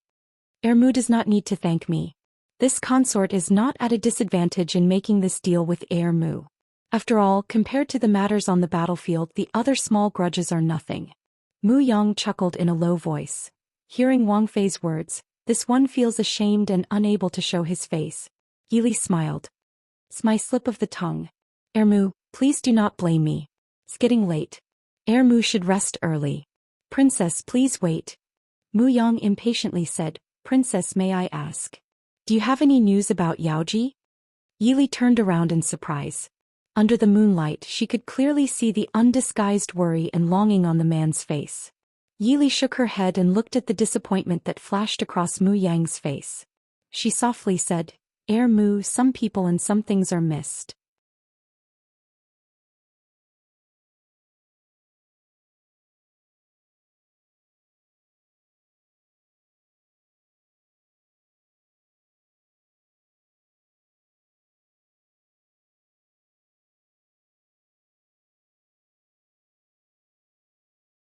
Mu does not need to thank me. This consort is not at a disadvantage in making this deal with Mu. After all, compared to the matters on the battlefield, the other small grudges are nothing. Mu Yang chuckled in a low voice. Hearing Wang Fei's words, this one feels ashamed and unable to show his face. Yili smiled. It's my slip of the tongue. Mu, please do not blame me. It's getting late. Mu should rest early. Princess, please wait. Mu Yang impatiently said, Princess, may I ask? Do you have any news about Yaoji? Yili turned around in surprise. Under the moonlight, she could clearly see the undisguised worry and longing on the man's face. Yili shook her head and looked at the disappointment that flashed across Mu Yang's face. She softly said, Mu, some people and some things are missed.